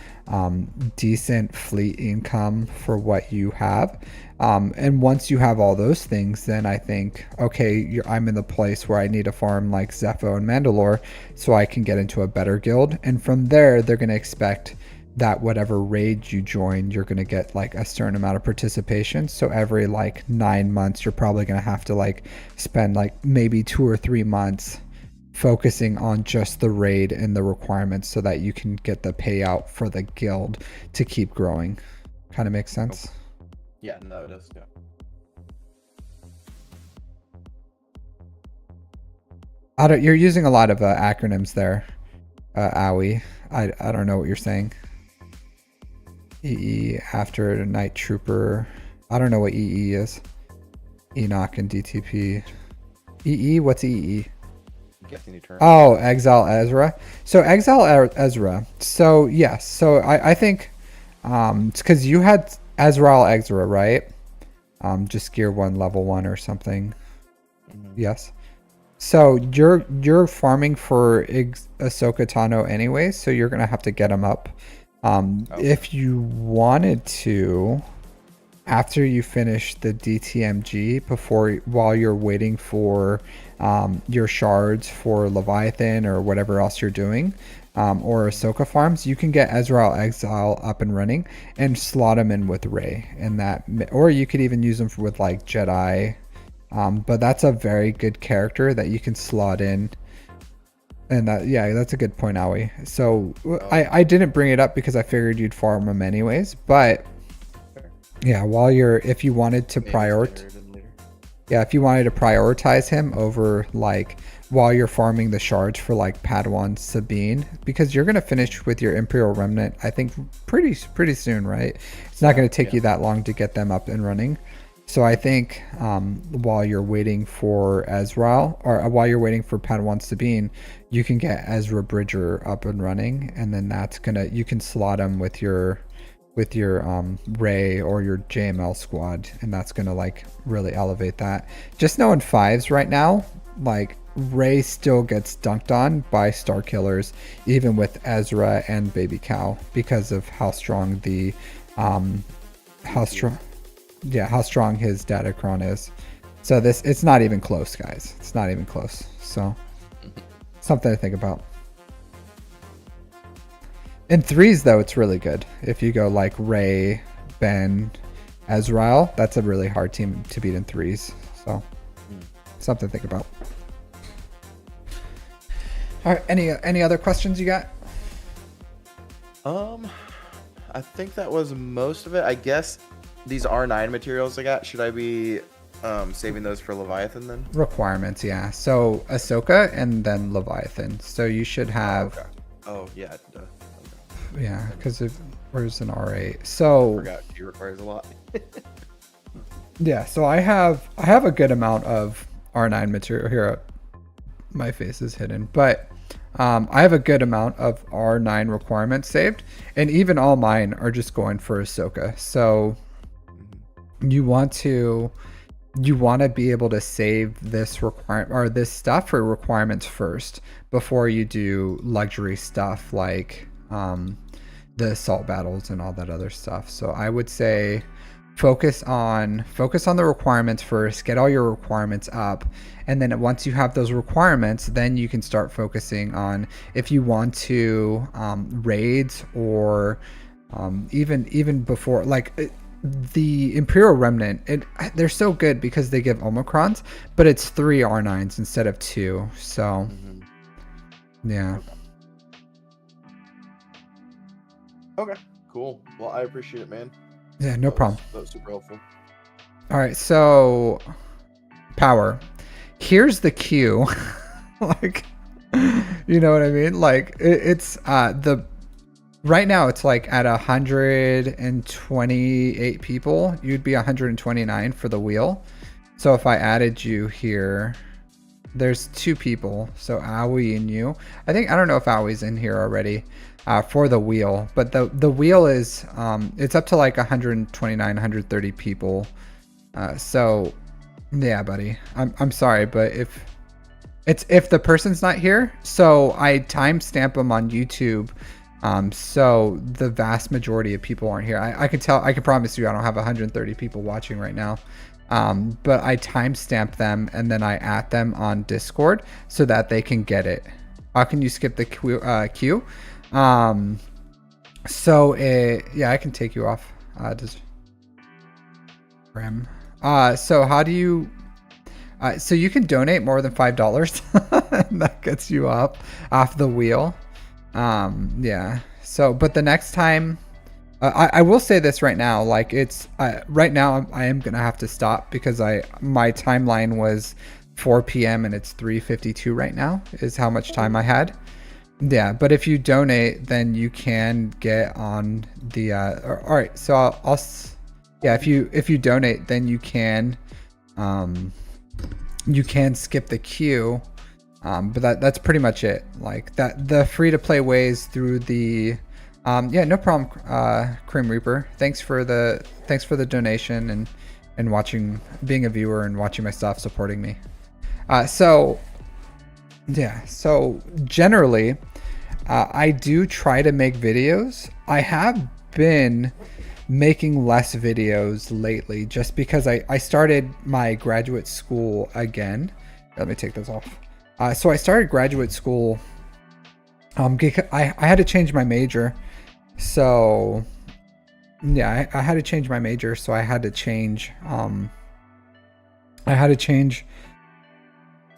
decent fleet income for what you have. And once you have all those things, then I think, okay, I'm in the place where I need to farm like Zepho and Mandalore so I can get into a better guild. And from there, they're going to expect that whatever raid you join, you're going to get like a certain amount of participation. So every like 9 months, you're probably going to have to like spend like maybe 2 or 3 months focusing on just the raid and the requirements so that you can get the payout for the guild to keep growing. Kind of makes sense. Okay. Yeah, no, it does. Yeah. You're using a lot of acronyms there, Owie. I don't know what you're saying. EE after Night Trooper. I don't know what EE is. Enoch and DTP. EE? What's EE? Oh, Exile Ezra. So Exile Ezra. So yes. So I think it's because you had Ezra, right? Just gear 1, level 1 or something. Mm-hmm. Yes. So you're farming for Ahsoka Tano anyway, so you're gonna have to get him up. If you wanted to, after you finish the DTMG, while you're waiting for your shards for Leviathan or whatever else you're doing, or Ahsoka farms, you can get Ezra Exile up and running and slot him in with Rey, and that, or you could even use him with like Jedi. But that's a very good character that you can slot in. And that's a good point, Aoi. So I didn't bring it up because I figured you'd farm him anyways, but yeah, if you wanted to prioritize him over like while you're farming the shards for like Padawan Sabine, because you're gonna finish with your Imperial Remnant, I think pretty soon, right? It's not gonna take you that long to get them up and running. So I think while you're waiting for Ezreal, or while you're waiting for Padawan Sabine, you can get Ezra Bridger up and running, and then you can slot him with your Ray or your JML squad, and that's gonna like really elevate that. Just know in fives right now, like Ray still gets dunked on by star killers, even with Ezra and Baby Cow, because of how strong the how strong his Datacron is. So it's not even close, guys. It's not even close. So something to think about. In threes, though, it's really good. If you go like Ray, Ben, Ezreal, that's a really hard team to beat in threes. So something to think about. All right, any other questions you got? I think that was most of it. I guess these R9 materials I got, should I be saving those for Leviathan then? Requirements, yeah. So Ahsoka and then Leviathan. So you should have. Okay. Oh yeah. Duh. Yeah, because where's an R8? So Forgot she requires a lot. yeah, so I have a good amount of R9 material here. My face is hidden, but I have a good amount of R9 requirements saved, and even all mine are just going for Ahsoka. So you want to be able to save this this stuff for requirements first before you do luxury stuff like the assault battles and all that other stuff. So I would say focus on the requirements first, get all your requirements up, and then once you have those requirements, then you can start focusing on if you want to raids, or even before, like the Imperial Remnant. They're so good because they give omicrons, but it's 3 R9s instead of 2. So yeah. Okay, cool. Well, I appreciate it, man. Yeah, no problem. That was super helpful. All right, so power. Here's the queue. Like, you know what I mean? Like it's the right now it's like at 128 people. You'd be 129 for the wheel. So if I added you here, there's 2 people. So Aoi and you. I don't know if Aoi's in here already. For the wheel, but the wheel is it's up to like 129, 130 people. So yeah, buddy, I'm sorry, but if the person's not here, so I timestamp them on YouTube. So the vast majority of people aren't here. I can promise you I don't have 130 people watching right now. But I timestamp them and then I add them on Discord so that they can get it. How can you skip the queue? So yeah, I can take you off. Just Crim. So how do you? So you can donate more than $5, and that gets you up off the wheel. Yeah. So, but the next time, I will say this right now. Like it's right now, I am gonna have to stop because my timeline was 4 p.m. and it's 3:52 right now. Is how much time I had. Yeah, but if you donate, then you can get on the. All right, so I'll yeah. If you donate, then you can skip the queue, but that's pretty much it. Like that, the free to play ways through the. Yeah, no problem, Crim Reaper. Thanks for the donation and watching, being a viewer and watching my stuff, supporting me. So generally, I do try to make videos. I have been making less videos lately just because I started my graduate school again. Let me take this off. So I started graduate school. I had to change my major. So yeah, I had to change my major. So I had to change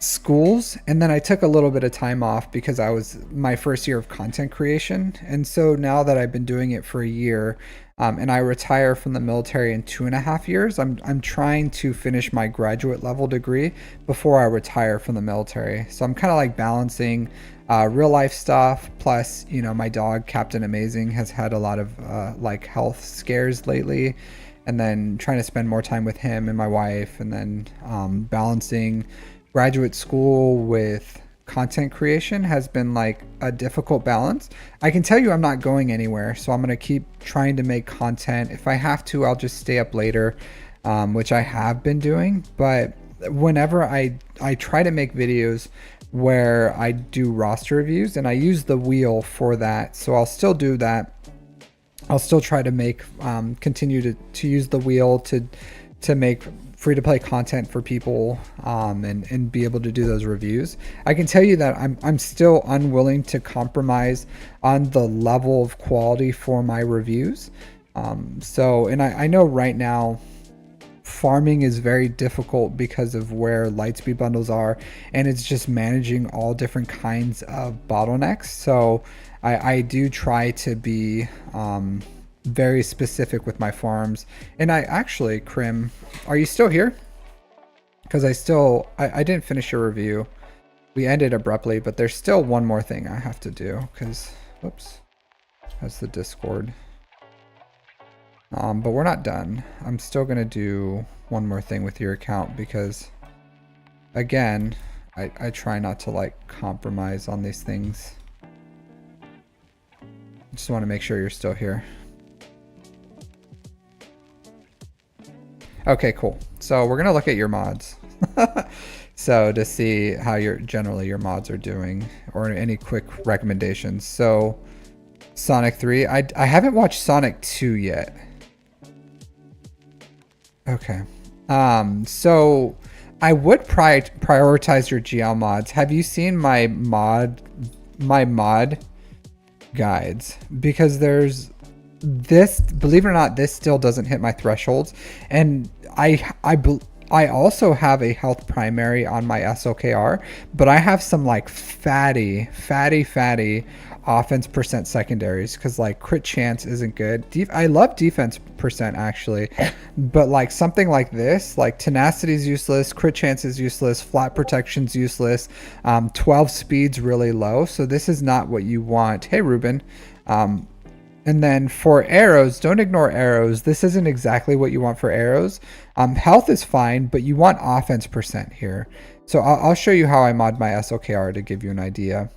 schools, and then I took a little bit of time off because I was my first year of content creation. And so now that I've been doing it for a year, and I retire from the military in 2.5 years, I'm trying to finish my graduate level degree before I retire from the military. So I'm kind of like balancing real life stuff, plus, you know, my dog Captain Amazing has had a lot of like health scares lately. and then trying to spend more time with him and my wife, and then balancing graduate school with content creation has been like a difficult balance. I can tell you I'm not going anywhere, so I'm going to keep trying to make content. If I have to, I'll just stay up later, which I have been doing. But whenever I try to make videos where I do roster reviews, and I use the wheel for that, so I'll still do that. I'll still try to make continue to use the wheel to make free to play content for people, and be able to do those reviews. I can tell you that I'm still unwilling to compromise on the level of quality for my reviews. And I know right now farming is very difficult because of where lightspeed bundles are, and it's just managing all different kinds of bottlenecks. So I do try to be very specific with my farms. And I actually, Crim, are you still here? Because I didn't finish your review. We ended abruptly, but there's still one more thing I have to do, because whoops, that's the Discord. But we're not done. I'm still gonna do one more thing with your account, because again, I try not to like compromise on these things. Just want to make sure you're still here. Okay, cool. So we're gonna look at your mods. So to see how generally your mods are doing, or any quick recommendations. So Sonic 3, I haven't watched Sonic 2 yet. Okay. So I would prioritize your GL mods. Have you seen my mod guides? Because there's this, believe it or not, this still doesn't hit my thresholds, and I also have a health primary on my SOKR, but I have some like fatty offense percent secondaries, because like crit chance isn't good. I love defense percent actually, but like something like this, like tenacity is useless, crit chance is useless, flat protection's useless, 12 speed's really low, so this is not what you want. Hey Ruben. And then for arrows, don't ignore arrows. This isn't exactly what you want for arrows. Health is fine, but you want offense percent here. So I'll show you how I mod my SOKR to give you an idea.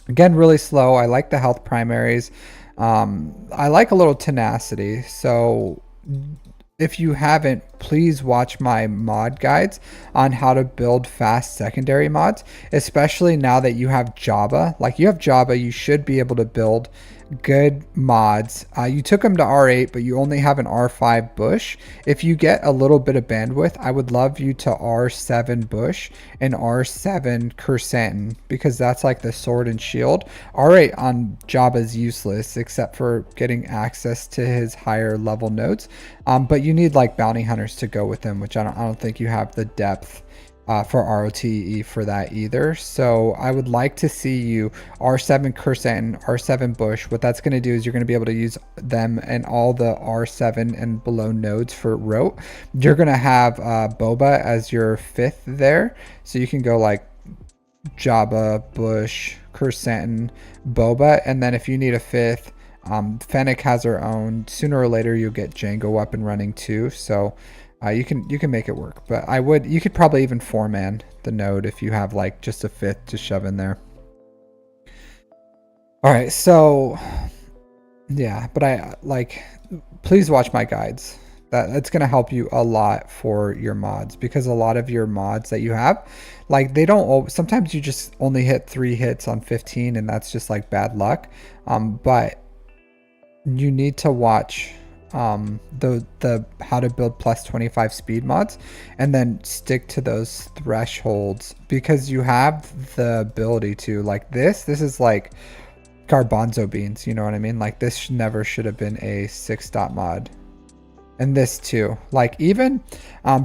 Again, really slow. I like the health primaries. I like a little tenacity. So if you haven't, please watch my mod guides on how to build fast secondary mods, especially now that you have Java. Like you have Java, you should be able to build good mods. You took them to R8, but you only have an R5 bush. If you get a little bit of bandwidth, I would love you to R7 bush and R7 Cursantin, because that's like the sword and shield. R8 on Java is useless except for getting access to his higher level nodes. But you need like bounty hunters to go with them, which I don't think you have the depth for ROTE for that either. So I would like to see you R7 Cursantin, R7 Bush. What that's going to do is you're going to be able to use them and all the R7 and below nodes for rote. You're going to have Boba as your fifth there. So you can go like Jabba, Bush, Cursantin, Boba. And then if you need a fifth, Fennec has her own. Sooner or later you'll get Django up and running too. So you can make it work, but you could probably even 4-man the node if you have like just a fifth to shove in there. All right, so yeah, but please watch my guides. That's gonna help you a lot for your mods, because a lot of your mods that you have, like sometimes you just only hit 3 hits on 15, and that's just like bad luck. But you need to watch the how to build plus 25 speed mods, and then stick to those thresholds, because you have the ability to, like this is like garbanzo beans, you know what I mean? Like this never should have been a 6-dot mod. And this too, like even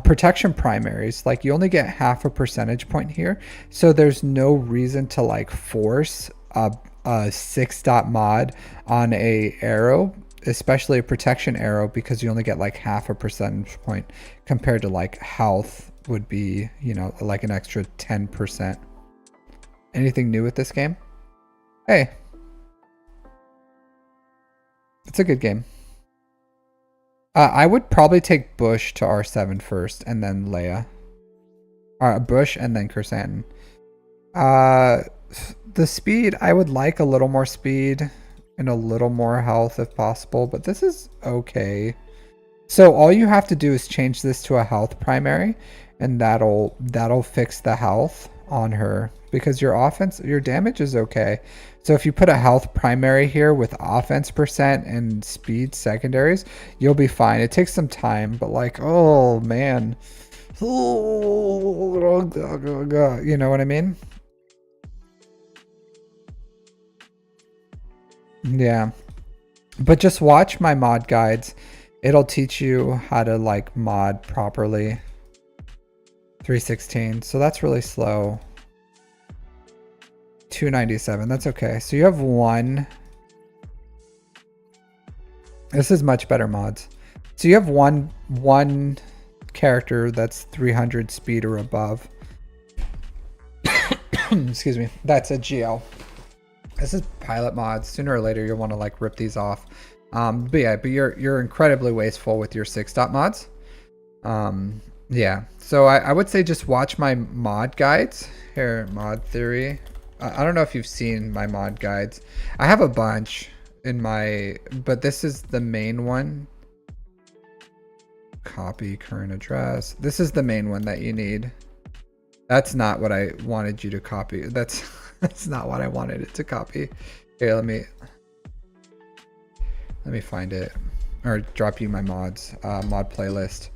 protection primaries, like you only get half a percentage point here, so there's no reason to like force a 6-dot mod on a arrow, especially a protection arrow, because you only get like half a percentage point compared to like health would be, you know, like an extra 10%. Anything new with this game? Hey, it's a good game. I would probably take Bush to R7 first, and then Leia. Bush and then Chrysanthemum. The speed, I would like a little more speed and a little more health if possible, but this is okay. So all you have to do is change this to a health primary, and that'll fix the health on her, because your damage is okay. So if you put a health primary here with offense percent and speed secondaries, you'll be fine. It takes some time, but like, oh man. You know what I mean? Yeah. But just watch my mod guides. It'll teach you how to like mod properly. 316. So that's really slow. 297. That's okay. So you have one. This is much better mods. So you have one character that's 300 speed or above. Excuse me. That's a GL. This is pilot mods. Sooner or later you'll want to like rip these off. But you're incredibly wasteful with your 6-dot mods. Yeah. So I would say just watch my mod guides. Here, mod theory. I don't know if you've seen my mod guides. I have a bunch in my, but this is the main one. Copy current address. This is the main one that you need. That's not what I wanted you to copy. That's not what I wanted it to copy. Here, let me find it, or drop you my mods, mod playlist.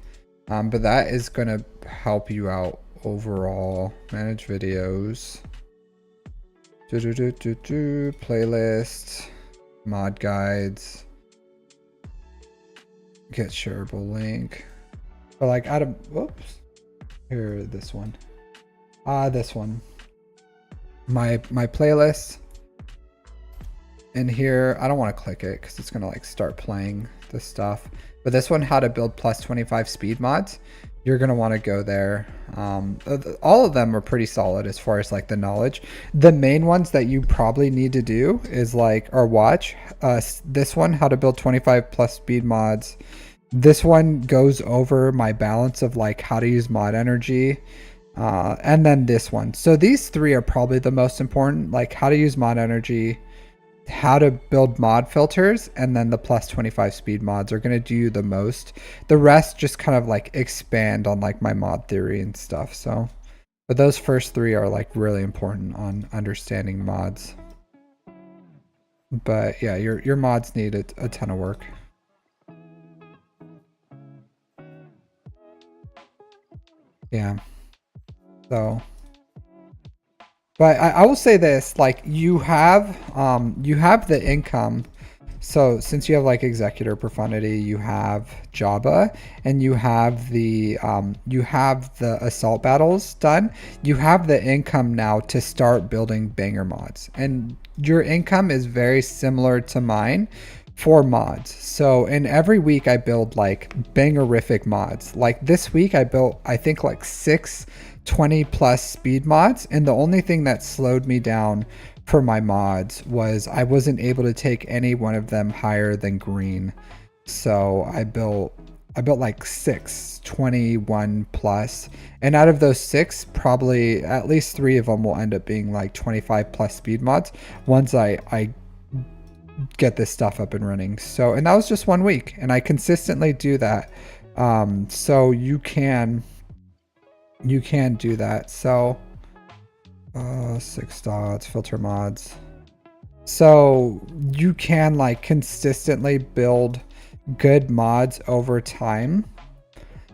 But that is gonna help you out overall. Manage videos. Playlist. Mod guides. Get shareable link. But like whoops. Here, this one. This one. My playlist. And here, I don't want to click it because it's gonna like start playing this stuff. But this one, how to build plus 25 speed mods, you're gonna want to go there. All of them are pretty solid as far as like the knowledge. The main ones that you probably need to do is like, or watch this one, how to build 25 plus speed mods. This one goes over my balance of like how to use mod energy. And then this one. So these three are probably the most important, like how to use mod energy, how to build mod filters, and then the plus 25 speed mods are going to do the most. The rest just kind of like expand on like my mod theory and stuff. So, but those first three are like really important on understanding mods. But yeah, your mods need a ton of work. Yeah. So, but I will say this, like you have the income. So since you have like executor profundity, you have Jabba, and you have the assault battles done. You have the income now to start building banger mods, and your income is very similar to mine for mods. So in every week I build like bangerific mods. Like this week I built, I think, like 6 20 plus speed mods, and the only thing that slowed me down for my mods was I wasn't able to take any one of them higher than green. So I built like 6 21 plus, and out of those 6, probably at least 3 of them will end up being like 25 plus speed mods once I get this stuff up and running. So, and that was just 1 week, and I consistently do that. So you can do that. So 6 dots, filter mods. So you can like consistently build good mods over time.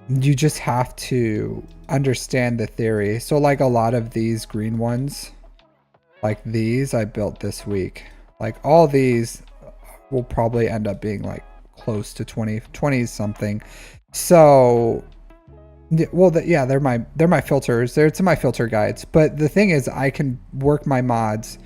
You just have to understand the theory. So like a lot of these green ones, like these I built this week. Like all these will probably end up being like close to 20 something. So well, they're my filters. It's in my filter guides. But the thing is, I can work my mods,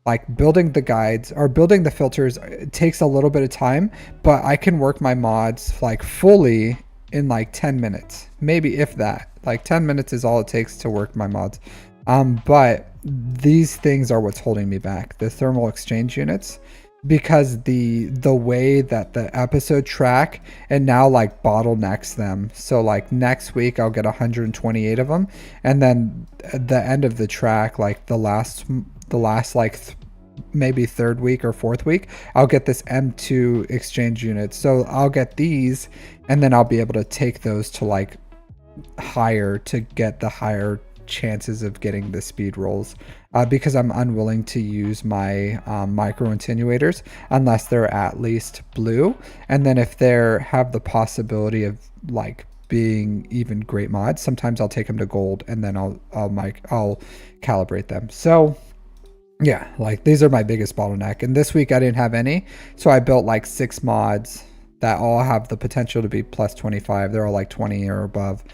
like building the guides or building the filters. It takes a little bit of time, but I can work my mods like fully in like 10 minutes, maybe if that. Like 10 minutes is all it takes to work my mods. But these things are what's holding me back. The thermal exchange units. because the way that the episode track and now like bottlenecks them. So like next week I'll get 128 of them, and then at the end of the track, like the last like maybe third week or fourth week, I'll get this M2 exchange unit. So I'll get these, and then I'll be able to take those to like higher to get the higher chances of getting the speed rolls, because I'm unwilling to use my micro attenuators unless they're at least blue, and then if they have the possibility of like being even great mods, sometimes I'll take them to gold, and then I'll calibrate them. So yeah, like these are my biggest bottleneck, and this week I didn't have any, so I built like 6 mods that all have the potential to be plus 25. They're all like 20 or above,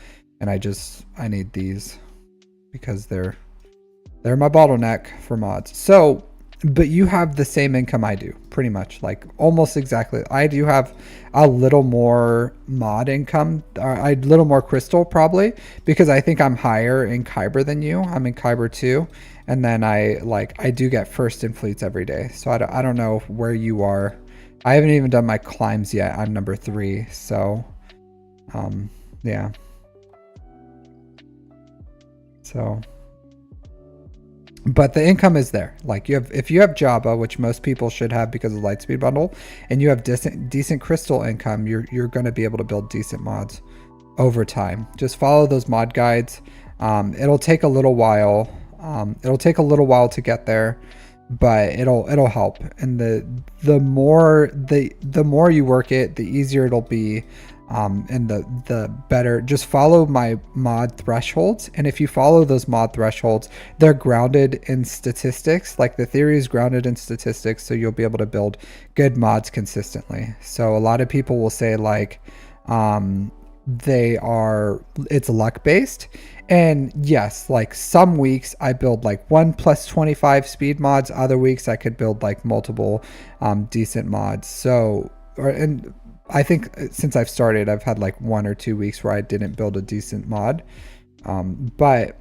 and I need these because they're my bottleneck for mods. So, but you have the same income I do, pretty much, like almost exactly. I do have a little more mod income, a little more crystal probably, because I think I'm higher in Kyber than you. I'm in Kyber 2, and then I do get first in fleets every day. So I don't know where you are. I haven't even done my climbs yet. I'm number 3, so yeah. So, but the income is there. Like if you have Java, which most people should have because of Lightspeed bundle, and you have decent crystal income, you're going to be able to build decent mods over time. Just follow those mod guides. It'll take a little while. It'll take a little while to get there, but it'll help. And the more you work it, the easier it'll be. And the better. Just follow my mod thresholds, and if you follow those mod thresholds, they're grounded in statistics. Like the theory is grounded in statistics, so you'll be able to build good mods consistently. So a lot of people will say like it's luck based, and yes, like some weeks I build like 1 plus 25 speed mods, other weeks I could build like multiple decent mods. So and I think since I've started, I've had like 1 or 2 weeks where I didn't build a decent mod. But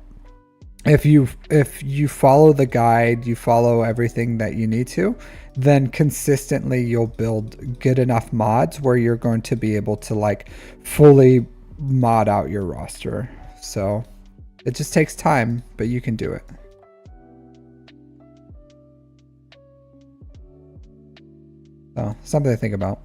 if you follow the guide, you follow everything that you need to, then consistently you'll build good enough mods where you're going to be able to like fully mod out your roster. So it just takes time, but you can do it. So something to think about.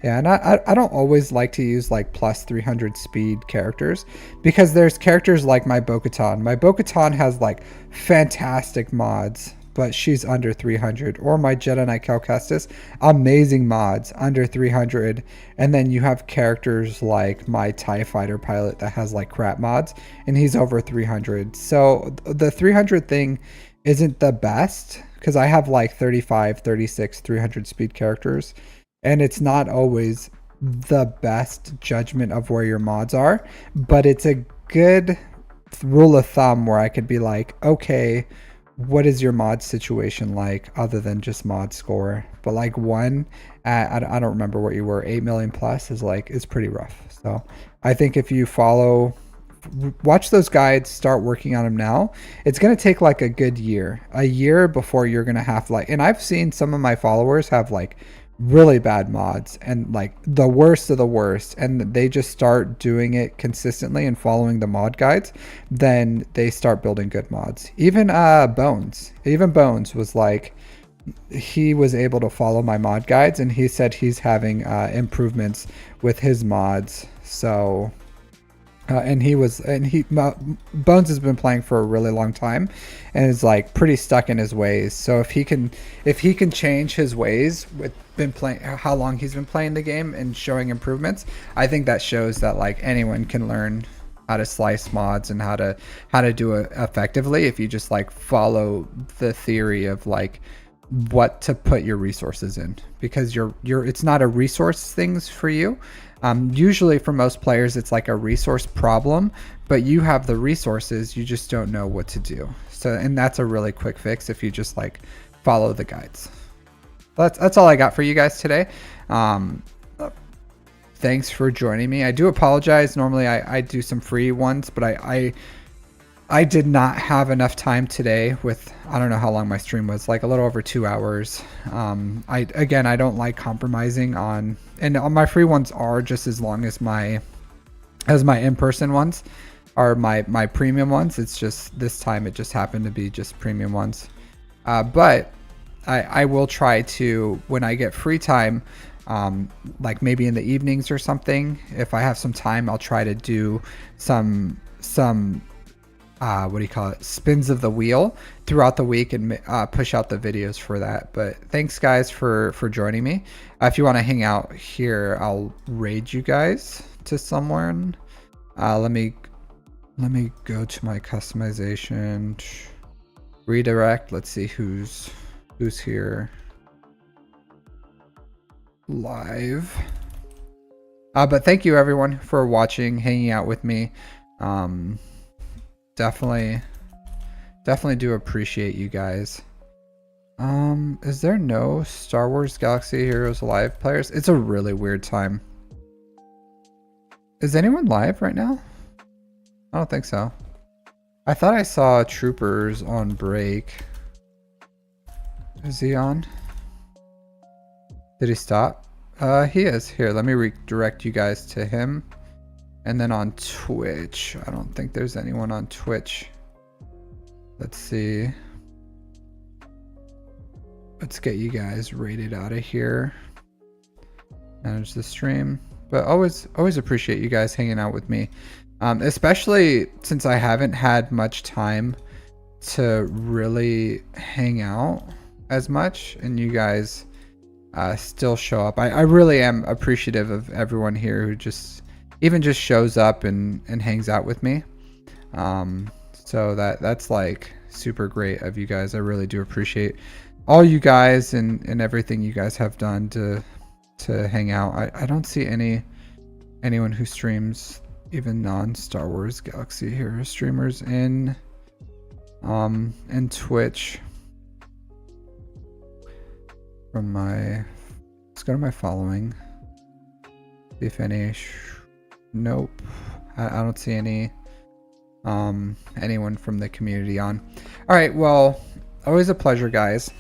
Yeah, and I don't always like to use like plus 300 speed characters, because there's characters like my Bo-Katan. My Bo-Katan has like fantastic mods, but she's under 300. Or my Jedi Knight Cal Kestis, amazing mods, under 300. And then you have characters like my TIE Fighter pilot that has like crap mods, and he's over 300. So the 300 thing isn't the best, because I have like 35, 36, 300 speed characters. And it's not always the best judgment of where your mods are, but it's a good rule of thumb where I could be like, okay, what is your mod situation like other than just mod score? But like I don't remember what you were, 8 million plus is pretty rough. So I think if you watch those guides, start working on them now, it's going to take like a good year before you're going to have like, and I've seen some of my followers have like really bad mods and like the worst of the worst, and they just start doing it consistently and following the mod guides, then they start building good mods. Even Bones was like, he was able to follow my mod guides, and he said he's having improvements with his mods. So Bones has been playing for a really long time and is like pretty stuck in his ways. So if he can change his ways with how long he's been playing the game and showing improvements, I think that shows that like anyone can learn how to slice mods and how to do it effectively if you just like follow the theory of like what to put your resources in, because it's not a resource things for you. Usually for most players it's like a resource problem, but you have the resources, you just don't know what to do. So, and that's a really quick fix if you just like follow the guides. That's all I got for you guys today. Thanks for joining me. I do apologize. Normally I do some free ones, but I did not have enough time today with, I don't know how long my stream was, like a little over 2 hours. I don't like compromising on, and all my free ones are just as long as my in-person ones are my premium ones. It's just this time it just happened to be just premium ones. But I will try to, when I get free time, like maybe in the evenings or something, if I have some time, I'll try to do some what do you call it, spins of the wheel throughout the week and push out the videos for that. But thanks guys for joining me. If you want to hang out here, I'll raid you guys to someone. Let me go to my customization, redirect. Let's see who's here live. But thank you everyone for watching, hanging out with me. Definitely do appreciate you guys. Is there no Star Wars Galaxy Heroes live players? It's a really weird time. Is anyone live right now? I don't think so. I thought I saw Troopers on break. Is he on? Did he stop? He is. Here, let me redirect you guys to him. And then on Twitch, I don't think there's anyone on Twitch. Let's see. Let's get you guys rated out of here. Manage the stream. But always appreciate you guys hanging out with me. Especially since I haven't had much time to really hang out as much, and you guys still show up. I really am appreciative of everyone here who just shows up and hangs out with me. So that's like super great of you guys. I really do appreciate all you guys and everything you guys have done to hang out. I don't see anyone who streams, even non-Star Wars Galaxy Hero streamers in Twitch. Let's go to my following. See if any. Nope, I don't see anyone from the community on. All right, well, always a pleasure, guys.